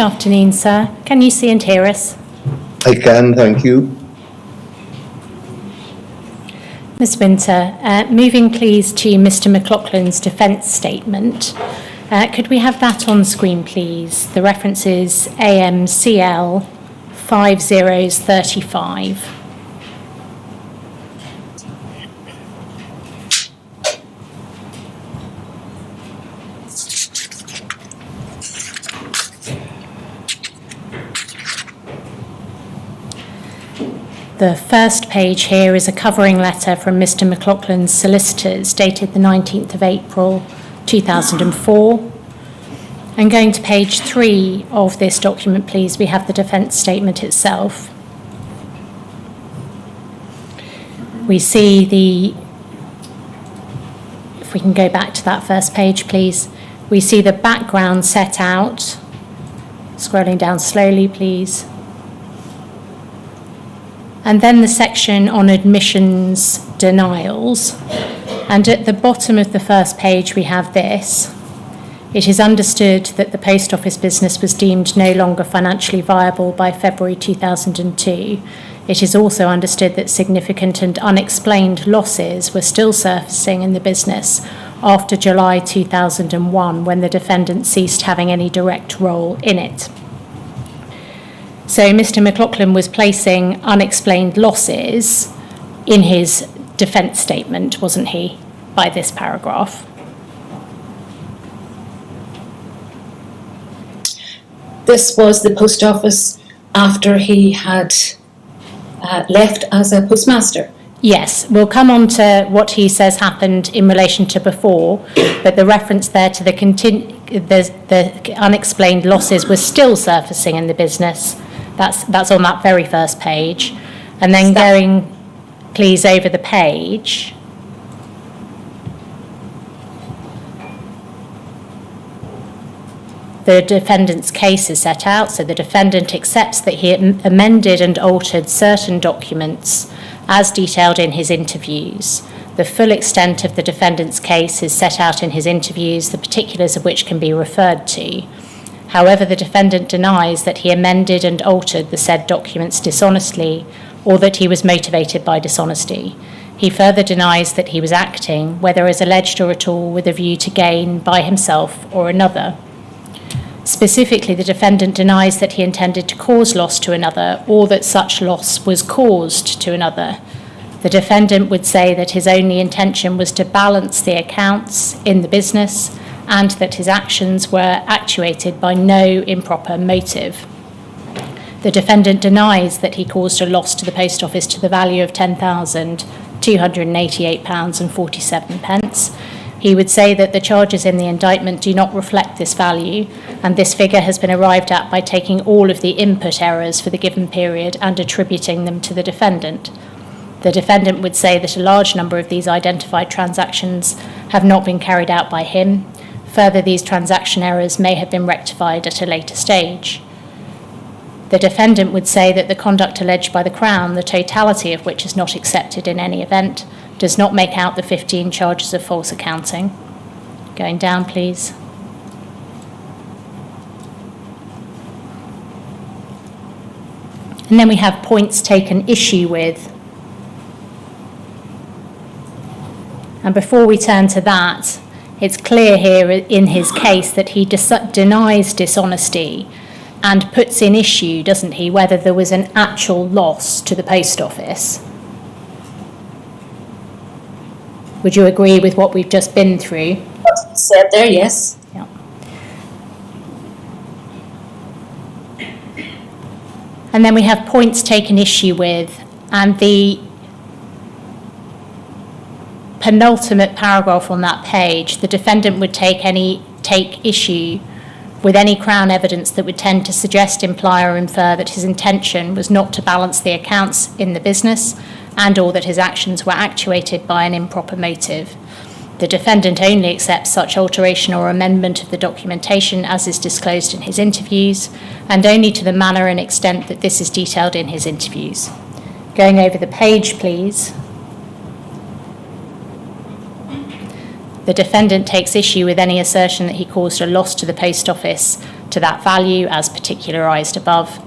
afternoon, sir. Can you see and hear us? I can, thank you. Ms Winter, moving please to Mr McLaughlin's defence statement. Could we have that on screen, please? The reference is AMCL 5035. The first page here is a covering letter from Mr McLaughlin's solicitors dated the 19th of April 2004. And going to page 3 of this document, please, we have the defence statement itself. We see if we can go back to that first page, please, we see the background set out. Scrolling down slowly, please. And then the section on admissions denials. And at the bottom of the first page, we have this. It is understood that the post office business was deemed no longer financially viable by February 2002. It is also understood that significant and unexplained losses were still surfacing in the business after July 2001, when the defendant ceased having any direct role in it. So Mr McLaughlin was placing unexplained losses in his defence statement, wasn't he, by this paragraph? This was the post office after he had left as a postmaster. Yes, we'll come on to what he says happened in relation to before, but the reference there to the unexplained losses was still surfacing in the business. That's on that very first page. And then going, please, over the page. The defendant's case is set out, so the defendant accepts that he amended and altered certain documents as detailed in his interviews. The full extent of the defendant's case is set out in his interviews, the particulars of which can be referred to. However, the defendant denies that he amended and altered the said documents dishonestly or that he was motivated by dishonesty. He further denies that he was acting, whether as alleged or at all, with a view to gain by himself or another. Specifically, the defendant denies that he intended to cause loss to another or that such loss was caused to another. The defendant would say that his only intention was to balance the accounts in the business and that his actions were actuated by no improper motive. The defendant denies that he caused a loss to the post office to the value of £10,288.47. He would say that the charges in the indictment do not reflect this value, and this figure has been arrived at by taking all of the input errors for the given period and attributing them to the defendant. The defendant would say that a large number of these identified transactions have not been carried out by him. Further, these transaction errors may have been rectified at a later stage. The defendant would say that the conduct alleged by the Crown, the totality of which is not accepted in any event, does not make out the 15 charges of false accounting. Going down, please. And then we have points taken issue with. And before we turn to that, it's clear here in his case that he denies dishonesty and puts in issue, doesn't he, whether there was an actual loss to the post office. Would you agree with what we've just been through? What he said there, yes. Yeah. And then we have points taken issue with, and the penultimate paragraph on that page, the defendant would take issue with any Crown evidence that would tend to suggest, imply or infer that his intention was not to balance the accounts in the business and or that his actions were actuated by an improper motive. The defendant only accepts such alteration or amendment of the documentation as is disclosed in his interviews, and only to the manner and extent that this is detailed in his interviews. Going over the page, please. The defendant takes issue with any assertion that he caused a loss to the post office to that value as particularised above.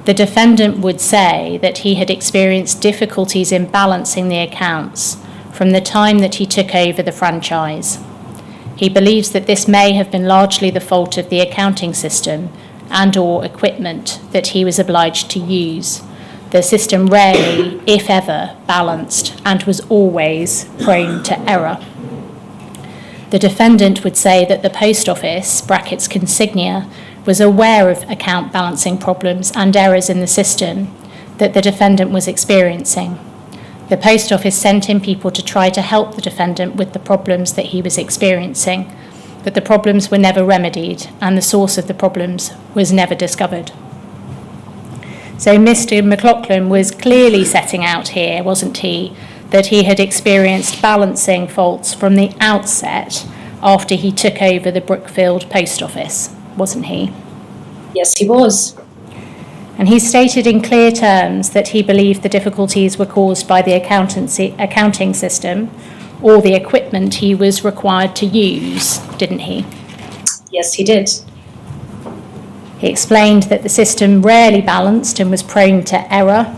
The defendant would say that he had experienced difficulties in balancing the accounts from the time that he took over the franchise. He believes that this may have been largely the fault of the accounting system and/or equipment that he was obliged to use. The system rarely, if ever, balanced and was always prone to error. The defendant would say that the post office, brackets consignia, was aware of account balancing problems and errors in the system that the defendant was experiencing. The post office sent in people to try to help the defendant with the problems that he was experiencing, but the problems were never remedied and the source of the problems was never discovered. So Mr. McLaughlin was clearly setting out here, wasn't he, that he had experienced balancing faults from the outset after he took over the Brookfield post office, wasn't he? Yes, he was. And he stated in clear terms that he believed the difficulties were caused by the accounting system or the equipment he was required to use, didn't he? Yes, he did. He explained that the system rarely balanced and was prone to error.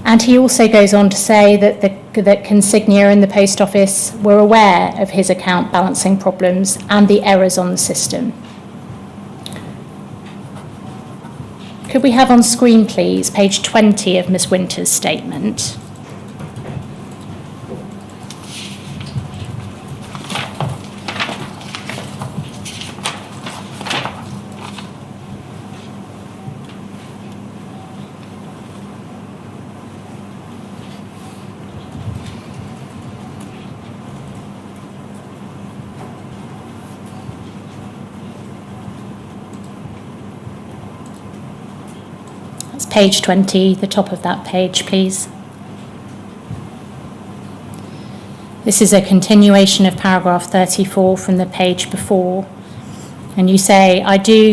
And he also goes on to say that consignia and the post office were aware of his account balancing problems and the errors on the system. Could we have on screen, please, page 20 of Ms. Winter's statement? Page 20, the top of that page, please. This is a continuation of paragraph 34 from the page before. And you say,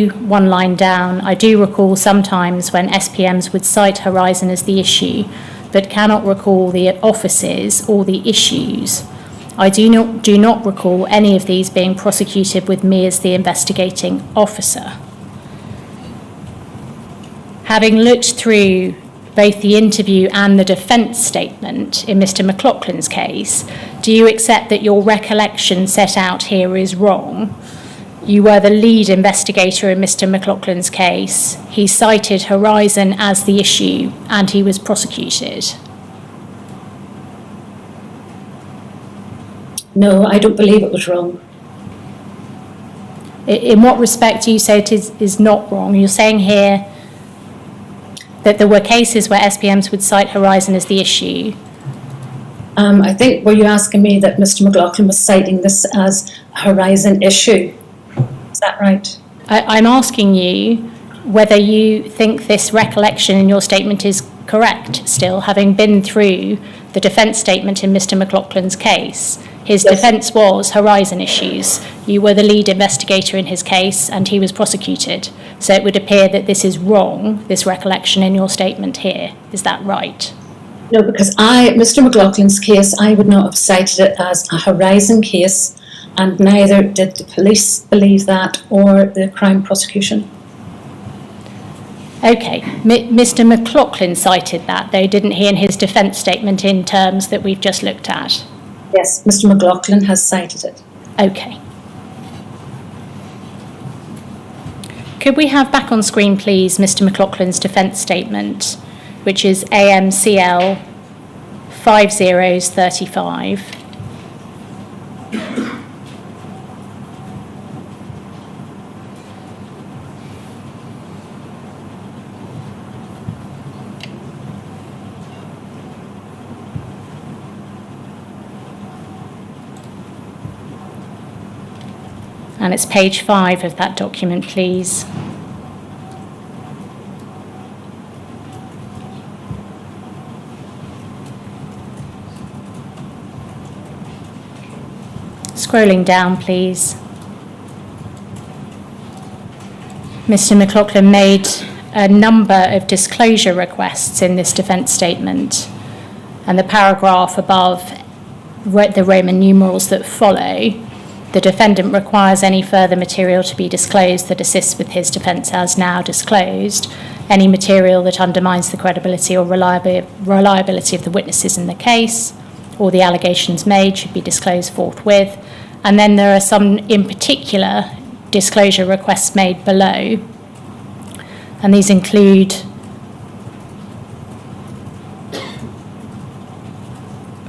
one line down, I do recall sometimes when SPMs would cite Horizon as the issue, but cannot recall the offices or the issues. I do not recall any of these being prosecuted with me as the investigating officer. Having looked through both the interview and the defence statement in Mr. McLaughlin's case, do you accept that your recollection set out here is wrong? You were the lead investigator in Mr. McLaughlin's case. He cited Horizon as the issue and he was prosecuted. No, I don't believe it was wrong. In what respect do you say it is not wrong? You're saying here that there were cases where SPMs would cite Horizon as the issue. I think, were you asking me that Mr. McLaughlin was citing this as a Horizon issue? Is that right? I'm asking you whether you think this recollection in your statement is correct still, having been through the defence statement in Mr. McLaughlin's case. His defence was Horizon issues. You were the lead investigator in his case and he was prosecuted. So it would appear that this is wrong, this recollection in your statement here. Is that right? No, because Mr. McLaughlin's case, I would not have cited it as a Horizon case, and neither did the police believe that or the crime prosecution. Okay, Mr. McLaughlin cited that, though, didn't he, in his defence statement in terms that we've just looked at? Yes, Mr. McLaughlin has cited it. Okay. Could we have back on screen, please, Mr. McLaughlin's defence statement, which is AMCL 5035. And it's page 5 of that document, please. Scrolling down, please. Mr. McLaughlin made a number of disclosure requests in this defence statement, and the paragraph above the Roman numerals that follow The defendant requires any further material to be disclosed that assists with his defence as now disclosed. Any material that undermines the credibility or reliability of the witnesses in the case or the allegations made should be disclosed forthwith. And then there are some, in particular, disclosure requests made below. And these include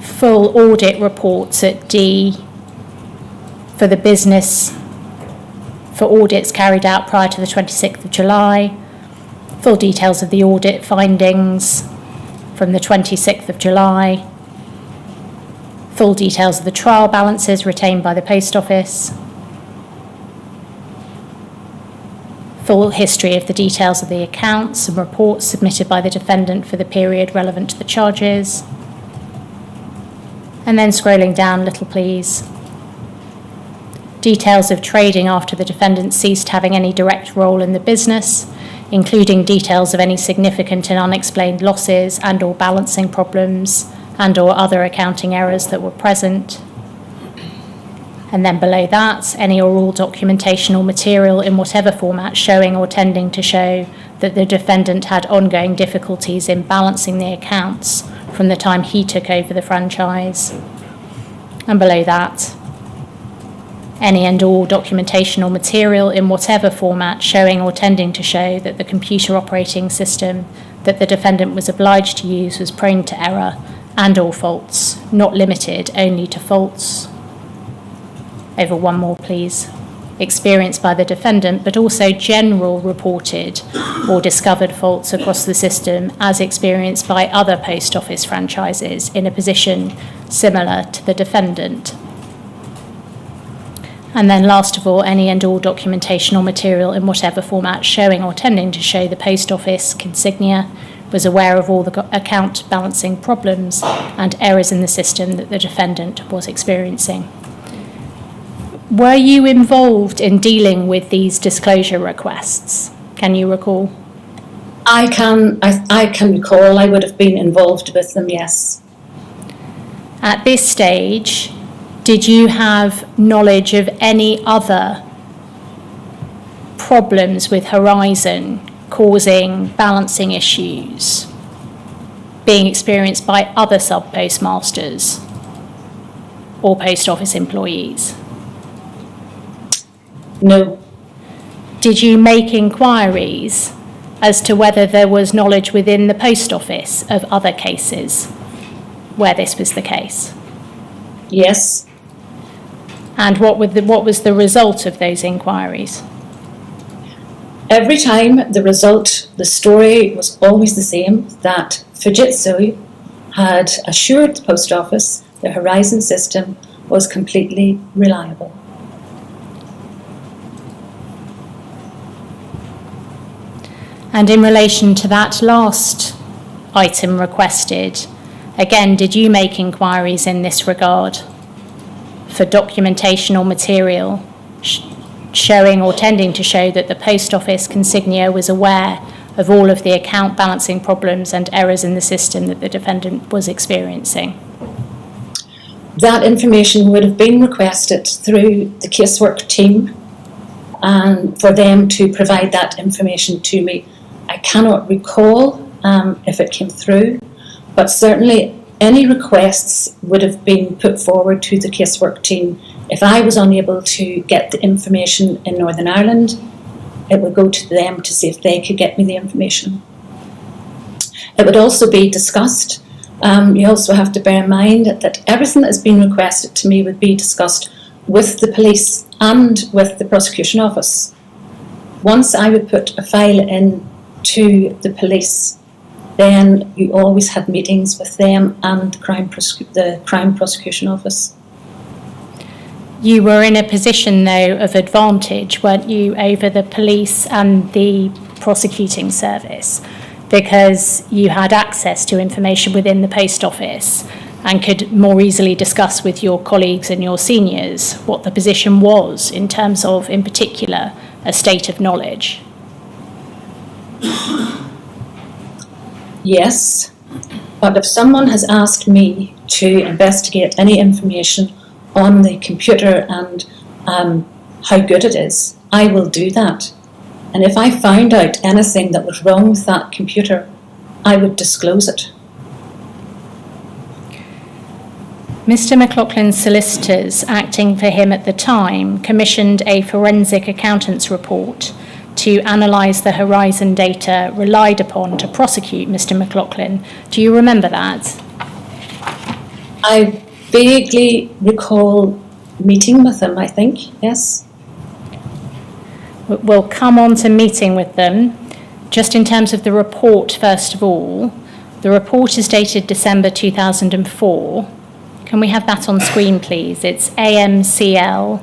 full audit reports at D for the business for audits carried out prior to the 26th of July, full details of the audit findings from the 26th of July, full details of the trial balances retained by the Post Office, full history of the details of the accounts and reports submitted by the defendant for the period relevant to the charges. And then scrolling down a little, please. Details of trading after the defendant ceased having any direct role in the business, including details of any significant and unexplained losses and or balancing problems and or other accounting errors that were present. And then below that, any or all documentation or material in whatever format showing or tending to show that the defendant had ongoing difficulties in balancing the accounts from the time he took over the franchise. And below that, any and all documentation or material in whatever format showing or tending to show that the computer operating system that the defendant was obliged to use was prone to error and or faults, not limited only to faults. Over one more, please. Experienced by the defendant, but also general reported or discovered faults across the system as experienced by other post office franchises in a position similar to the defendant. And then last of all, any and all documentation or material in whatever format showing or tending to show the post office consignia was aware of all the account balancing problems and errors in the system that the defendant was experiencing. Were you involved in dealing with these disclosure requests? Can you recall? I can recall I would have been involved with them, yes. At this stage, did you have knowledge of any other problems with Horizon causing balancing issues being experienced by other sub-postmasters or post office employees? No. Did you make inquiries as to whether there was knowledge within the post office of other cases where this was the case? Yes. And what was the result of those inquiries? Every time the story was always the same, that Fujitsu had assured the post office the Horizon system was completely reliable. And in relation to that last item requested, again, did you make inquiries in this regard for documentation or material showing or tending to show that the post office consignia was aware of all of the account balancing problems and errors in the system that the defendant was experiencing? That information would have been requested through the casework team and for them to provide that information to me. I cannot recall if it came through, but certainly any requests would have been put forward to the casework team. If I was unable to get the information in Northern Ireland, it would go to them to see if they could get me the information. It would also be discussed. You also have to bear in mind that everything that has been requested to me would be discussed with the police and with the prosecution office. Once I would put a file in to the police, then you always had meetings with them and the crime prosecution office. You were in a position, though, of advantage, weren't you, over the police and the prosecuting service, because you had access to information within the post office and could more easily discuss with your colleagues and your seniors what the position was in terms of, in particular, a state of knowledge. Yes, but if someone has asked me to investigate any information on the computer and how good it is, I will do that. And if I found out anything that was wrong with that computer, I would disclose it. Mr. McLaughlin's solicitors, acting for him at the time, commissioned a forensic accountant's report to analyse the Horizon data relied upon to prosecute Mr. McLaughlin. Do you remember that? I vaguely recall meeting with them, I think, yes. We'll come on to meeting with them. Just in terms of the report, first of all, the report is dated December 2004. Can we have that on screen, please? It's AMCL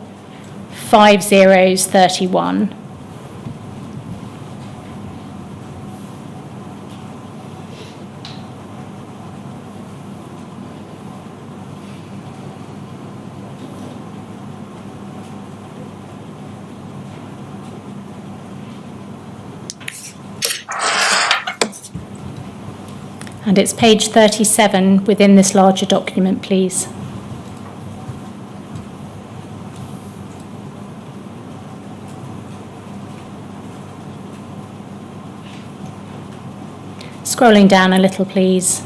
5031. And it's page 37 within this larger document, please. Scrolling down a little, please.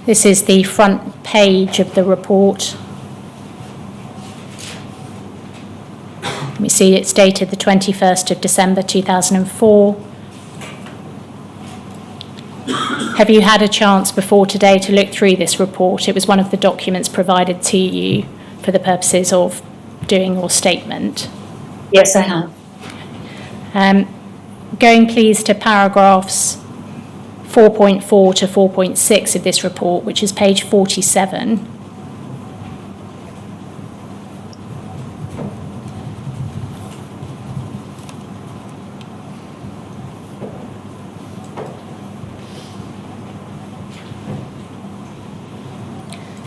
This is the front page of the report. We see it's dated the 21st of December 2004. Have you had a chance before today to look through this report? It was one of the documents provided to you for the purposes of doing your statement. Yes, I have. Going please to paragraphs 4.4 to 4.6 of this report, which is page 47.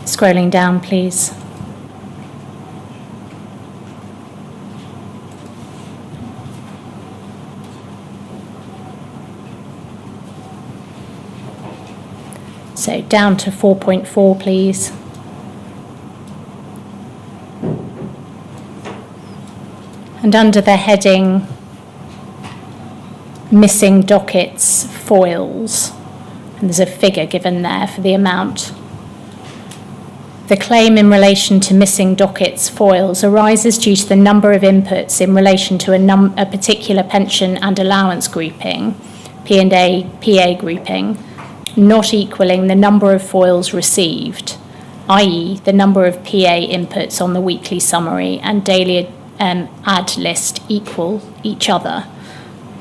Scrolling down, please. So down to 4.4, please. And under the heading Missing Dockets Foils, and there's a figure given there for the amount. The claim in relation to missing dockets foils arises due to the number of inputs in relation to a particular pension and allowance grouping, P&A PA grouping, not equaling the number of foils received, i.e. the number of PA inputs on the weekly summary and daily ad list equal each other,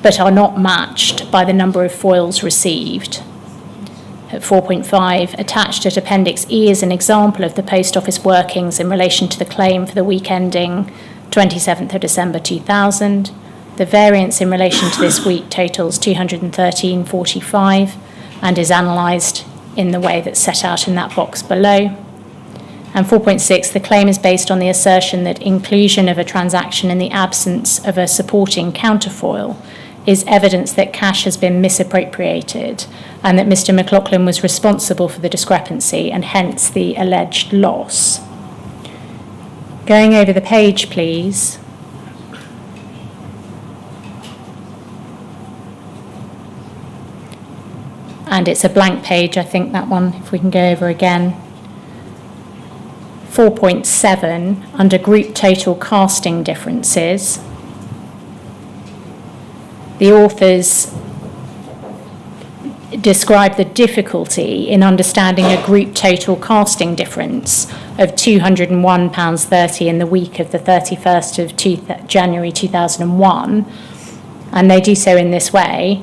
but are not matched by the number of foils received. At 4.5, attached at Appendix E is an example of the Post Office workings in relation to the claim for the week ending 27th of December 2000. The variance in relation to this week totals 213.45 and is analysed in the way that's set out in that box below. And 4.6, the claim is based on the assertion that inclusion of a transaction in the absence of a supporting counterfoil is evidence that cash has been misappropriated and that Mr. McLaughlin was responsible for the discrepancy and hence the alleged loss. Going over the page, please. And it's a blank page, I think, that one, if we can go over again. 4.7, under group total casting differences, the authors describe the difficulty in understanding a group total casting difference of £201.30 in the week of the 31st of January 2001, and they do so in this way.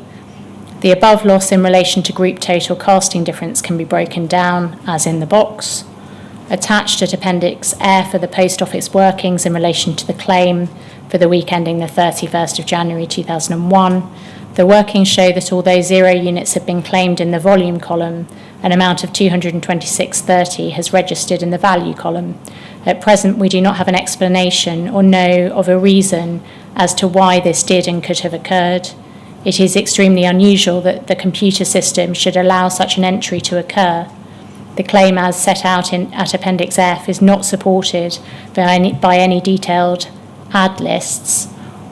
The above loss in relation to group total casting difference can be broken down as in the box. Attached at Appendix F are the Post Office workings in relation to the claim for the week ending the 31st of January 2001. The workings show that although 0 units have been claimed in the volume column, an amount of 226.30 has registered in the value column. At present, we do not have an explanation or know of a reason as to why this did and could have occurred. It is extremely unusual that the computer system should allow such an entry to occur. The claim as set out at Appendix F is not supported by any detailed ad lists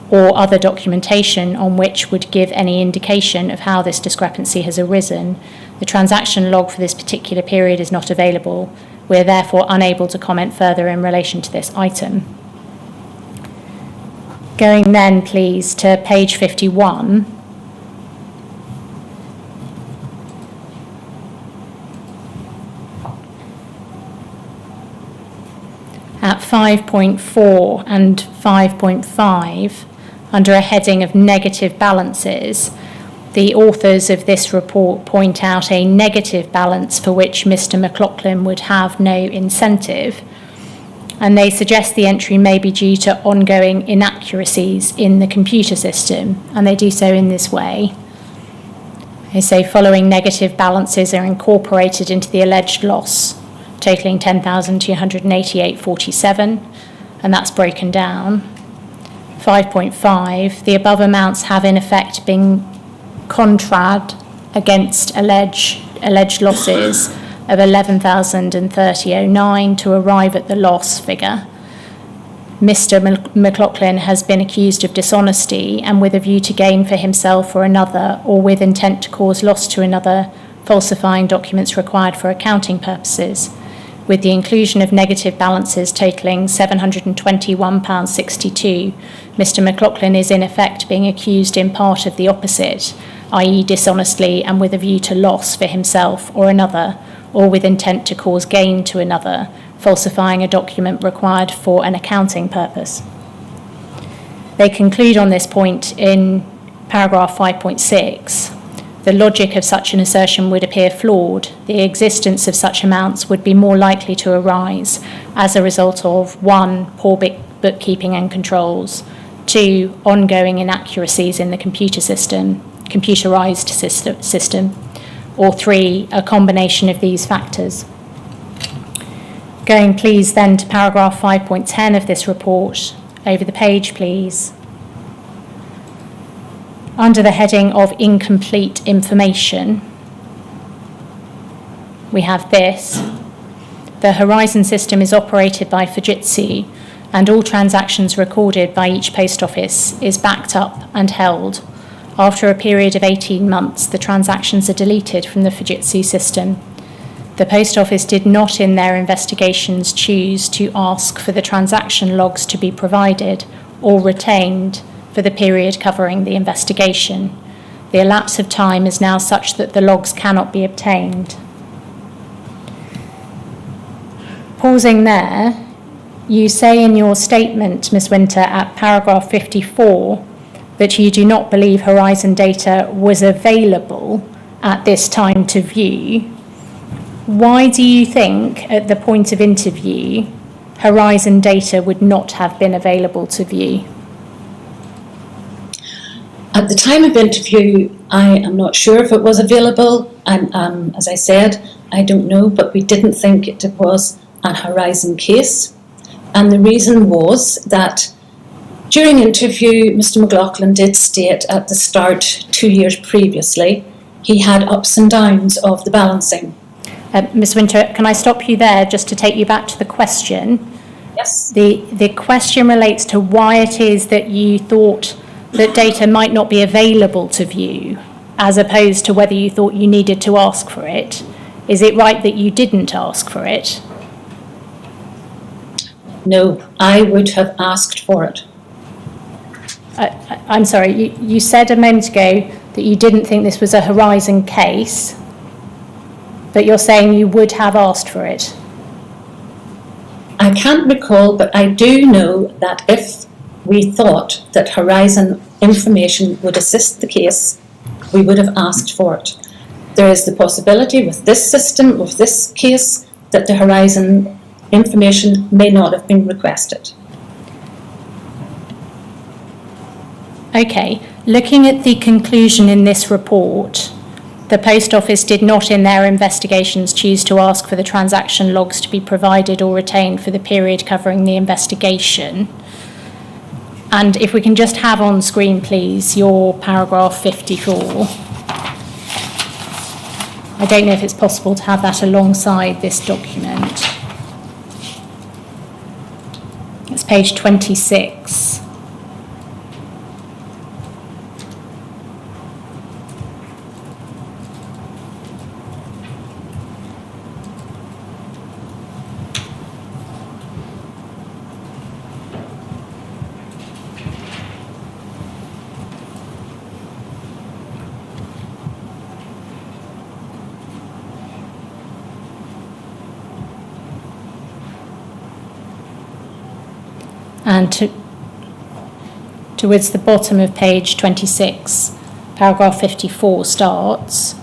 or other documentation on which would give any indication of how this discrepancy has arisen. The transaction log for this particular period is not available. We are therefore unable to comment further in relation to this item. Going then, please, to page 51. At 5.4 and 5.5, under a heading of negative balances, the authors of this report point out a negative balance for which Mr. McLaughlin would have no incentive, and they suggest the entry may be due to ongoing inaccuracies in the computer system, and they do so in this way. They say following negative balances are incorporated into the alleged loss, totaling 10,288.47, and that's broken down. 5.5, the above amounts have in effect been contrad against alleged losses of 11,030.09 to arrive at the loss figure. Mr. McLaughlin has been accused of dishonesty and with a view to gain for himself or another, or with intent to cause loss to another, falsifying documents required for accounting purposes. With the inclusion of negative balances totaling £721.62, Mr. McLaughlin is in effect being accused in part of the opposite, i.e. dishonestly and with a view to loss for himself or another, or with intent to cause gain to another, falsifying a document required for an accounting purpose. They conclude on this point in paragraph 5.6. The logic of such an assertion would appear flawed. The existence of such amounts would be more likely to arise as a result of 1. Poor bookkeeping and controls, 2. Ongoing inaccuracies in the computerized system, or 3. A combination of these factors. Going please then to paragraph 5.10 of this report. Over the page, please. Under the heading of incomplete information, we have this. The Horizon system is operated by Fujitsu, and all transactions recorded by each post office is backed up and held. After a period of 18 months, the transactions are deleted from the Fujitsu system. The post office did not in their investigations choose to ask for the transaction logs to be provided or retained for the period covering the investigation. The elapse of time is now such that the logs cannot be obtained. Pausing there, you say in your statement, Ms. Winter, at paragraph 54, that you do not believe Horizon data was available at this time to view. Why do you think, at the point of interview, Horizon data would not have been available to view? At the time of interview, I am not sure if it was available. As I said, I don't know, but we didn't think it was a Horizon case. And the reason was that during interview, Mr. McLaughlin did state at the start, 2 years previously, he had ups and downs of the balancing. Ms. Winter, can I stop you there just to take you back to the question? Yes. The question relates to why it is that you thought that data might not be available to view, as opposed to whether you thought you needed to ask for it. Is it right that you didn't ask for it? No, I would have asked for it. I'm sorry, you said a moment ago that you didn't think this was a Horizon case, but you're saying you would have asked for it. I can't recall, but I do know that if we thought that Horizon information would assist the case, we would have asked for it. There is the possibility with this system, with this case, that the Horizon information may not have been requested. Okay, looking at the conclusion in this report, the Post Office did not in their investigations choose to ask for the transaction logs to be provided or retained for the period covering the investigation. And if we can just have on screen, please, your paragraph 54. I don't know if it's possible to have that alongside this document. It's page 26. And towards the bottom of page 26, paragraph 54 starts.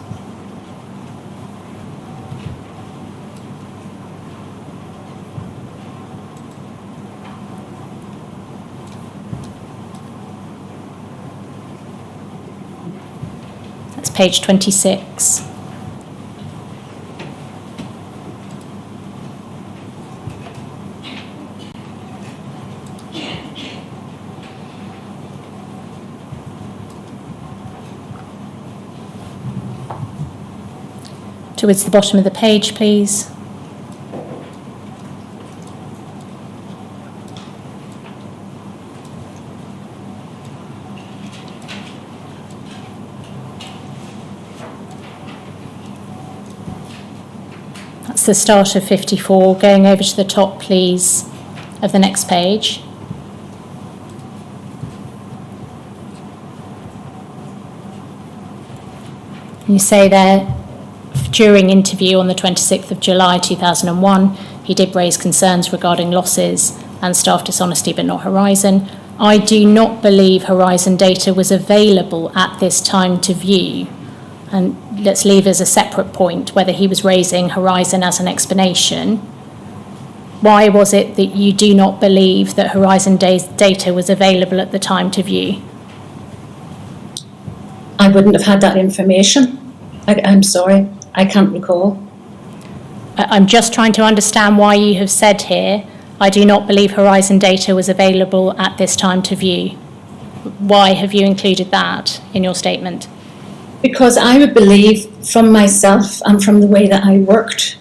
That's page 26. Towards the bottom of the page, please. That's the start of 54. Going over to the top, please, of the next page. You say there, during interview on the 26th of July 2001, he did raise concerns regarding losses and staff dishonesty, but not Horizon. I do not believe Horizon data was available at this time to view. And let's leave as a separate point whether he was raising Horizon as an explanation. Why was it that you do not believe that Horizon data was available at the time to view? I wouldn't have had that information. I'm sorry. I can't recall. I'm just trying to understand why you have said here, I do not believe Horizon data was available at this time to view. Why have you included that in your statement? Because I would believe from myself and from the way that I worked,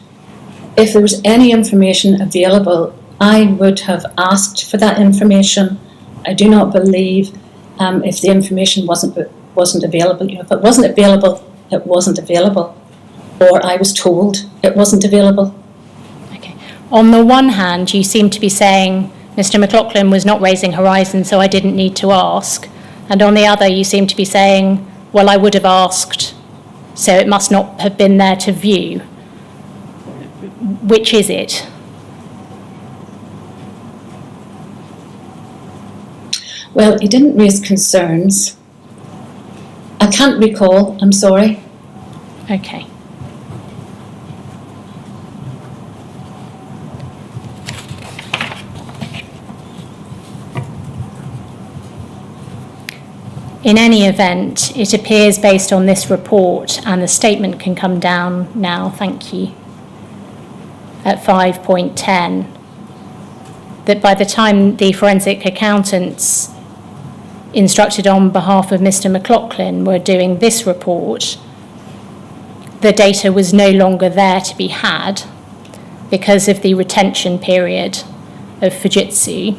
if there was any information available, I would have asked for that information. I do not believe if the information wasn't available. If it wasn't available, it wasn't available. Or I was told it wasn't available. Okay. On the one hand, you seem to be saying Mr. McLaughlin was not raising Horizon, so I didn't need to ask. And on the other, you seem to be saying, well, I would have asked, so it must not have been there to view. Which is it? Well, he didn't raise concerns. I can't recall, I'm sorry. Okay. In any event, it appears based on this report, and the statement can come down now, thank you, at 5.10, that by the time the forensic accountants instructed on behalf of Mr. McLaughlin were doing this report, the data was no longer there to be had because of the retention period of Fujitsu.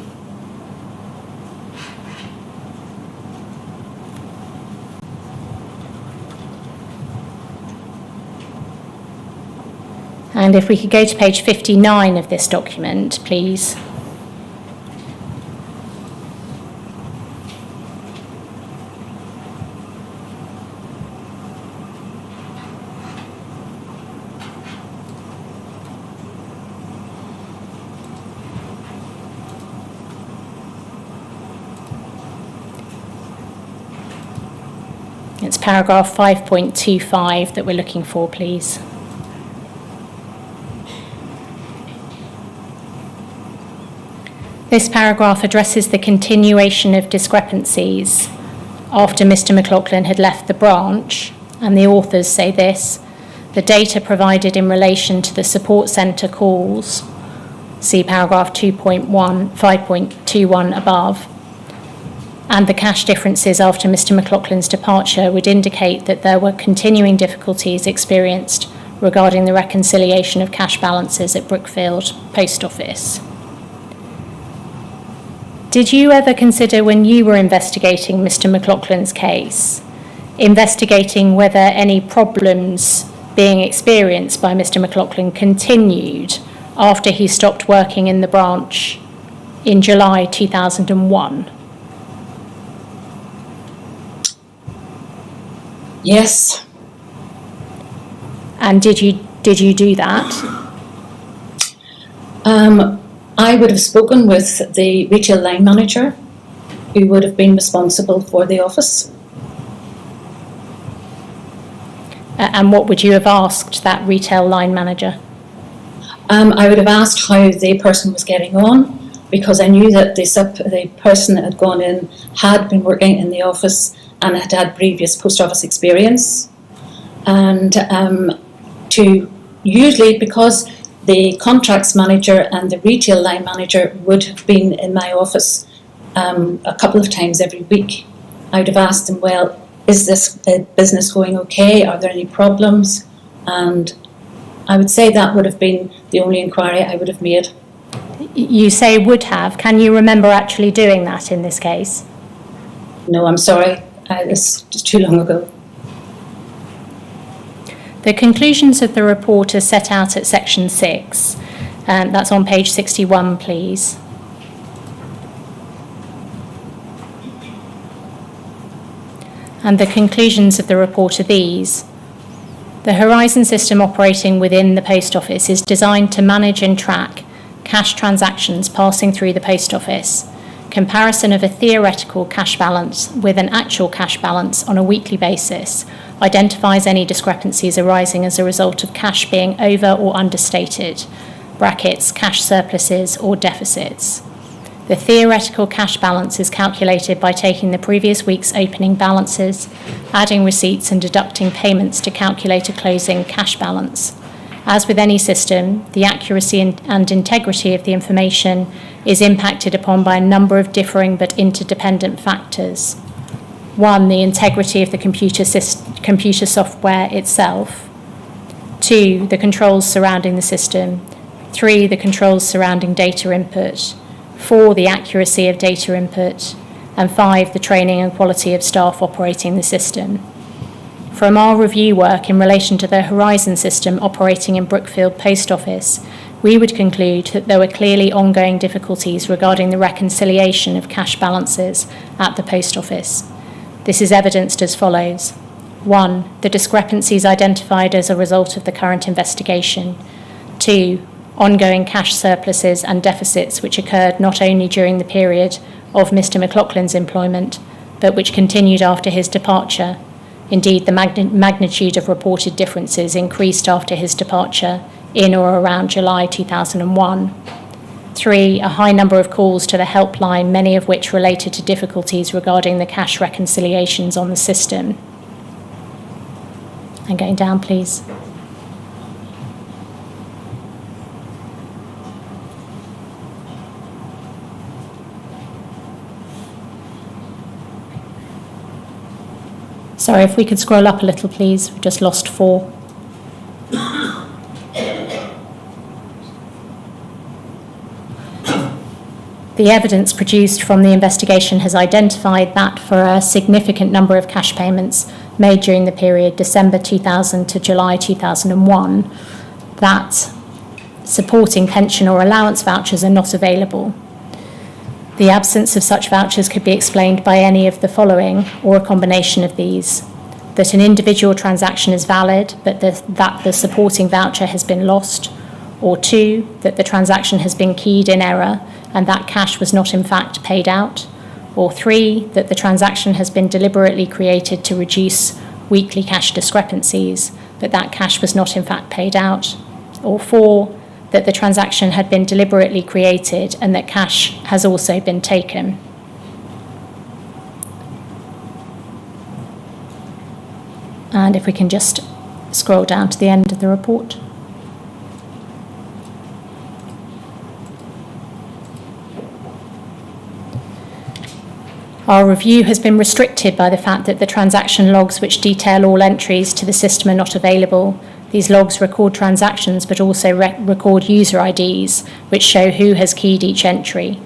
And if we could go to page 59 of this document, please. It's paragraph 5.25 that we're looking for, please. This paragraph addresses the continuation of discrepancies after Mr. McLaughlin had left the branch, and the authors say this: the data provided in relation to the support centre calls, see paragraph 2.1, 5.21 above, and the cash differences after Mr. McLaughlin's departure would indicate that there were continuing difficulties experienced regarding the reconciliation of cash balances at Brookfield Post Office. Did you ever consider, when you were investigating Mr. McLaughlin's case, investigating whether any problems being experienced by Mr. McLaughlin continued after he stopped working in the branch in July 2001? Yes. And did you do that? I would have spoken with the retail line manager, who would have been responsible for the office. And what would you have asked that retail line manager? I would have asked how the person was getting on, because I knew that the person that had gone in had been working in the office and had had previous post office experience. And to usually, because the contracts manager and the retail line manager would have been in my office a couple of times every week, I would have asked them, well, is this business going okay? Are there any problems? And I would say that would have been the only inquiry I would have made. You say would have. Can you remember actually doing that in this case? No, I'm sorry. It's too long ago. The conclusions of the report are set out at section 6. That's on page 61, please. And the conclusions of the report are these. The Horizon system operating within the post office is designed to manage and track cash transactions passing through the post office. Comparison of a theoretical cash balance with an actual cash balance on a weekly basis identifies any discrepancies arising as a result of cash being over or understated, brackets, cash surpluses or deficits. The theoretical cash balance is calculated by taking the previous week's opening balances, adding receipts and deducting payments to calculate a closing cash balance. As with any system, the accuracy and integrity of the information is impacted upon by a number of differing but interdependent factors. 1, the integrity of the computer software itself. 2, the controls surrounding the system. 3, the controls surrounding data input. 4, the accuracy of data input. And 5, the training and quality of staff operating the system. From our review work in relation to the Horizon system operating in Brookfield Post Office, we would conclude that there were clearly ongoing difficulties regarding the reconciliation of cash balances at the post office. This is evidenced as follows. 1, the discrepancies identified as a result of the current investigation. 2, ongoing cash surpluses and deficits which occurred not only during the period of Mr. McLaughlin's employment, but which continued after his departure. Indeed, the magnitude of reported differences increased after his departure in or around July 2001. 3, a high number of calls to the helpline, many of which related to difficulties regarding the cash reconciliations on the system. And going down, please. Sorry, if we could scroll up a little, please. We've just lost 4. The evidence produced from the investigation has identified that for a significant number of cash payments made during the period December 2000 to July 2001, that supporting pension or allowance vouchers are not available. The absence of such vouchers could be explained by any of the following, or a combination of these: that an individual transaction is valid, but that the supporting voucher has been lost, or 2, that the transaction has been keyed in error and that cash was not in fact paid out, or 3, that the transaction has been deliberately created to reduce weekly cash discrepancies, but that cash was not in fact paid out, or 4, that the transaction had been deliberately created and that cash has also been taken. And if we can just scroll down to the end of the report. Our review has been restricted by the fact that the transaction logs which detail all entries to the system are not available, These logs record transactions but also record user IDs, which show who has keyed each entry.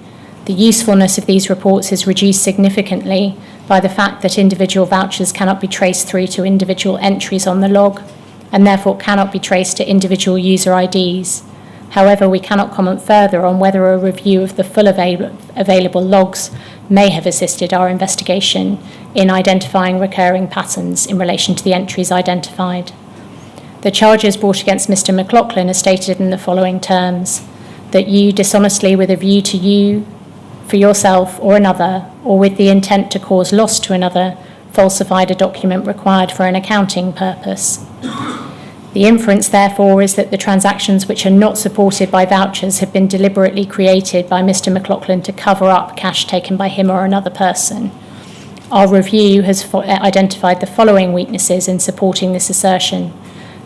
The usefulness of these reports is reduced significantly by the fact that individual vouchers cannot be traced through to individual entries on the log, and therefore cannot be traced to individual user IDs. However, we cannot comment further on whether a review of the full available logs may have assisted our investigation in identifying recurring patterns in relation to the entries identified. The charges brought against Mr. McLaughlin are stated in the following terms: that you dishonestly, with a view to you, for yourself or another, or with the intent to cause loss to another, falsified a document required for an accounting purpose. The inference, therefore, is that the transactions which are not supported by vouchers have been deliberately created by Mr. McLaughlin to cover up cash taken by him or another person. Our review has identified the following weaknesses in supporting this assertion.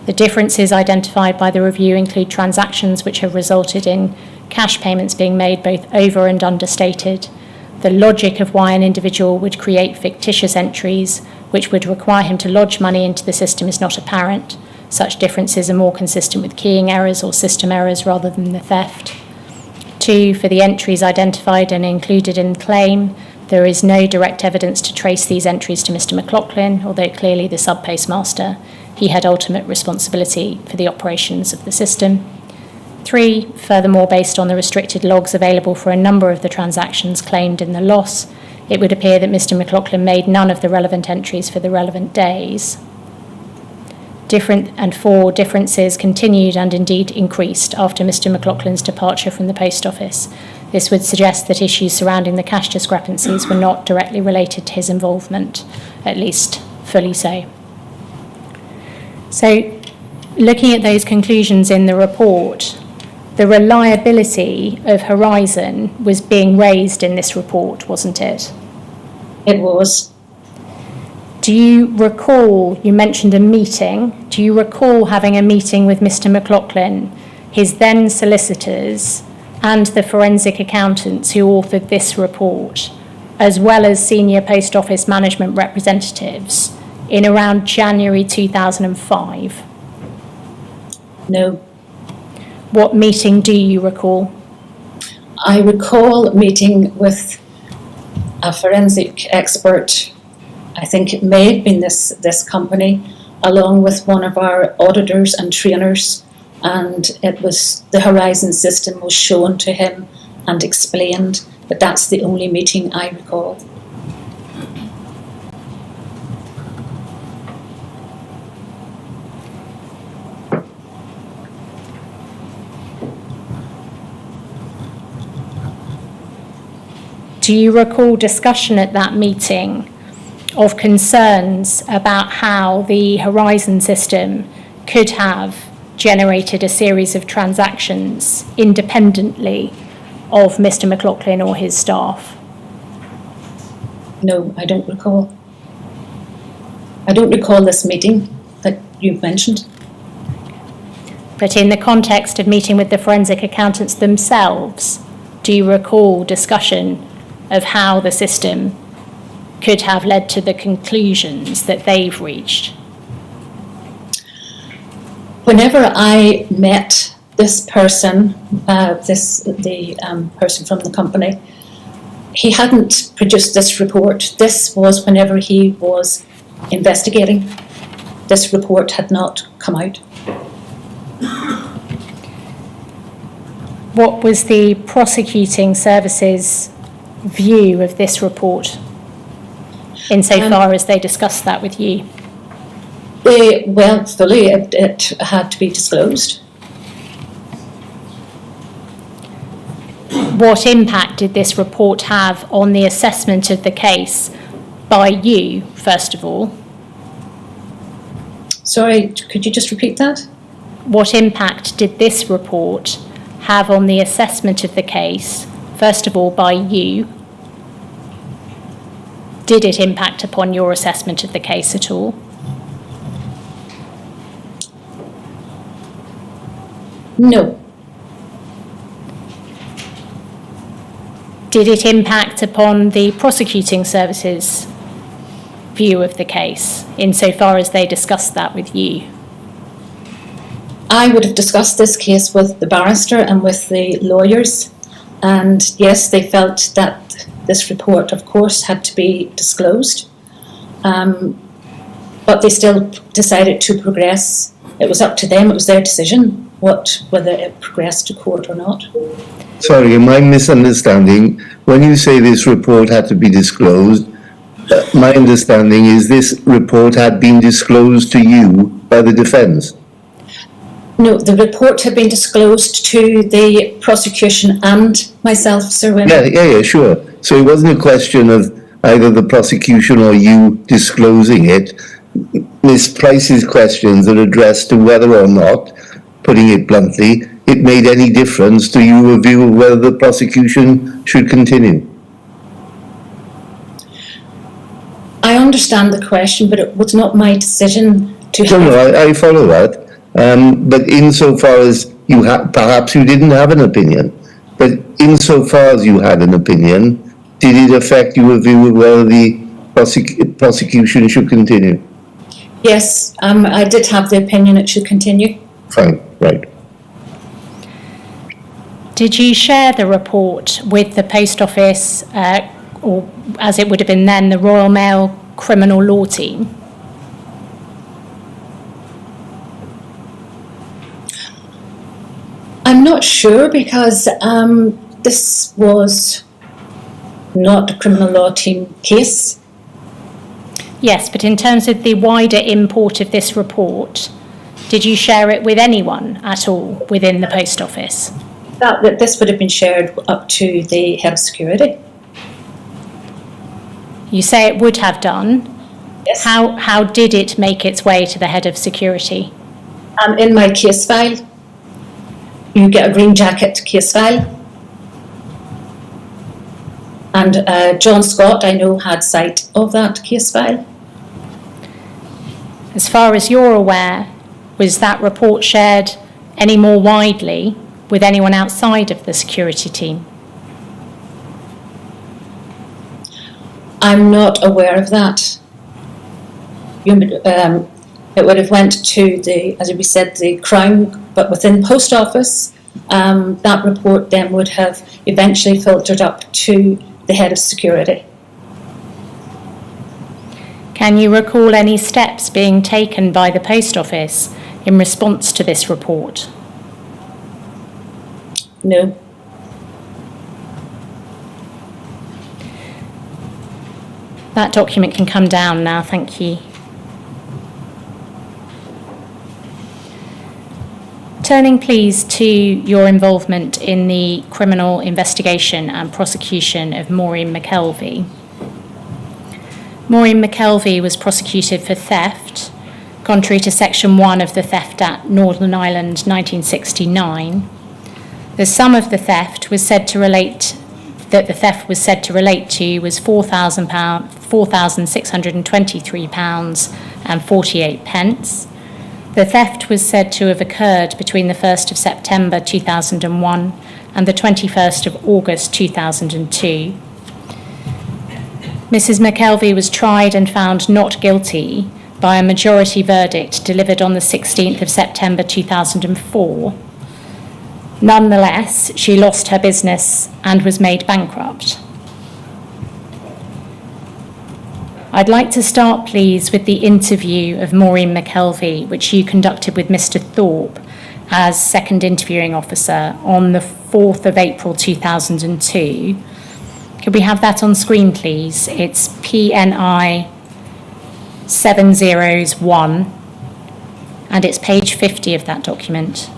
The differences identified by the review include transactions which have resulted in cash payments being made both over and understated. The logic of why an individual would create fictitious entries which would require him to lodge money into the system is not apparent. Such differences are more consistent with keying errors or system errors rather than the theft. 2, for the entries identified and included in the claim, there is no direct evidence to trace these entries to Mr. McLaughlin, although clearly the sub-postmaster, he had ultimate responsibility for the operations of the system. 3, furthermore, based on the restricted logs available for a number of the transactions claimed in the loss, it would appear that Mr. McLaughlin made none of the relevant entries for the relevant days. 4, differences continued and indeed increased after Mr. McLaughlin's departure from the post office. This would suggest that issues surrounding the cash discrepancies were not directly related to his involvement, at least fully so. So, looking at those conclusions in the report, the reliability of Horizon was being raised in this report, wasn't it? It was. Do you recall, you mentioned a meeting, do you recall having a meeting with Mr. McLaughlin, his then solicitors, and the forensic accountants who authored this report, as well as senior post office management representatives, in around January 2005? No. What meeting do you recall? I recall meeting with a forensic expert. I think it may have been this company, along with one of our auditors and trainers, and it was the Horizon system was shown to him and explained, but that's the only meeting I recall. Do you recall discussion at that meeting of concerns about how the Horizon system could have generated a series of transactions independently of Mr. McLaughlin or his staff? No, I don't recall. I don't recall this meeting that you've mentioned. But in the context of meeting with the forensic accountants themselves, do you recall discussion of how the system could have led to the conclusions that they've reached? Whenever I met this person, the person from the company, he hadn't produced this report. This was whenever he was investigating. This report had not come out. What was the prosecuting service's view of this report, insofar as they discussed that with you? Well, fully, it had to be disclosed. What impact did this report have on the assessment of the case by you, first of all? Sorry, could you just repeat that? What impact did this report have on the assessment of the case, first of all, by you? Did it impact upon your assessment of the case at all? No. Did it impact upon the prosecuting service's view of the case, insofar as they discussed that with you? I would have discussed this case with the barrister and with the lawyers, and yes, they felt that this report, of course, had to be disclosed, but they still decided to progress. It was up to them, it was their decision whether it progressed to court or not. Sorry, am I misunderstanding? When you say this report had to be disclosed, my understanding is this report had been disclosed to you by the defence. No, the report had been disclosed to the prosecution and myself, Sir Winter. Yeah, sure. So it wasn't a question of either the prosecution or you disclosing it. Miss Price's questions are addressed to whether or not, putting it bluntly, it made any difference to your view of whether the prosecution should continue. I understand the question, but it was not my decision to have... No, I follow that. But insofar as you perhaps you didn't have an opinion, but insofar as you had an opinion, did it affect your view of whether the prosecution should continue? Yes, I did have the opinion it should continue. Fine, right. Did you share the report with the Post Office, or as it would have been then, the Royal Mail Criminal Law Team? I'm not sure because this was not a criminal law team case. Yes, but in terms of the wider import of this report, did you share it with anyone at all within the Post Office? That this would have been shared up to the head of security. You say it would have done. Yes. How did it make its way to the head of security? In my case file, you get a green jacket case file. And John Scott, I know, had sight of that case file. As far as you're aware, was that report shared any more widely with anyone outside of the security team? I'm not aware of that. It would have went to the, as we said, the Crown, but within Post Office, that report then would have eventually filtered up to the head of security. Can you recall any steps being taken by the Post Office in response to this report? No. That document can come down now, thank you. Turning please to your involvement in the criminal investigation and prosecution of Maureen McKelvey. Maureen McKelvey was prosecuted for theft, contrary to Section 1 of the Theft Act Northern Ireland 1969. The sum of the theft was said to relate that the theft was said to relate to was £4,623.48. The theft was said to have occurred between the 1st of September 2001 and the 21st of August 2002. Mrs. McKelvey was tried and found not guilty by a majority verdict delivered on the 16th of September 2004. Nonetheless, she lost her business and was made bankrupt. I'd like to start, please, with the interview of Maureen McKelvey, which you conducted with Mr. Thorpe as second interviewing officer on the 4th of April 2002. Could we have that on screen, please? It's PNI 701, and it's page 50 of that document.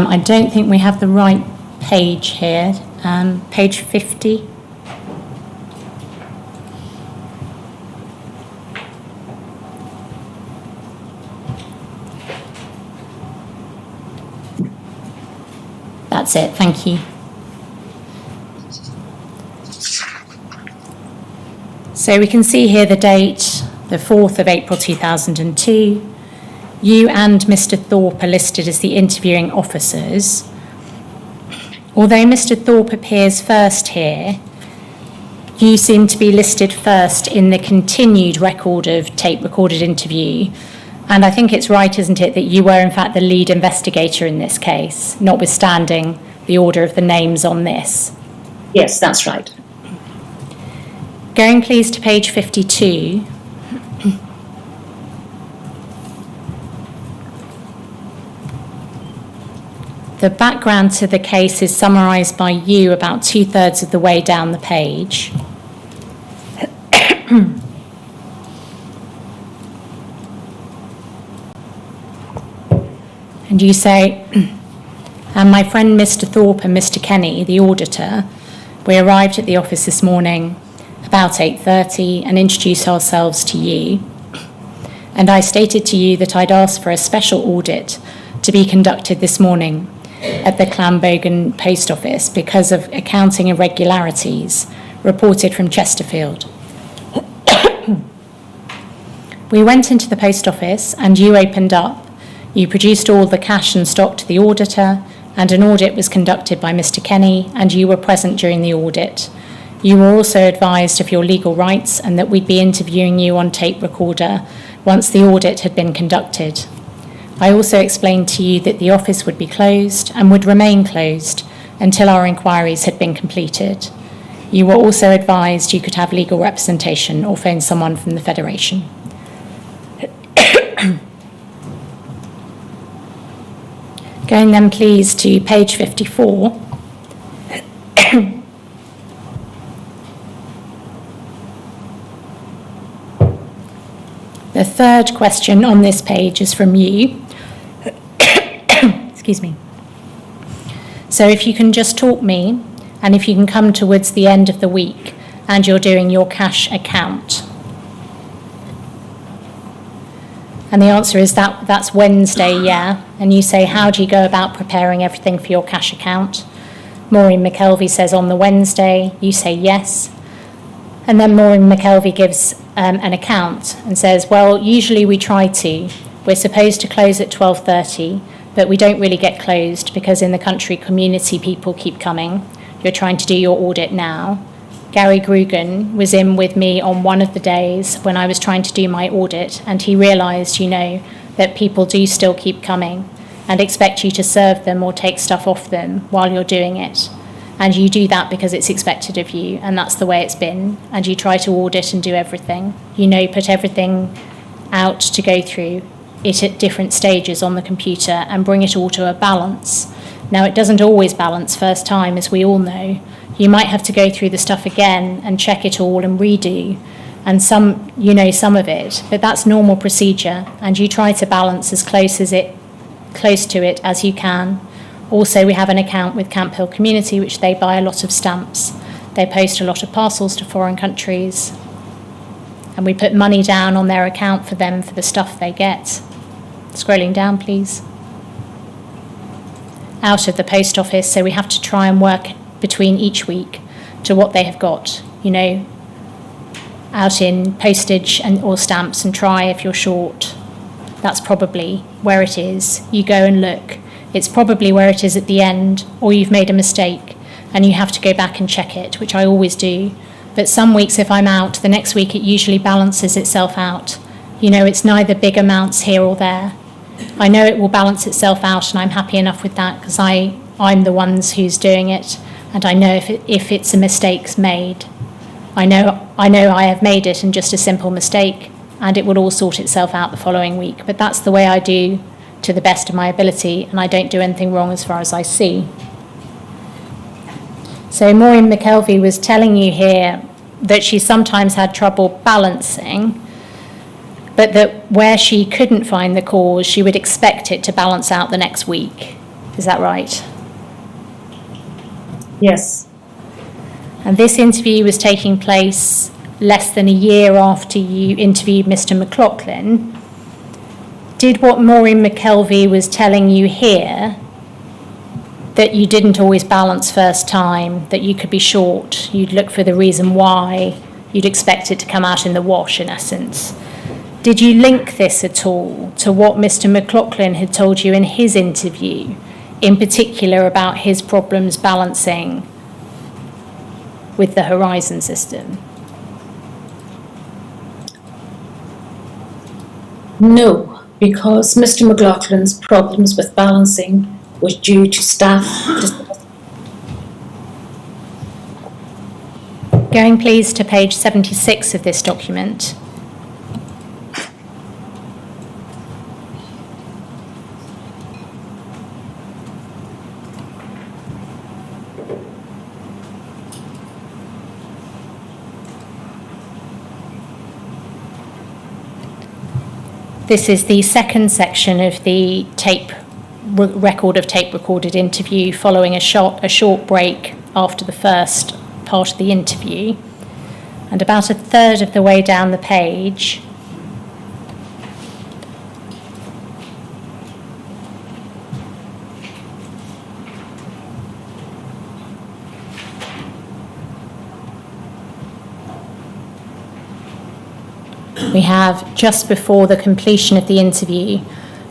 I don't think we have the right page here. Page 50. That's it, thank you. So we can see here the date, the 4th of April 2002. You and Mr. Thorpe are listed as the interviewing officers. Although Mr. Thorpe appears first here, you seem to be listed first in the continued record of tape-recorded interview. And I think it's right, isn't it, that you were in fact the lead investigator in this case, notwithstanding the order of the names on this. Yes, that's right. Going please to page 52. The background to the case is summarised by you about 2/3 of the way down the page. And you say, and my friend Mr. Thorpe and Mr. Kenny, the auditor, we arrived at the office this morning about 8:30 and introduced ourselves to you. And I stated to you that I'd asked for a special audit to be conducted this morning at the Clambogan Post Office because of accounting irregularities reported from Chesterfield. We went into the post office and you opened up. You produced all the cash and stock to the auditor, and an audit was conducted by Mr. Kenny, and you were present during the audit. You were also advised of your legal rights and that we'd be interviewing you on tape recorder once the audit had been conducted. I also explained to you that the office would be closed and would remain closed until our inquiries had been completed. You were also advised you could have legal representation or phone someone from the Federation. Going then please to page 54. The third question on this page is from you. Excuse me. So if you can just talk me, and if you can come towards the end of the week and you're doing your cash account. And the answer is that's Wednesday, yeah. And you say, how do you go about preparing everything for your cash account? Maureen McKelvey says on the Wednesday, you say yes. And then Maureen McKelvey gives an account and says, well, usually we try to. We're supposed to close at 12:30, but we don't really get closed because in the country community people keep coming. You're trying to do your audit now. Gary Grugan was in with me on one of the days when I was trying to do my audit, and he realised, that people do still keep coming and expect you to serve them or take stuff off them while you're doing it. And you do that because it's expected of you, and that's the way it's been. And you try to audit and do everything. Put everything out to go through it at different stages on the computer and bring it all to a balance. Now, it doesn't always balance first time, as we all know. You might have to go through the stuff again and check it all and redo. And some of it, but that's normal procedure. And you try to balance as close to it as you can. Also, we have an account with Camp Hill Community, which they buy a lot of stamps. They post a lot of parcels to foreign countries. And we put money down on their account for them for the stuff they get. Scrolling down, please. Out of the post office, so we have to try and work between each week to what they have got, out in postage or stamps, and try if you're short. That's probably where it is. You go and look. It's probably where it is at the end, or you've made a mistake and you have to go back and check it, which I always do. But some weeks if I'm out, the next week it usually balances itself out. It's neither big amounts here or there. I know it will balance itself out, and I'm happy enough with that because I'm the ones who's doing it, and I know if it's a mistake made. I know I have made it and just a simple mistake, and it will all sort itself out the following week. But that's the way I do to the best of my ability, and I don't do anything wrong as far as I see. So Maureen McKelvey was telling you here that she sometimes had trouble balancing, but that where she couldn't find the cause, she would expect it to balance out the next week. Is that right? Yes. And this interview was taking place less than a year after you interviewed Mr. McLaughlin. Did what Maureen McKelvey was telling you here, that you didn't always balance first time, that you could be short, you'd look for the reason why, you'd expect it to come out in the wash, in essence. Did you link this at all to what Mr. McLaughlin had told you in his interview, in particular about his problems balancing with the Horizon system? No, because Mr. McLaughlin's problems with balancing was due to staff. Going please to page 76 of this document. This is the second section of the record of tape recorded interview following a short break after the first part of the interview. And about a third of the way down the page, we have, just before the completion of the interview,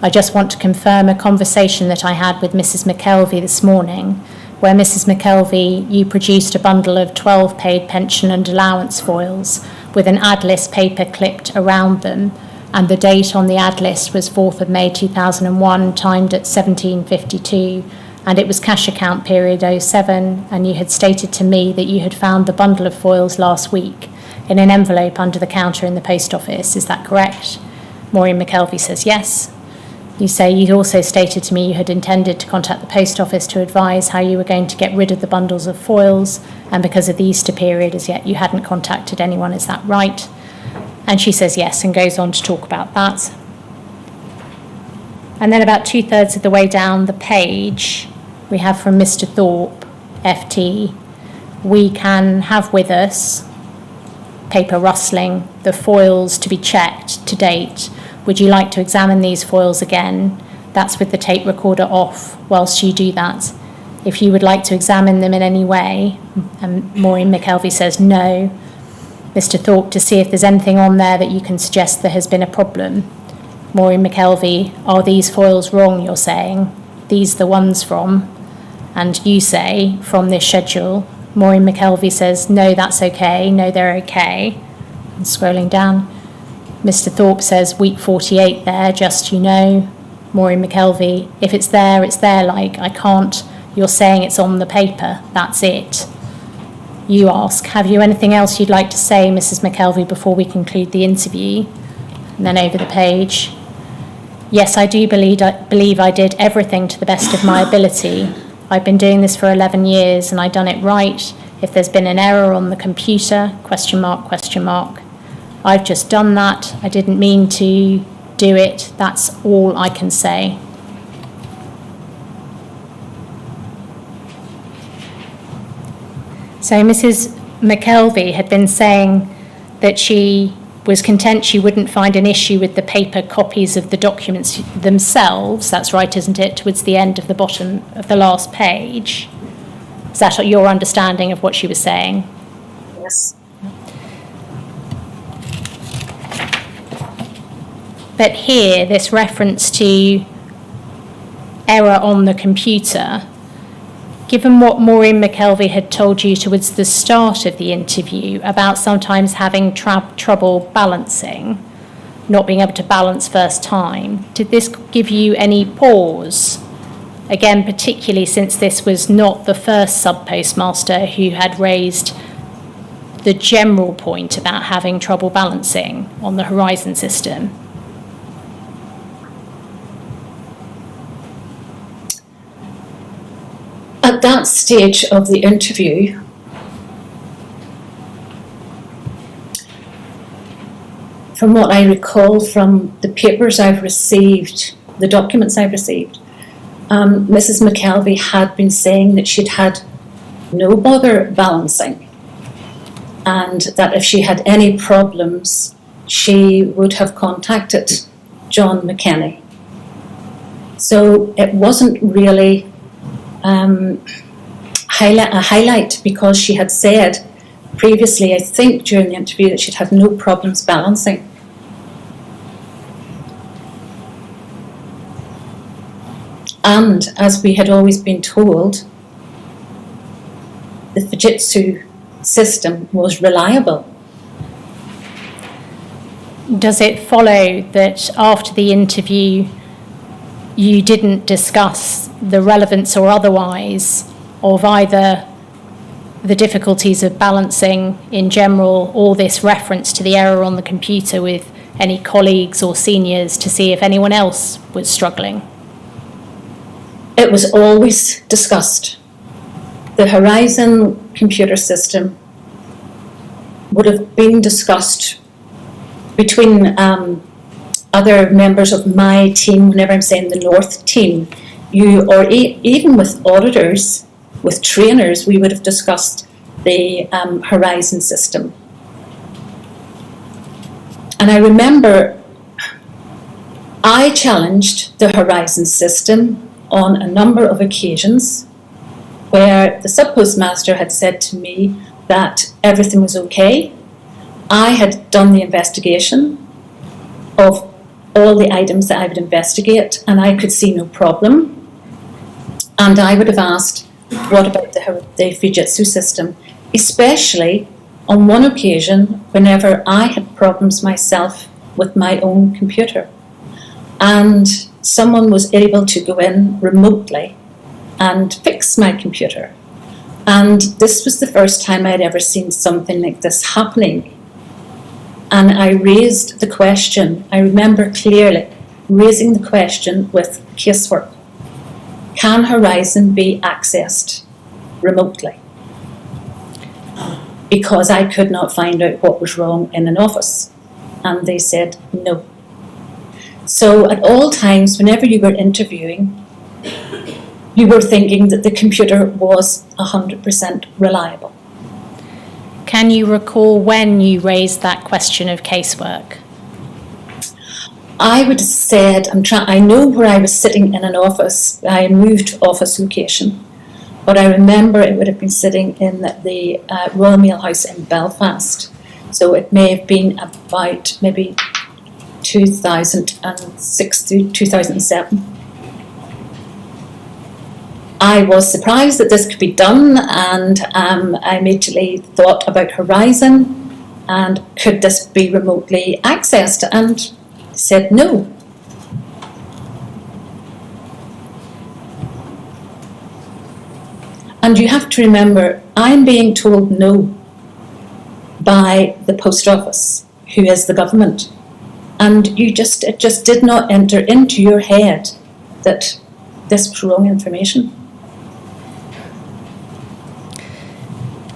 I just want to confirm a conversation that I had with Mrs. McKelvey this morning, where Mrs. McKelvey, you produced a bundle of 12 paid pension and allowance foils with an ad list paper clipped around them, and the date on the ad list was 4th of May 2001, timed at 17:52, and it was cash account period 07, and you had stated to me that you had found the bundle of foils last week in an envelope under the counter in the post office. Is that correct? Maureen McKelvey says yes. You say you also stated to me you had intended to contact the post office to advise how you were going to get rid of the bundles of foils, and because of the Easter period as yet you hadn't contacted anyone. Is that right? And she says yes, and goes on to talk about that. And then about 2/3 of the way down the page, we have from Mr. Thorpe, FT, we can have with us, paper rustling, the foils to be checked to date. Would you like to examine these foils again? That's with the tape recorder off whilst you do that. If you would like to examine them in any way, and Maureen McKelvey says no. Mr. Thorpe, to see if there's anything on there that you can suggest there has been a problem. Maureen McKelvey, are these foils wrong, you're saying? These the ones from? And you say, from this schedule. Maureen McKelvey says, no, that's okay, no, they're okay. And scrolling down, Mr. Thorpe says, week 48 there, just you know. Maureen McKelvey, if it's there, like, I can't, you're saying it's on the paper, that's it. You ask, have you anything else you'd like to say, Mrs. McKelvey, before we conclude the interview? And then over the page, yes, I do believe I did everything to the best of my ability. I've been doing this for 11 years and I've done it right. If there's been an error on the computer, question mark, I've just done that. I didn't mean to do it. That's all I can say. So Mrs. McKelvey had been saying that she was content she wouldn't find an issue with the paper copies of the documents themselves. That's right, isn't it? Towards the end of the bottom of the last page. Is that your understanding of what she was saying? Yes. But here, this reference to error on the computer, given what Maureen McKelvey had told you towards the start of the interview about sometimes having trouble balancing, not being able to balance first time, did this give you any pause? Again, particularly since this was not the first sub-postmaster who had raised the general point about having trouble balancing on the Horizon system. At that stage of the interview, from what I recall from the papers I've received, the documents I've received, Mrs. McKelvey had been saying that she'd had no bother balancing, and that if she had any problems, she would have contacted John McKenny. So it wasn't really highlight because she had said previously, I think during the interview, that she'd had no problems balancing. And as we had always been told, the Fujitsu system was reliable. Does it follow that after the interview you didn't discuss the relevance or otherwise of either the difficulties of balancing in general or this reference to the error on the computer with any colleagues or seniors to see if anyone else was struggling? It was always discussed. The Horizon computer system would have been discussed between other members of my team, whenever I'm saying the North team, even with auditors, with trainers, we would have discussed the Horizon system. And I remember I challenged the Horizon system on a number of occasions where the sub-postmaster had said to me that everything was okay. I had done the investigation of all the items that I would investigate and I could see no problem. And I would have asked, what about the Fujitsu system? Especially on one occasion whenever I had problems myself with my own computer. And someone was able to go in remotely and fix my computer. And this was the first time I'd ever seen something like this happening. And I raised the question, I remember clearly raising the question with casework. Can Horizon be accessed remotely? Because I could not find out what was wrong in an office. And they said no. So at all times, whenever you were interviewing, you were thinking that the computer was 100% reliable. Can you recall when you raised that question of casework? I would have said, I know where I was sitting in an office. I moved office location, but I remember it would have been sitting in the Royal Mail House in Belfast. So it may have been about maybe 2006 through 2007. I was surprised that this could be done, and I immediately thought about Horizon and could this be remotely accessed, and said no. And you have to remember, I'm being told no by the post office, who is the government. And it just did not enter into your head that this was wrong information.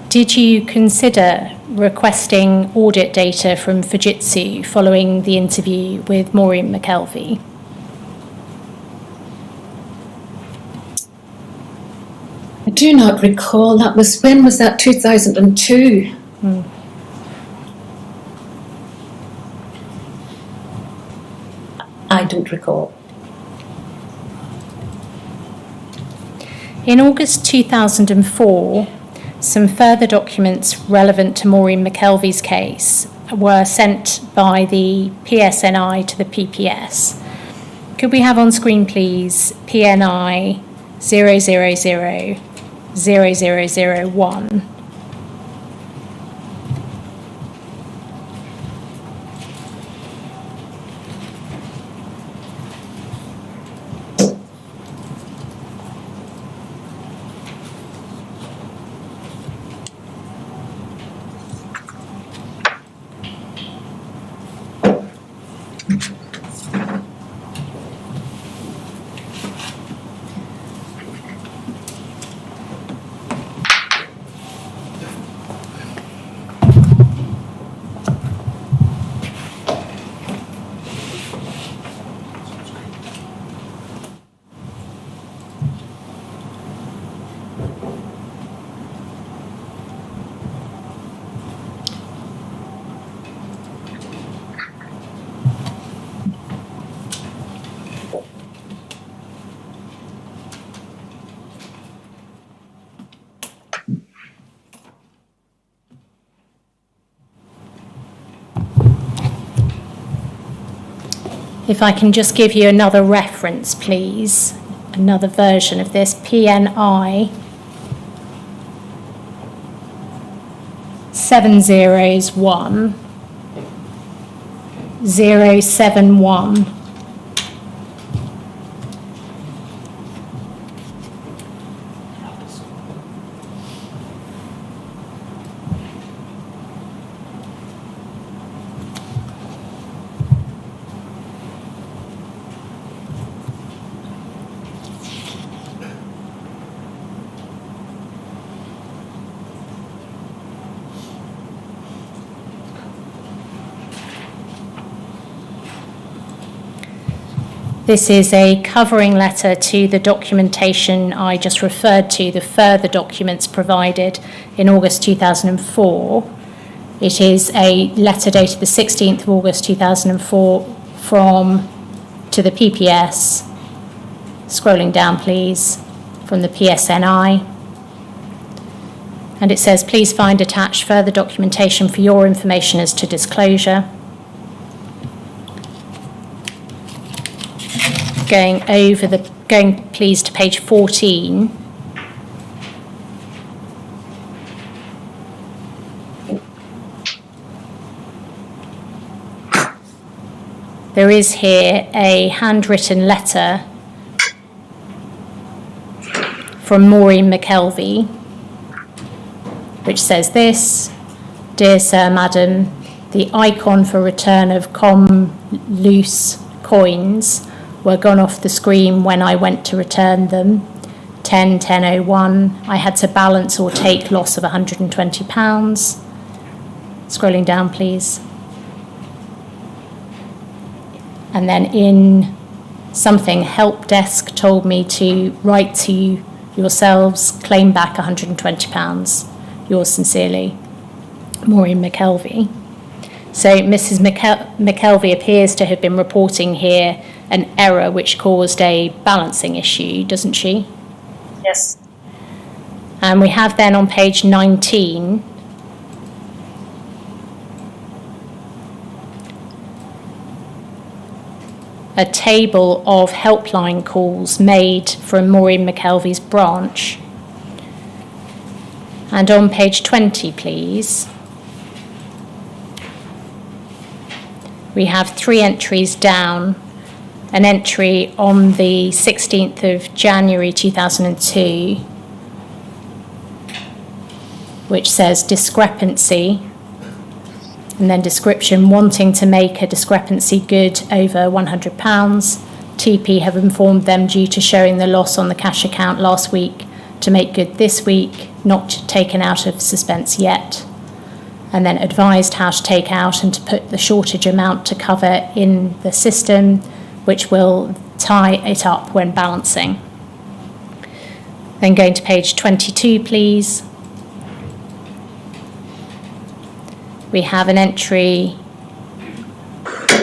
Did you consider requesting audit data from Fujitsu following the interview with Maureen McKelvey? I do not recall. When was that? 2002? I don't recall. In August 2004, some further documents relevant to Maureen McKelvey's case were sent by the PSNI to the PPS. Could we have on screen, please, PNI 0000001? If I can just give you another reference, please, another version of this, PNI 701 071. This is a covering letter to the documentation I just referred to, the further documents provided in August 2004. It is a letter dated the 16th of August 2004 to the PPS, scrolling down please, from the PSNI. And it says, please find attached further documentation for your information as to disclosure. Going please to page 14. There is here a handwritten letter from Maureen McKelvey, which says this: Dear Sir, Madam, the icon for return of loose coins were gone off the screen when I went to return them. 10/10/01. I had to balance or take loss of £120. Scrolling down, please. And then in something, help desk told me to write to yourselves, claim back £120. Yours sincerely, Maureen McKelvey. So Mrs. McKelvey appears to have been reporting here an error which caused a balancing issue, doesn't she? Yes. And we have then on page 19 a table of helpline calls made from Maureen McKelvey's branch. And on page 20, please, we have 3 entries down. An entry on the 16th of January 2002, which says discrepancy, and then description, wanting to make a discrepancy good over £100. TP have informed them due to showing the loss on the cash account last week to make good this week, not taken out of suspense yet. And then advised how to take out and to put the shortage amount to cover in the system, which will tie it up when balancing. Then going to page 22, please. We have an entry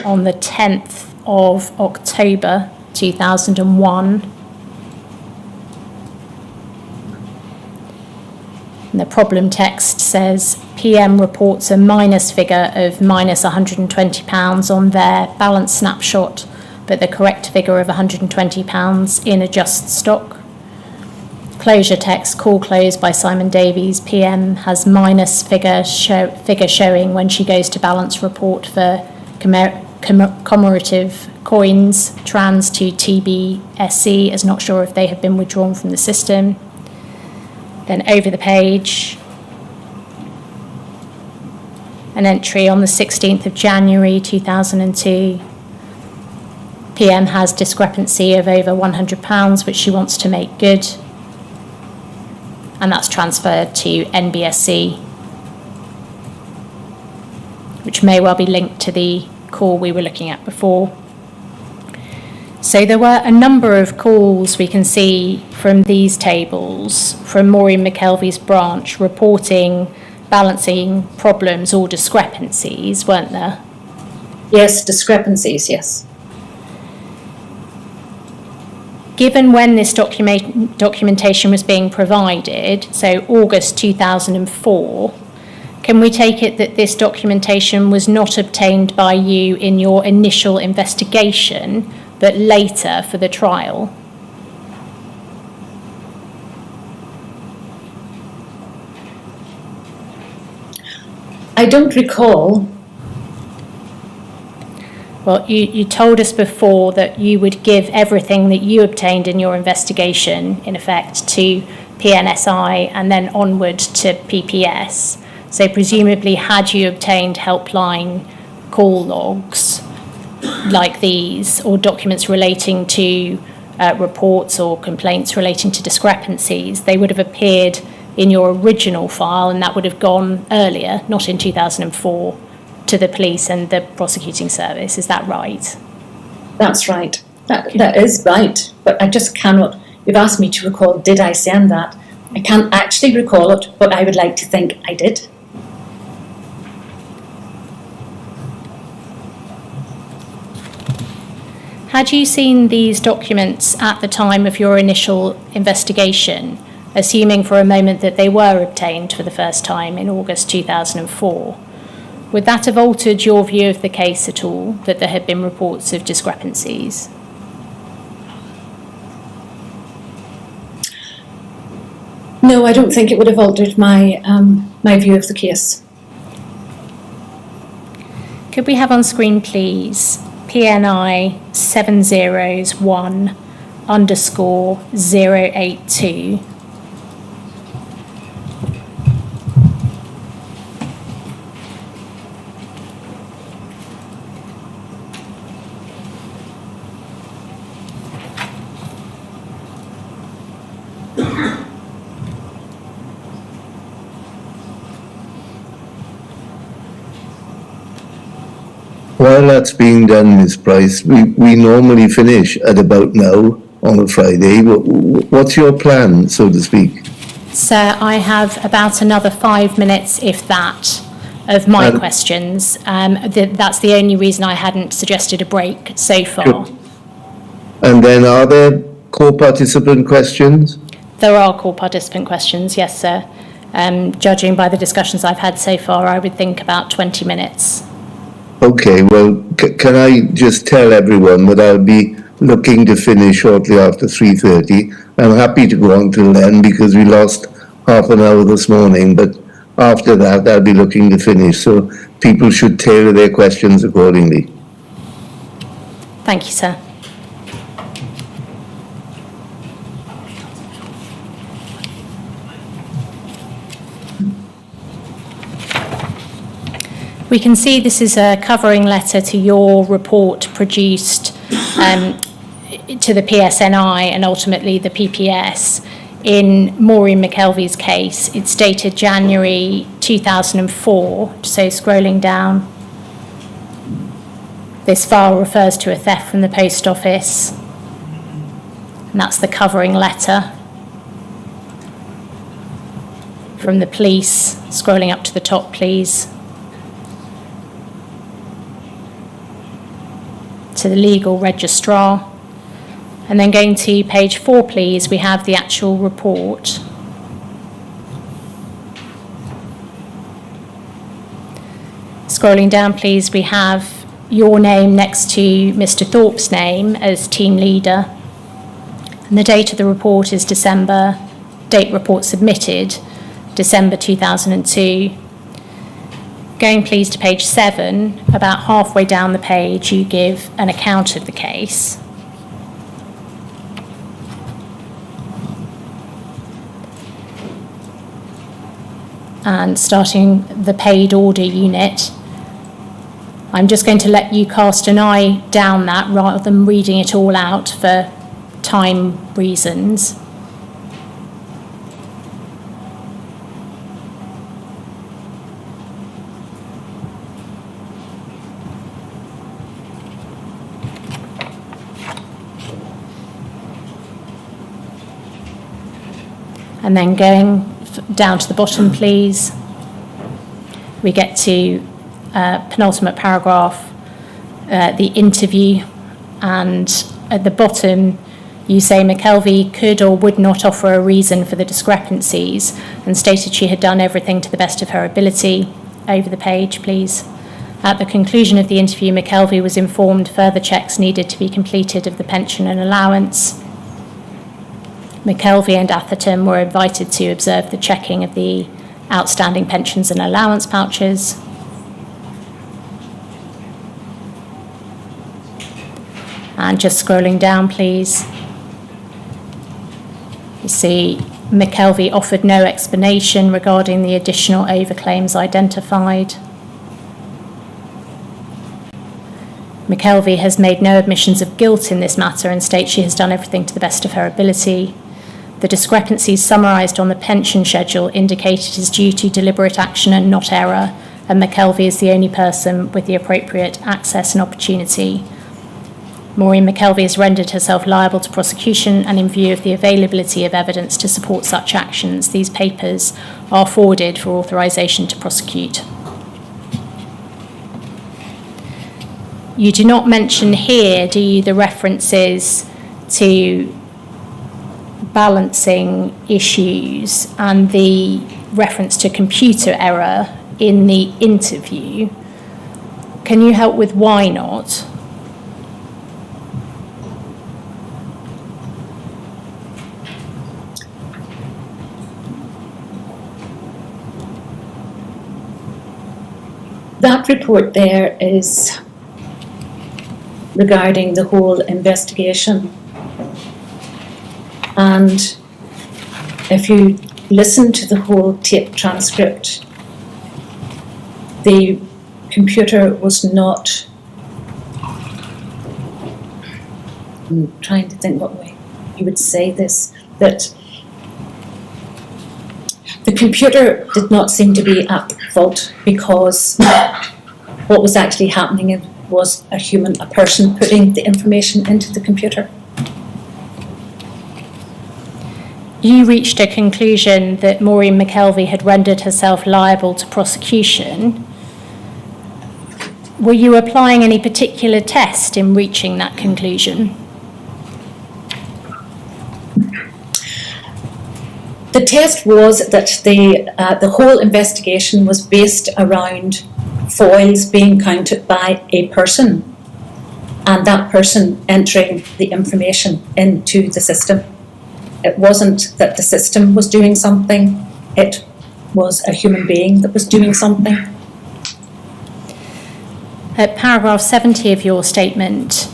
on the 10th of October 2001. And the problem text says, PM reports a minus figure of minus £120 on their balance snapshot, but the correct figure of £120 in adjust stock. Closure text, call closed by Simon Davies. PM has minus figure showing when she goes to balance report for commemorative coins, trans to TBSC, as not sure if they have been withdrawn from the system. Then over the page, an entry on the 16th of January 2002. PM has discrepancy of over £100, which she wants to make good. And that's transferred to NBSC, which may well be linked to the call we were looking at before. So there were a number of calls we can see from these tables from Maureen McKelvey's branch reporting balancing problems or discrepancies, weren't there? Yes, discrepancies, yes. Given when this documentation was being provided, so August 2004, Can we take it that this documentation was not obtained by you in your initial investigation, but later for the trial? I don't recall. Well, you told us before that you would give everything that you obtained in your investigation, in effect, to PNSI and then onward to PPS. So presumably, had you obtained helpline call logs like these, or documents relating to reports or complaints relating to discrepancies, they would have appeared in your original file, and that would have gone earlier, not in 2004, to the police and the prosecuting service. Is that right? That's right. That is right. But I just cannot. You've asked me to recall, did I send that? I can't actually recall it, but I would like to think I did. Had you seen these documents at the time of your initial investigation, assuming for a moment that they were obtained for the first time in August 2004? Would that have altered your view of the case at all, that there had been reports of discrepancies? No, I don't think it would have altered my my view of the case. Could we have on screen, please, PNI 701_082? While that's being done, Ms. Price, we normally finish at about now on a Friday. What's your plan, so to speak? Sir, I have about another 5 minutes, if that, of my questions. That's the only reason I hadn't suggested a break so far. Sure. And then are there co-participant questions? There are call participant questions, yes, sir. Judging by the discussions I've had so far, I would think about 20 minutes. Okay, well, can I just tell everyone that I'll be looking to finish shortly after 3:30. I'm happy to go on till then because we lost half an hour this morning, but after that I'll be looking to finish, so people should tailor their questions accordingly. Thank you, sir. We can see this is a covering letter to your report produced to the PSNI and ultimately the PPS. In Maureen McKelvey's case, it's dated January 2004, so scrolling down. This file refers to a theft from the post office, and that's the covering letter from the police. Scrolling up to the top, please. To the legal registrar. And then going to page 4, please, we have the actual report. Scrolling down, please, we have your name next to Mr. Thorpe's name as team leader. And the date of the report is date report submitted, December 2002. Going please to page 7, about halfway down the page, you give an account of the case. And starting the paid order unit, I'm just going to let you cast an eye down that rather than reading it all out for time reasons. And then going down to the bottom, please, we get to penultimate paragraph, the interview, and at the bottom you say McKelvey could or would not offer a reason for the discrepancies and stated she had done everything to the best of her ability. over the page, please. At the conclusion of the interview, McKelvey was informed further checks needed to be completed of the pension and allowance. McKelvey and Atherton were invited to observe the checking of the outstanding pensions and allowance pouches. And just scrolling down, please. You see McKelvey offered no explanation regarding the additional overclaims identified. McKelvey has made no admissions of guilt in this matter and states she has done everything to the best of her ability. The discrepancies summarised on the pension schedule indicate it is due to deliberate action and not error, and McKelvey is the only person with the appropriate access and opportunity. Maureen McKelvey has rendered herself liable to prosecution, and in view of the availability of evidence to support such actions, these papers are forwarded for authorisation to prosecute. You do not mention here, do you, the references to balancing issues and the reference to computer error in the interview? Can you help with why not? That report there is regarding the whole investigation. And if you listen to the whole tape transcript, the computer was not, I'm trying to think what way you would say this, that the computer did not seem to be at fault, because what was actually happening was a person putting the information into the computer. You reached a conclusion that Maureen McKelvey had rendered herself liable to prosecution. Were you applying any particular test in reaching that conclusion? The test was that the whole investigation was based around foils being counted by a person, and that person entering the information into the system. It wasn't that the system was doing something, it was a human being that was doing something. At paragraph 70 of your statement,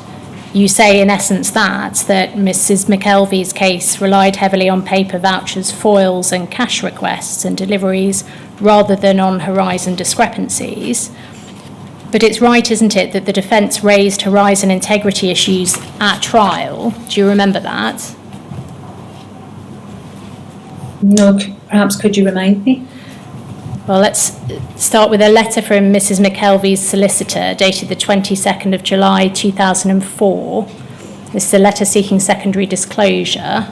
you say in essence that Mrs. McKelvey's case relied heavily on paper vouchers, foils and cash requests and deliveries rather than on horizon discrepancies. But it's right, isn't it, that the defence raised horizon integrity issues at trial? Do you remember that? No, perhaps could you remind me? Well, let's start with a letter from Mrs. McKelvey's solicitor dated the 22nd of July 2004. This is a letter seeking secondary disclosure.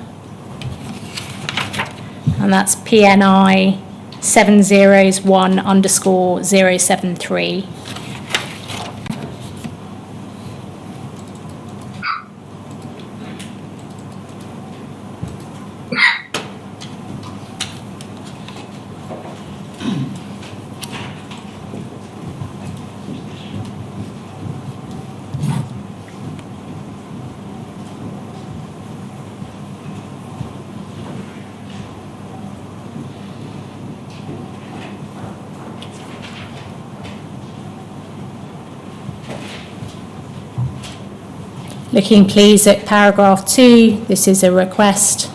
And that's PNI 701_073. Looking please at paragraph 2, this is a request.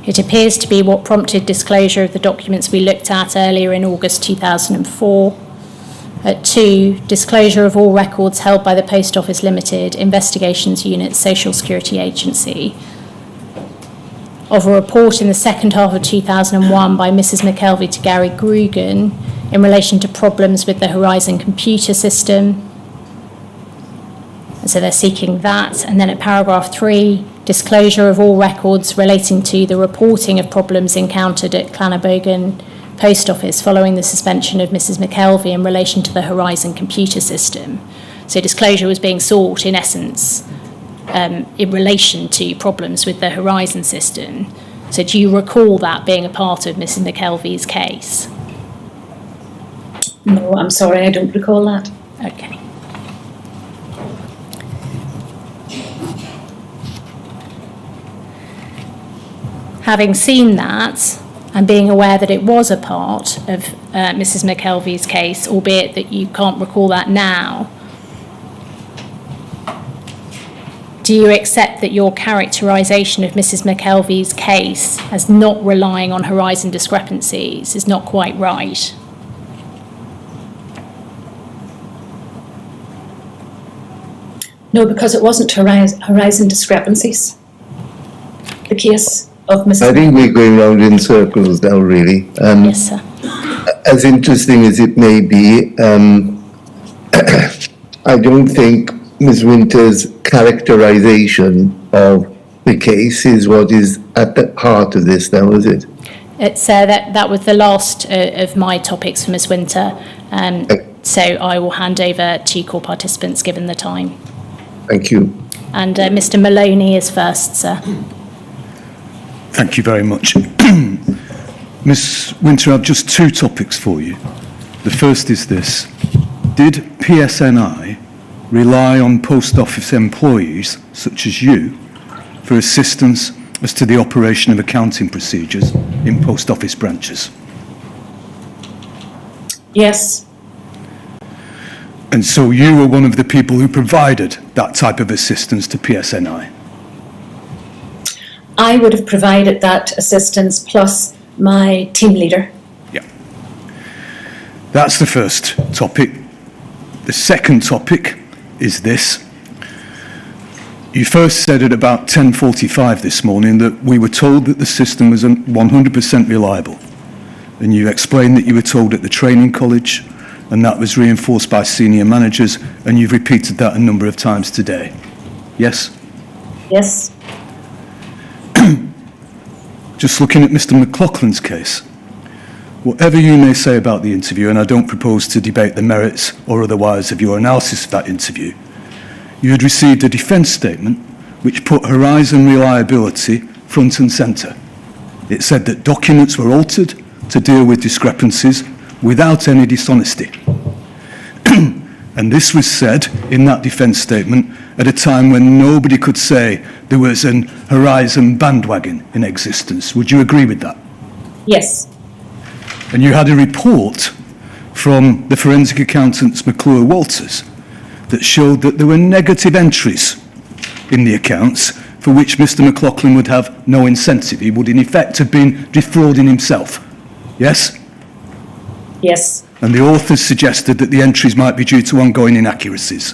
It appears to be what prompted disclosure of the documents we looked at earlier in August 2004. At 2, disclosure of all records held by the Post Office Limited, Investigations Unit, Social Security Agency, of a report in the second half of 2001 by Mrs. McKelvey to Gary Grugan in relation to problems with the Horizon computer system. So they're seeking that. And then at paragraph 3, disclosure of all records relating to the reporting of problems encountered at Clannabogan Post Office following the suspension of Mrs. McKelvey in relation to the Horizon computer system. So disclosure was being sought, in essence, in relation to problems with the Horizon system. So do you recall that being a part of Mrs. McKelvey's case? No, I'm sorry, I don't recall that. Okay. Having seen that, and being aware that it was a part of Mrs. McKelvey's case, albeit that you can't recall that now, do you accept that your characterisation of Mrs. McKelvey's case as not relying on horizon discrepancies is not quite right? No, because it wasn't horizon discrepancies. The case of Mrs. I think we're going round in circles now, really. Yes, sir. As interesting as it may be, I don't think Ms. Winter's characterisation of the case is what is at the heart of this now, is it? It's that was the last of my topics for Ms. Winter. So I will hand over to core participants given the time. Thank you. And Mr. Maloney is first, sir. Thank you very much. Ms. Winter, I've just two topics for you. The first is this. Did PSNI rely on post office employees, such as you, for assistance as to the operation of accounting procedures in post office branches? Yes, And so you were one of the people who provided that type of assistance to PSNI? I would have provided that assistance plus my team leader. Yeah. That's the first topic. The second topic is this. You first said at about 10:45 this morning that we were told that the system was 100% reliable. And you explained that you were told at the training college, and that was reinforced by senior managers, and you've repeated that a number of times today. Yes? Yes, Just looking at Mr. McLaughlin's case, whatever you may say about the interview, and I don't propose to debate the merits or otherwise of your analysis of that interview, you had received a defence statement which put horizon reliability front and centre. It said that documents were altered to deal with discrepancies without any dishonesty. And this was said in that defence statement at a time when nobody could say there was an horizon bandwagon in existence. Would you agree with that? yes, And you had a report from the forensic accountants McClure-Walters that showed that there were negative entries in the accounts for which Mr. McLaughlin would have no incentive. He would in effect have been defrauding himself. Yes? yes, And the authors suggested that the entries might be due to ongoing inaccuracies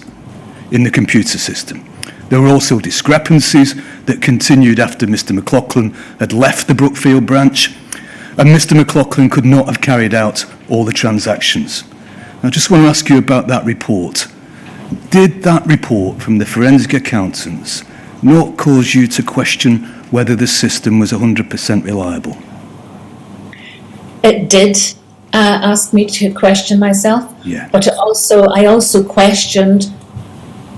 in the computer system. There were also discrepancies that continued after Mr. McLaughlin had left the Brookfield branch, and Mr. McLaughlin could not have carried out all the transactions. I just want to ask you about that report. Did that report from the forensic accountants not cause you to question whether the system was 100% reliable? it did ask me to question myself, Yeah. but I also questioned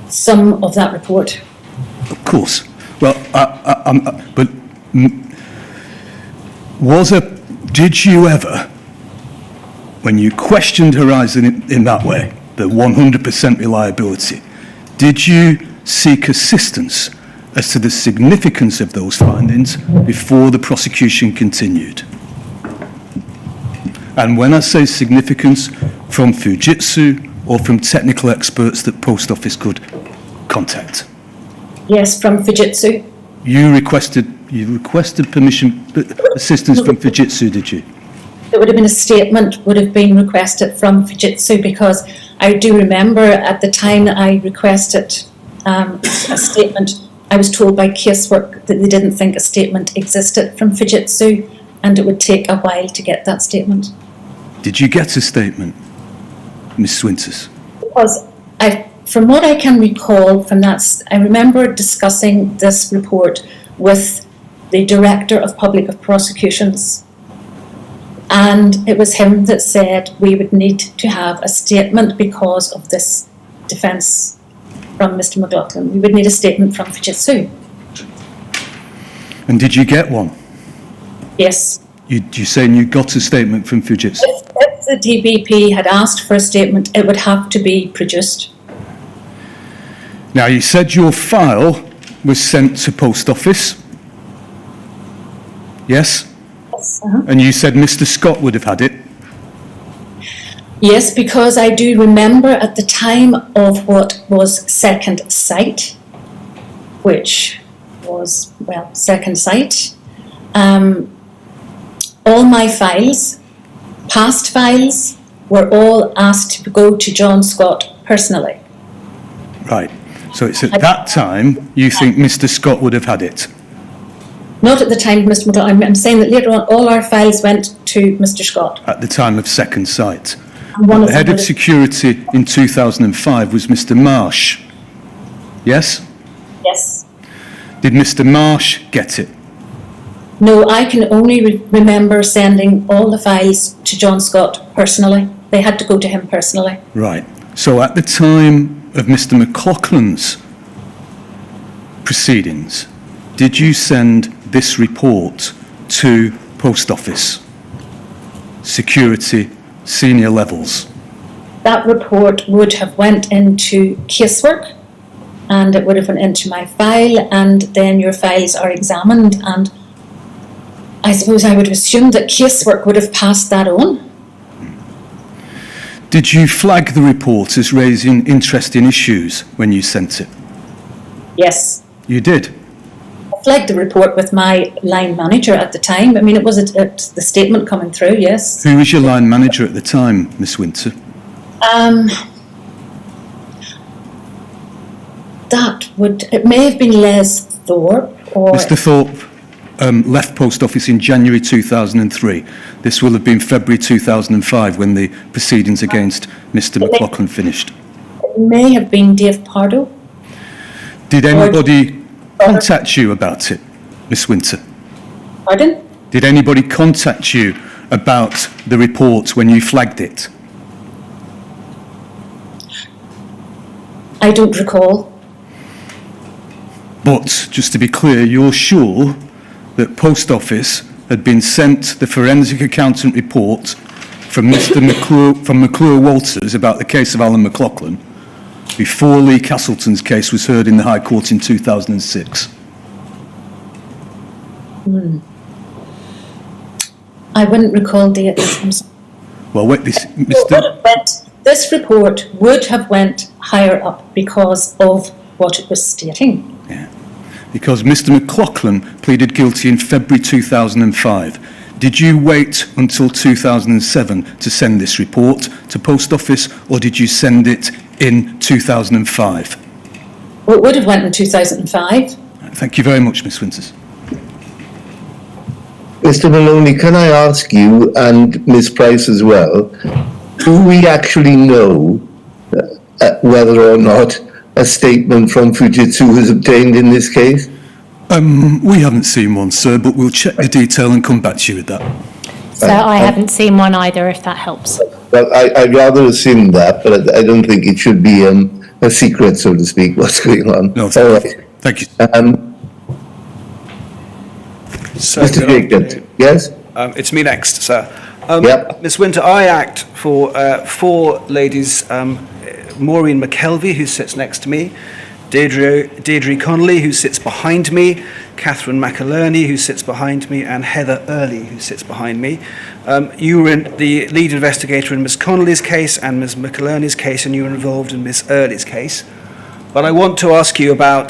some of that report. Of course. Well, did you ever, when you questioned Horizon in that way, the 100% reliability, did you seek assistance as to the significance of those findings before the prosecution continued? And when I say significance, from Fujitsu or from technical experts that Post Office could contact? Yes, from Fujitsu. You requested permission, assistance from Fujitsu, did you? It would have been a statement would have been requested from Fujitsu, because I do remember at the time that I requested a statement, I was told by casework that they didn't think a statement existed from Fujitsu, and it would take a while to get that statement. Did you get a statement, Ms. Winters? Because from what I can recall from that, I remember discussing this report with the Director of Public Prosecutions, and it was him that said we would need to have a statement because of this defence from Mr. McLaughlin. We would need a statement from Fujitsu. And did you get one? Yes. You saying you got a statement from Fujitsu? If the DBP had asked for a statement, it would have to be produced. Now, you said your file was sent to post office. Yes? Yes, And you said Mr. Scott would have had it. Yes, because I do remember at the time of what was Second Sight, which was, well, Second Sight, all my files, past files, were all asked to go to John Scott personally. Right. So it's at that time you think Mr. Scott would have had it. Not at the time of Mr. McLaughlin. I'm saying that later on all our files went to Mr. Scott. At the time of Second Sight. And one The of head them of was- security in 2005 was Mr. Marsh. Yes? Yes. Did Mr. Marsh get it? No, I can only remember sending all the files to John Scott personally. They had to go to him personally. Right. So at the time of Mr. McLaughlin's proceedings, did you send this report to post office, security, senior levels? That report would have went into casework, and it would have went into my file, and then your files are examined, and I suppose I would have assumed that casework would have passed that on. Did you flag the report as raising interesting issues when you sent it? Yes. You did? I flagged the report with my line manager at the time. I mean, it was the statement coming through, yes. Who was your line manager at the time, Miss Winter? It may have been Les Thorpe or... Mr. Thorpe left post office in January 2003. This will have been February 2005 when the proceedings against Mr. McLaughlin finished. It may have been Dave Pardo. Did anybody contact you about it, Miss Winter? Pardon? Did anybody contact you about the report when you flagged it? I don't recall. But, just to be clear, you're sure that Post Office had been sent the forensic accountant report from McClure Walters about the case of Alan McLaughlin before Lee Castleton's case was heard in the High Court in 2006? I wouldn't recall dates. I'm sorry. Well, wait, This report would have went higher up because of what it was stating. Yeah. Because Mr. McLaughlin pleaded guilty in February 2005. Did you wait until 2007 to send this report to Post Office, or did you send it in 2005? Well, it would have went in 2005. Thank you very much, Miss Winters. Mr. Maloney, can I ask you, and Ms. Price as well, do we actually know whether or not a statement from Fujitsu was obtained in this case? We haven't seen one, sir, but we'll check the detail and come back to you with that. So I haven't seen one either, if that helps. Well, I'd rather assume that, but I don't think it should be a secret, so to speak, what's going on. No, All thank you. right. Thank you. So, Mr. Jacobs, yes? it's me next, sir. Yep. Ms. Winter, I act for four ladies, Maureen McKelvey, who sits next to me, Deirdre Connolly, who sits behind me, Catherine McIlerney, who sits behind me, and Heather Early, who sits behind me. You were the lead investigator in Ms. Connolly's case and Ms. McIlerney's case, and you were involved in Ms. Early's case. But I want to ask you about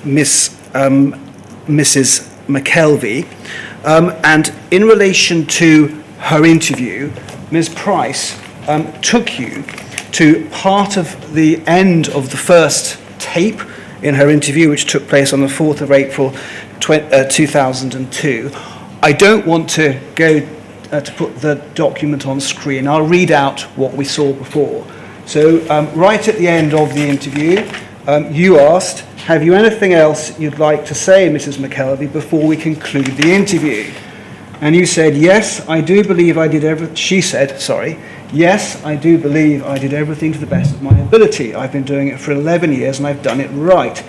Mrs. McKelvey, and in relation to her interview, Ms. Price took you to part of the end of the first tape in her interview, which took place on the 4th of April 2002. I don't want to go to put the document on screen. I'll read out what we saw before. So right at the end of the interview, you asked, "Have you anything else you'd like to say, Mrs. McKelvey, before we conclude the interview?" And you said, "Yes, I do believe I did everything." She said, sorry, "Yes, I do believe I did everything to the best of my ability. I've been doing it for 11 years and I've done it right."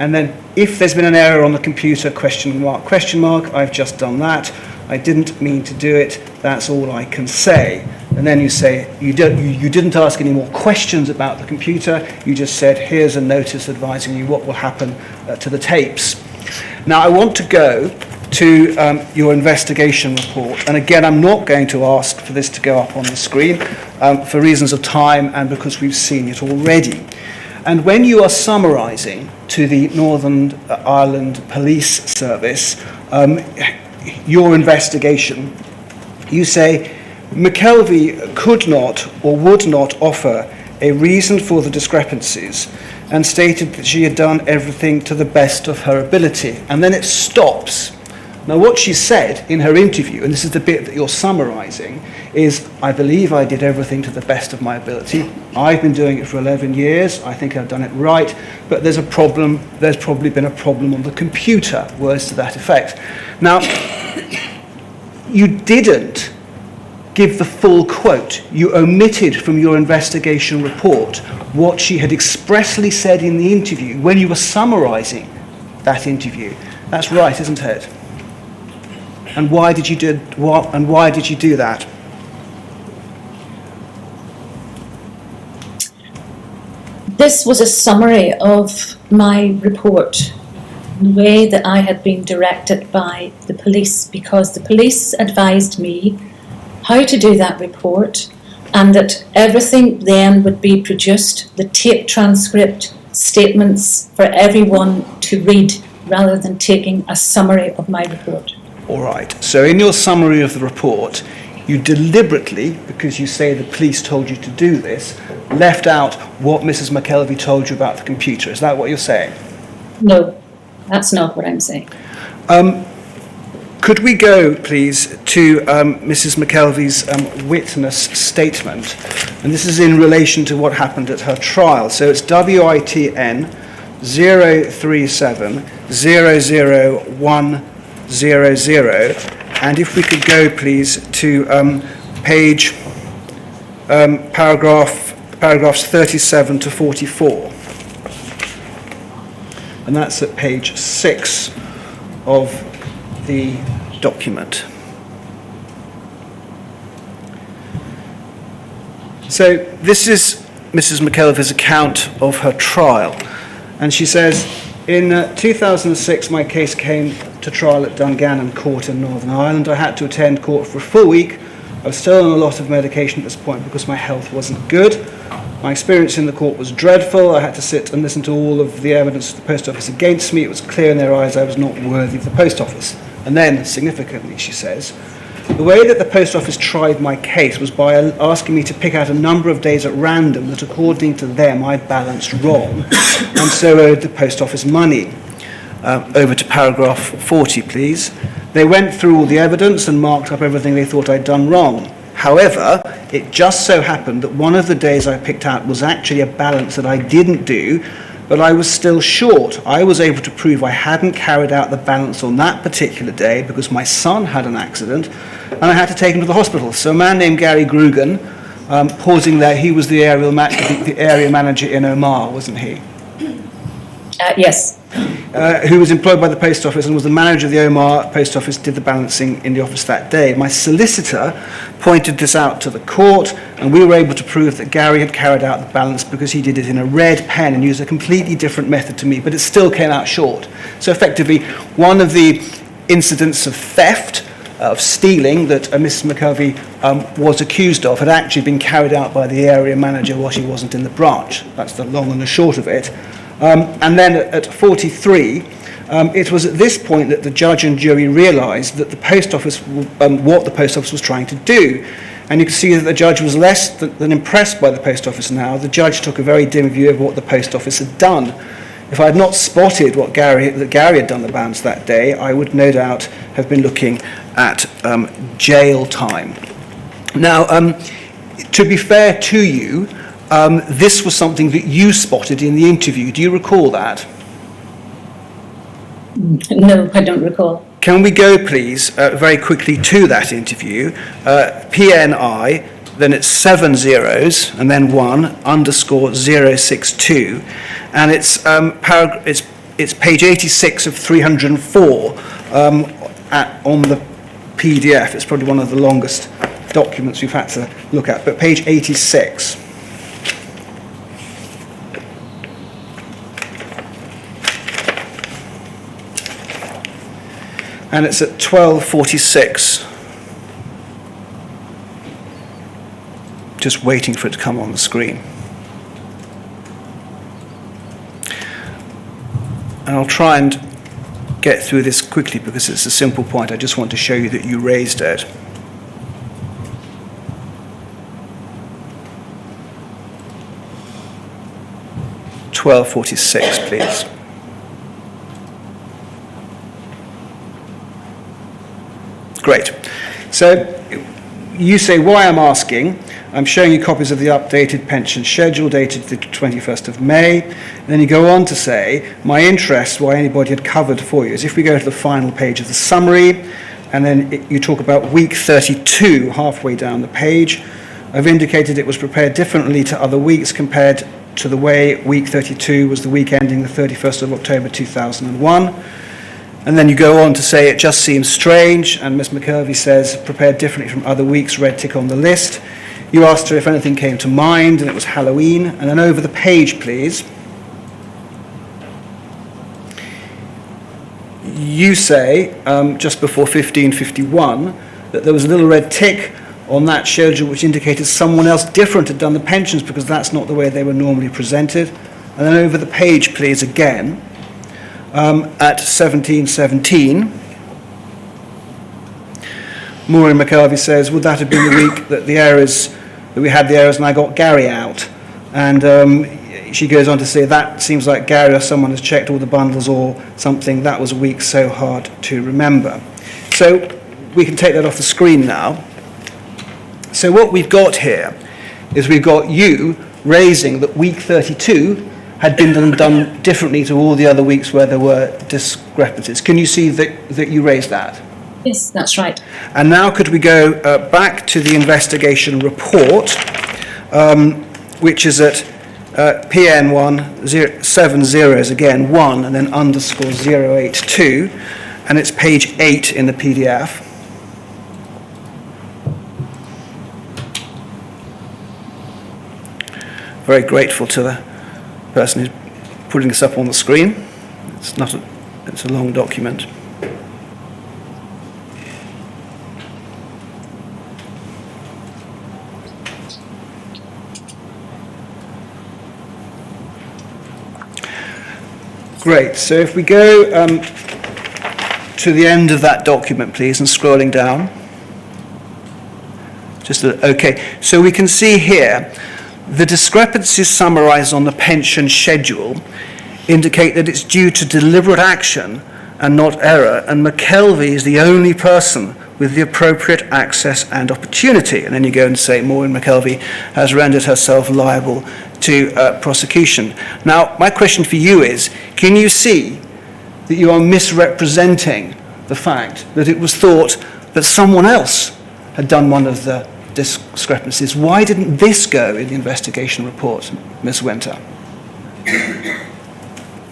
And then, "If there's been an error on the computer, question mark, I've just done that. I didn't mean to do it. That's all I can say. And then you say you didn't ask any more questions about the computer. You just said, here's a notice advising you what will happen to the tapes. Now, I want to go to your investigation report. And again, I'm not going to ask for this to go up on the screen for reasons of time and because we've seen it already. And when you are summarising to the Northern Ireland Police Service your investigation, you say, McKelvey could not or would not offer a reason for the discrepancies and stated that she had done everything to the best of her ability. And then it stops. Now, what she said in her interview, and this is the bit that you're summarising, is, I believe I did everything to the best of my ability. I've been doing it for 11 years. I think I've done it right. But there's a problem. There's probably been a problem on the computer, words to that effect. Now, you didn't give the full quote. You omitted from your investigation report what she had expressly said in the interview when you were summarising that interview. That's right, isn't it? And why did you do that? This was a summary of my report, the way that I had been directed by the police, because the police advised me how to do that report, and that everything then would be produced, the tape transcript, statements for everyone to read, rather than taking a summary of my report. All right. So in your summary of the report, you deliberately, because you say the police told you to do this, left out what Mrs. McKelvey told you about the computer. Is that what you're saying? No, that's not what I'm saying. Could we go, please, to Mrs. McKelvey's witness statement? And this is in relation to what happened at her trial. So it's WITN 037 00100. And if we could go, please, to paragraphs 37 to 44. And that's at page 6 of the document. So this is Mrs. McKelvey's account of her trial. And she says, in 2006, my case came to trial at Dungannon Court in Northern Ireland. I had to attend court for a full week. I was still on a lot of medication at this point because my health wasn't good. My experience in the court was dreadful. I had to sit and listen to all of the evidence of the post office against me. It was clear in their eyes I was not worthy of the post office. And then, significantly, she says, the way that the post office tried my case was by asking me to pick out a number of days at random that, according to them, I balanced wrong, and so owed the post office money. Over to paragraph 40, please. They went through all the evidence and marked up everything they thought I'd done wrong. However, it just so happened that one of the days I picked out was actually a balance that I didn't do, but I was still short. I was able to prove I hadn't carried out the balance on that particular day because my son had an accident and I had to take him to the hospital. So a man named Gary Grugan, pausing there, he was the area manager in Omagh, wasn't he? Yes. Who was employed by the post office and was the manager of the Omagh post office, did the balancing in the office that day. My solicitor pointed this out to the court, and we were able to prove that Gary had carried out the balance because he did it in a red pen and used a completely different method to me, but it still came out short. So effectively, one of the incidents of theft, of stealing that Mrs. McKelvey was accused of had actually been carried out by the area manager while she wasn't in the branch. That's the long and the short of it. And then at 43, it was at this point that the judge and jury realised that the post office, what the post office was trying to do. And you can see that the judge was less than impressed by the post office now. The judge took a very dim view of what the post office had done. If I had not spotted that Gary had done the balance that day, I would no doubt have been looking at jail time. Now, to be fair to you, this was something that you spotted in the interview. Do you recall that? No, I don't recall. Can we go, please, very quickly to that interview? PNI, then it's 7 zeros, and then 1_062, and it's page 86 of 304 on the PDF. It's probably one of the longest documents we've had to look at, but page 86. And it's at 12:46. Just waiting for it to come on the screen. And I'll try and get through this quickly because it's a simple point. I just want to show you that you raised it. (12:46), please. Great. So you say why I'm asking. I'm showing you copies of the updated pension schedule dated the 21st of May. And then you go on to say, my interest, why anybody had covered for you, is if we go to the final page of the summary, and then you talk about week 32, halfway down the page. I've indicated it was prepared differently to other weeks compared to the way week 32 was the week ending the 31st of October 2001. And then you go on to say it just seems strange, and Ms. McKelvey says prepared differently from other weeks, red tick on the list. You asked her if anything came to mind, and it was Halloween. And then over the page, please. You say, just before 15:51, that there was a little red tick on that schedule which indicated someone else different had done the pensions because that's not the way they were normally presented. And then over the page, please, again, at 17:17, Maureen McKelvey says, would that have been the week that we had the errors and I got Gary out? And she goes on to say, that seems like Gary or someone has checked all the bundles or something. That was a week so hard to remember. So we can take that off the screen now. So what we've got here is we've got you raising that week 32 had been done differently to all the other weeks where there were discrepancies. Can you see that you raised that? Yes, that's right. And now could we go back to the investigation report, which is at PN 170 again, 1 and then underscore 082, and it's page 8 in the PDF. Very grateful to the person who's putting this up on the screen. It's a long document. Great. So if we go to the end of that document, please, and scrolling down. Okay. So we can see here the discrepancies summarised on the pension schedule indicate that it's due to deliberate action and not error, and McKelvey is the only person with the appropriate access and opportunity. And then you go and say Maureen McKelvey has rendered herself liable to prosecution. Now, my question for you is, can you see that you are misrepresenting the fact that it was thought that someone else had done one of the discrepancies? Why didn't this go in the investigation report, Ms. Winter?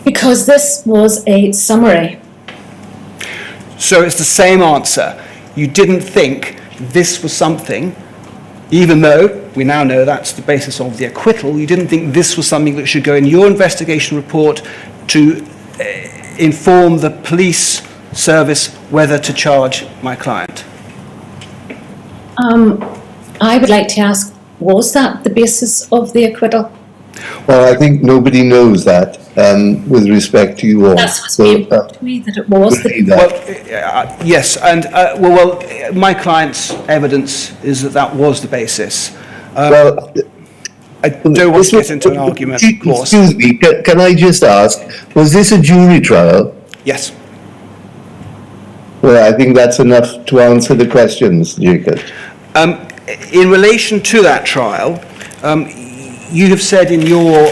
Because this was a summary. So it's the same answer. You didn't think this was something, even though we now know that's the basis of the acquittal, you didn't think this was something that should go in your investigation report to inform the police service whether to charge my client? I would like to ask, was that the basis of the acquittal? Well, I think nobody knows that with respect to you all. That's what's being put to me, that it was. Yes, and my client's evidence is that was the basis. I don't want to get into an argument, of course. Excuse me, can I just ask, was this a jury trial? Yes. Well, I think that's enough to answer the questions, Jacob. In relation to that trial, you have said in your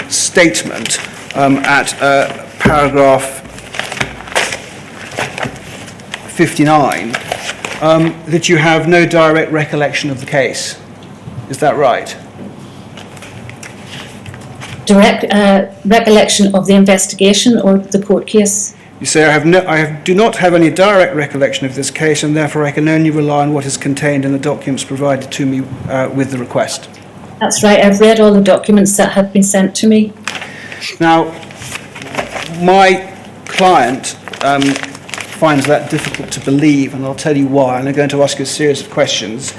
statement at paragraph 59 that you have no direct recollection of the case. Is that right? Direct recollection of the investigation or the court case? You say, do not have any direct recollection of this case, and therefore I can only rely on what is contained in the documents provided to me with the request. That's right. I've read all the documents that have been sent to me. Now, my client finds that difficult to believe, and I'll tell you why, and I'm going to ask you a series of questions.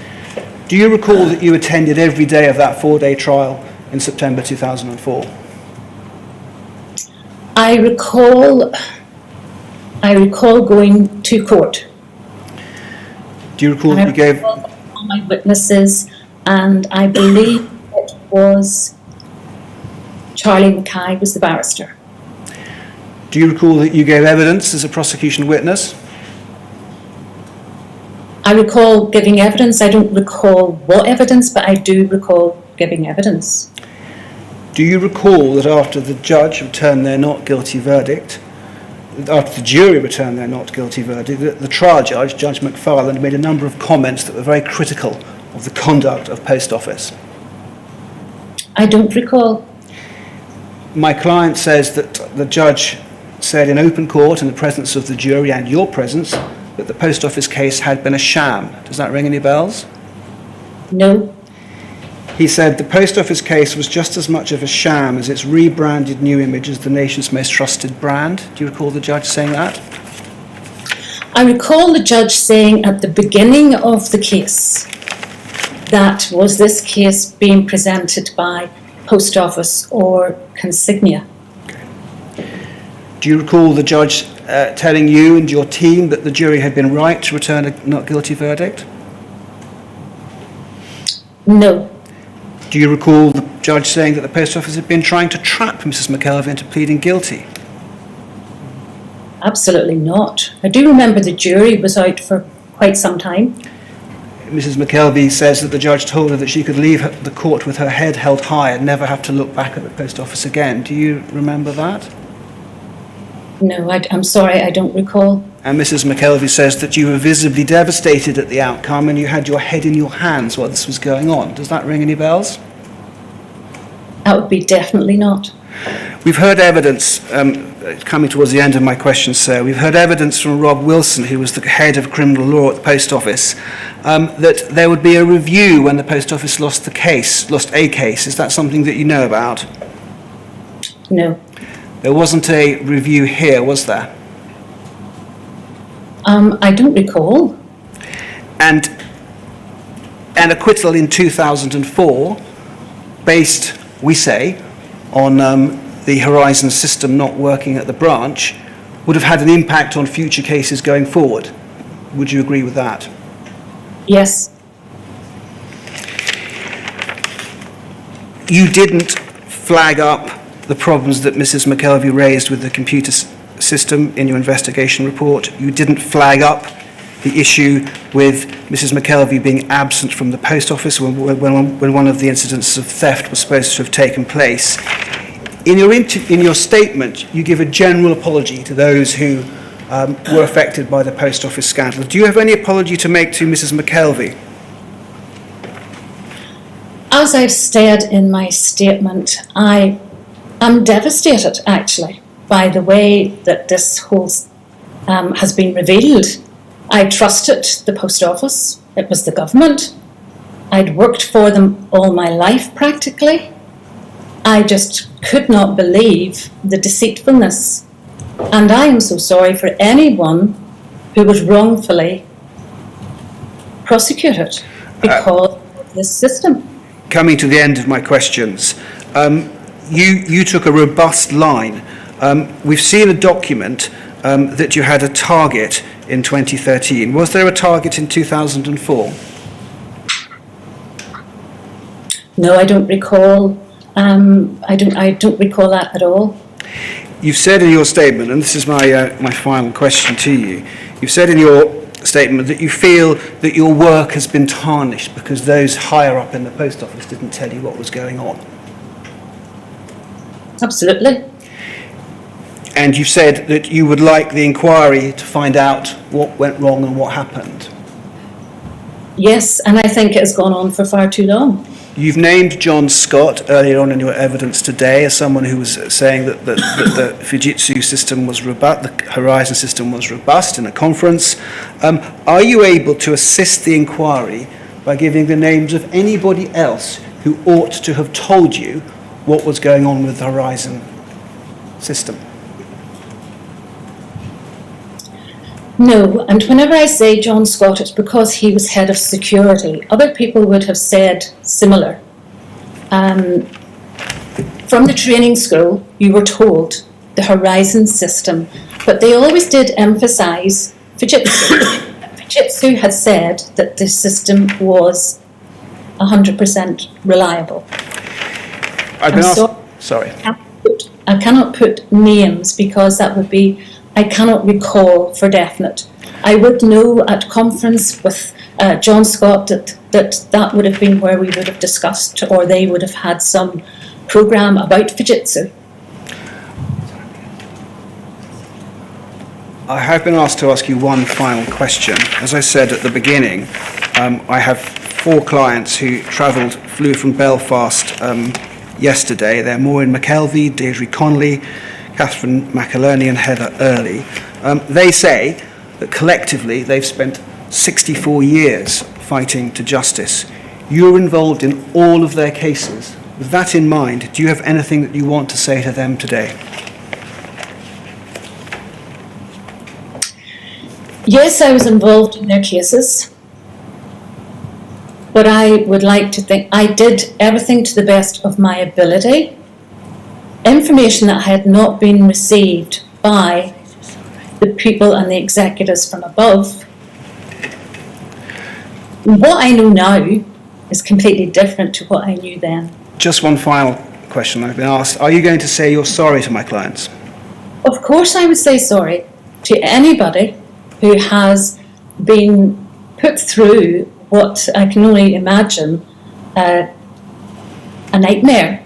Do you recall that you attended every day of that 4-day trial in September 2004? I recall going to court. Do you recall that you gave... all my witnesses, and I believe it was Charlie Mackay was the barrister. Do you recall that you gave evidence as a prosecution witness? I recall giving evidence. I don't recall what evidence, but I do recall giving evidence. Do you recall that after the judge returned their not guilty verdict, after the jury returned their not guilty verdict, that the trial judge, Judge McLaughlin, made a number of comments that were very critical of the conduct of Post Office? I don't recall. My client says that the judge said in open court, in the presence of the jury and your presence, that the Post Office case had been a sham. Does that ring any bells? No. He said the Post Office case was just as much of a sham as its rebranded new image as the nation's most trusted brand. Do you recall the judge saying that? I recall the judge saying at the beginning of the case that was this case being presented by Post Office or consignia. Do you recall the judge telling you and your team that the jury had been right to return a not guilty verdict? No. Do you recall the judge saying that the Post Office had been trying to trap Mrs. McKelvey into pleading guilty? Absolutely not. I do remember the jury was out for quite some time. Mrs. McKelvey says that the judge told her that she could leave the court with her head held high and never have to look back at the Post Office again. Do you remember that? No, I'm sorry, I don't recall. And Mrs. McKelvey says that you were visibly devastated at the outcome and you had your head in your hands while this was going on. Does that ring any bells? That would be definitely not. We've heard evidence, coming towards the end of my question, sir, we've heard evidence from Rob Wilson, who was the head of criminal law at the Post Office, that there would be a review when the Post Office lost a case. Is that something that you know about? No. There wasn't a review here, was there? I don't recall. And an acquittal in 2004, based, we say, on the Horizon system not working at the branch, would have had an impact on future cases going forward. Would you agree with that? Yes. You didn't flag up the problems that Mrs. McKelvey raised with the computer system in your investigation report. You didn't flag up the issue with Mrs. McKelvey being absent from the Post Office when one of the incidents of theft was supposed to have taken place. In your statement, you give a general apology to those who were affected by the Post Office scandal. Do you have any apology to make to Mrs. McKelvey? As I've said in my statement, I'm devastated, actually, by the way that this whole has been revealed. I trusted the Post Office. It was the government. I'd worked for them all my life, practically. I just could not believe the deceitfulness. And I am so sorry for anyone who was wrongfully prosecuted because of this system. Coming to the end of my questions, you took a robust line. We've seen a document that you had a target in 2013. Was there a target in 2004? No, I don't recall. I don't recall that at all. You've said in your statement, and this is my final question to you, you've said in your statement that you feel that your work has been tarnished because those higher up in the Post Office didn't tell you what was going on. Absolutely. And you've said that you would like the inquiry to find out what went wrong and what happened. Yes, and I think it has gone on for far too long. You've named John Scott earlier on in your evidence today as someone who was saying that the Fujitsu system was robust, the Horizon system was robust in a conference. Are you able to assist the inquiry by giving the names of anybody else who ought to have told you what was going on with the Horizon system? No, and whenever I say John Scott, it's because he was head of security. Other people would have said similar. From the training school, you were told the Horizon system, but they always did emphasise Fujitsu. Fujitsu had said that the system was 100% reliable. I've been asked, sorry. I cannot put names because that would be, I cannot recall for definite. I would know at conference with John Scott that would have been where we would have discussed, or they would have had some programme about Fujitsu. I have been asked to ask you one final question. As I said at the beginning, I have 4 clients who flew from Belfast yesterday. They're Maureen McKelvey, Deirdre Connolly, Catherine McAlerney and Heather Early. They say that collectively they've spent 64 years fighting to justice. You're involved in all of their cases. With that in mind, do you have anything that you want to say to them today? Yes, I was involved in their cases, but I would like to think I did everything to the best of my ability. Information that had not been received by the people and the executives from above. What I know now is completely different to what I knew then. Just one final question I've been asked. Are you going to say you're sorry to my clients? Of course I would say sorry to anybody who has been put through what I can only imagine a nightmare.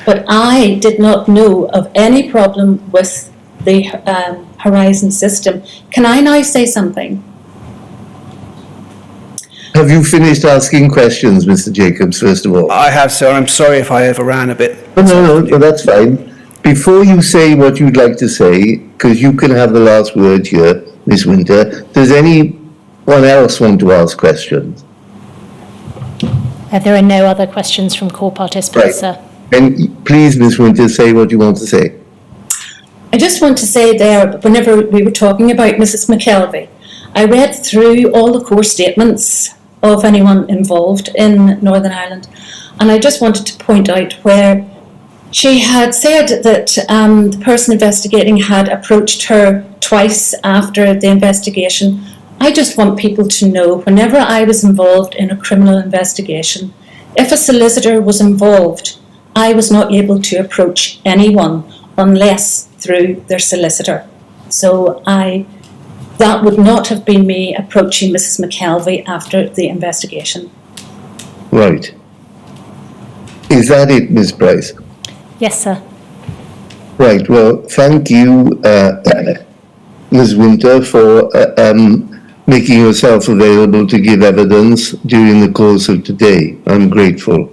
But I did not know of any problem with the Horizon system. Can I now say something? Have you finished asking questions, Mr. Jacobs, first of all? I have, sir. I'm sorry if I overran a bit. No, that's fine. Before you say what you'd like to say, because you can have the last word here, Ms. Winter, does anyone else want to ask questions? There are no other questions from core participants, sir. And please, Ms. Winter, say what you want to say. I just want to say there, whenever we were talking about Mrs. McKelvey, I read through all the core statements of anyone involved in Northern Ireland, and I just wanted to point out where she had said that the person investigating had approached her twice after the investigation. I just want people to know, whenever I was involved in a criminal investigation, if a solicitor was involved, I was not able to approach anyone unless through their solicitor. So that would not have been me approaching Mrs. McKelvey after the investigation. Right. Is that it, Ms. Price? Yes, sir. Right. Well, thank you, Ms. Winter, for making yourself available to give evidence during the course of today. I'm grateful.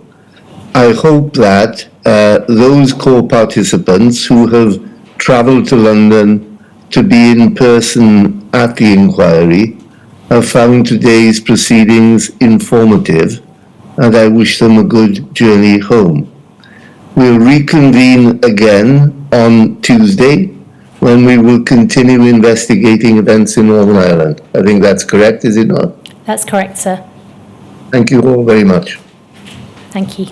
I hope that those core participants who have travelled to London to be in person at the inquiry have found today's proceedings informative, and I wish them a good journey home. We'll reconvene again on Tuesday when we will continue investigating events in Northern Ireland. I think that's correct, is it not? That's correct, sir. Thank you all very much. Thank you.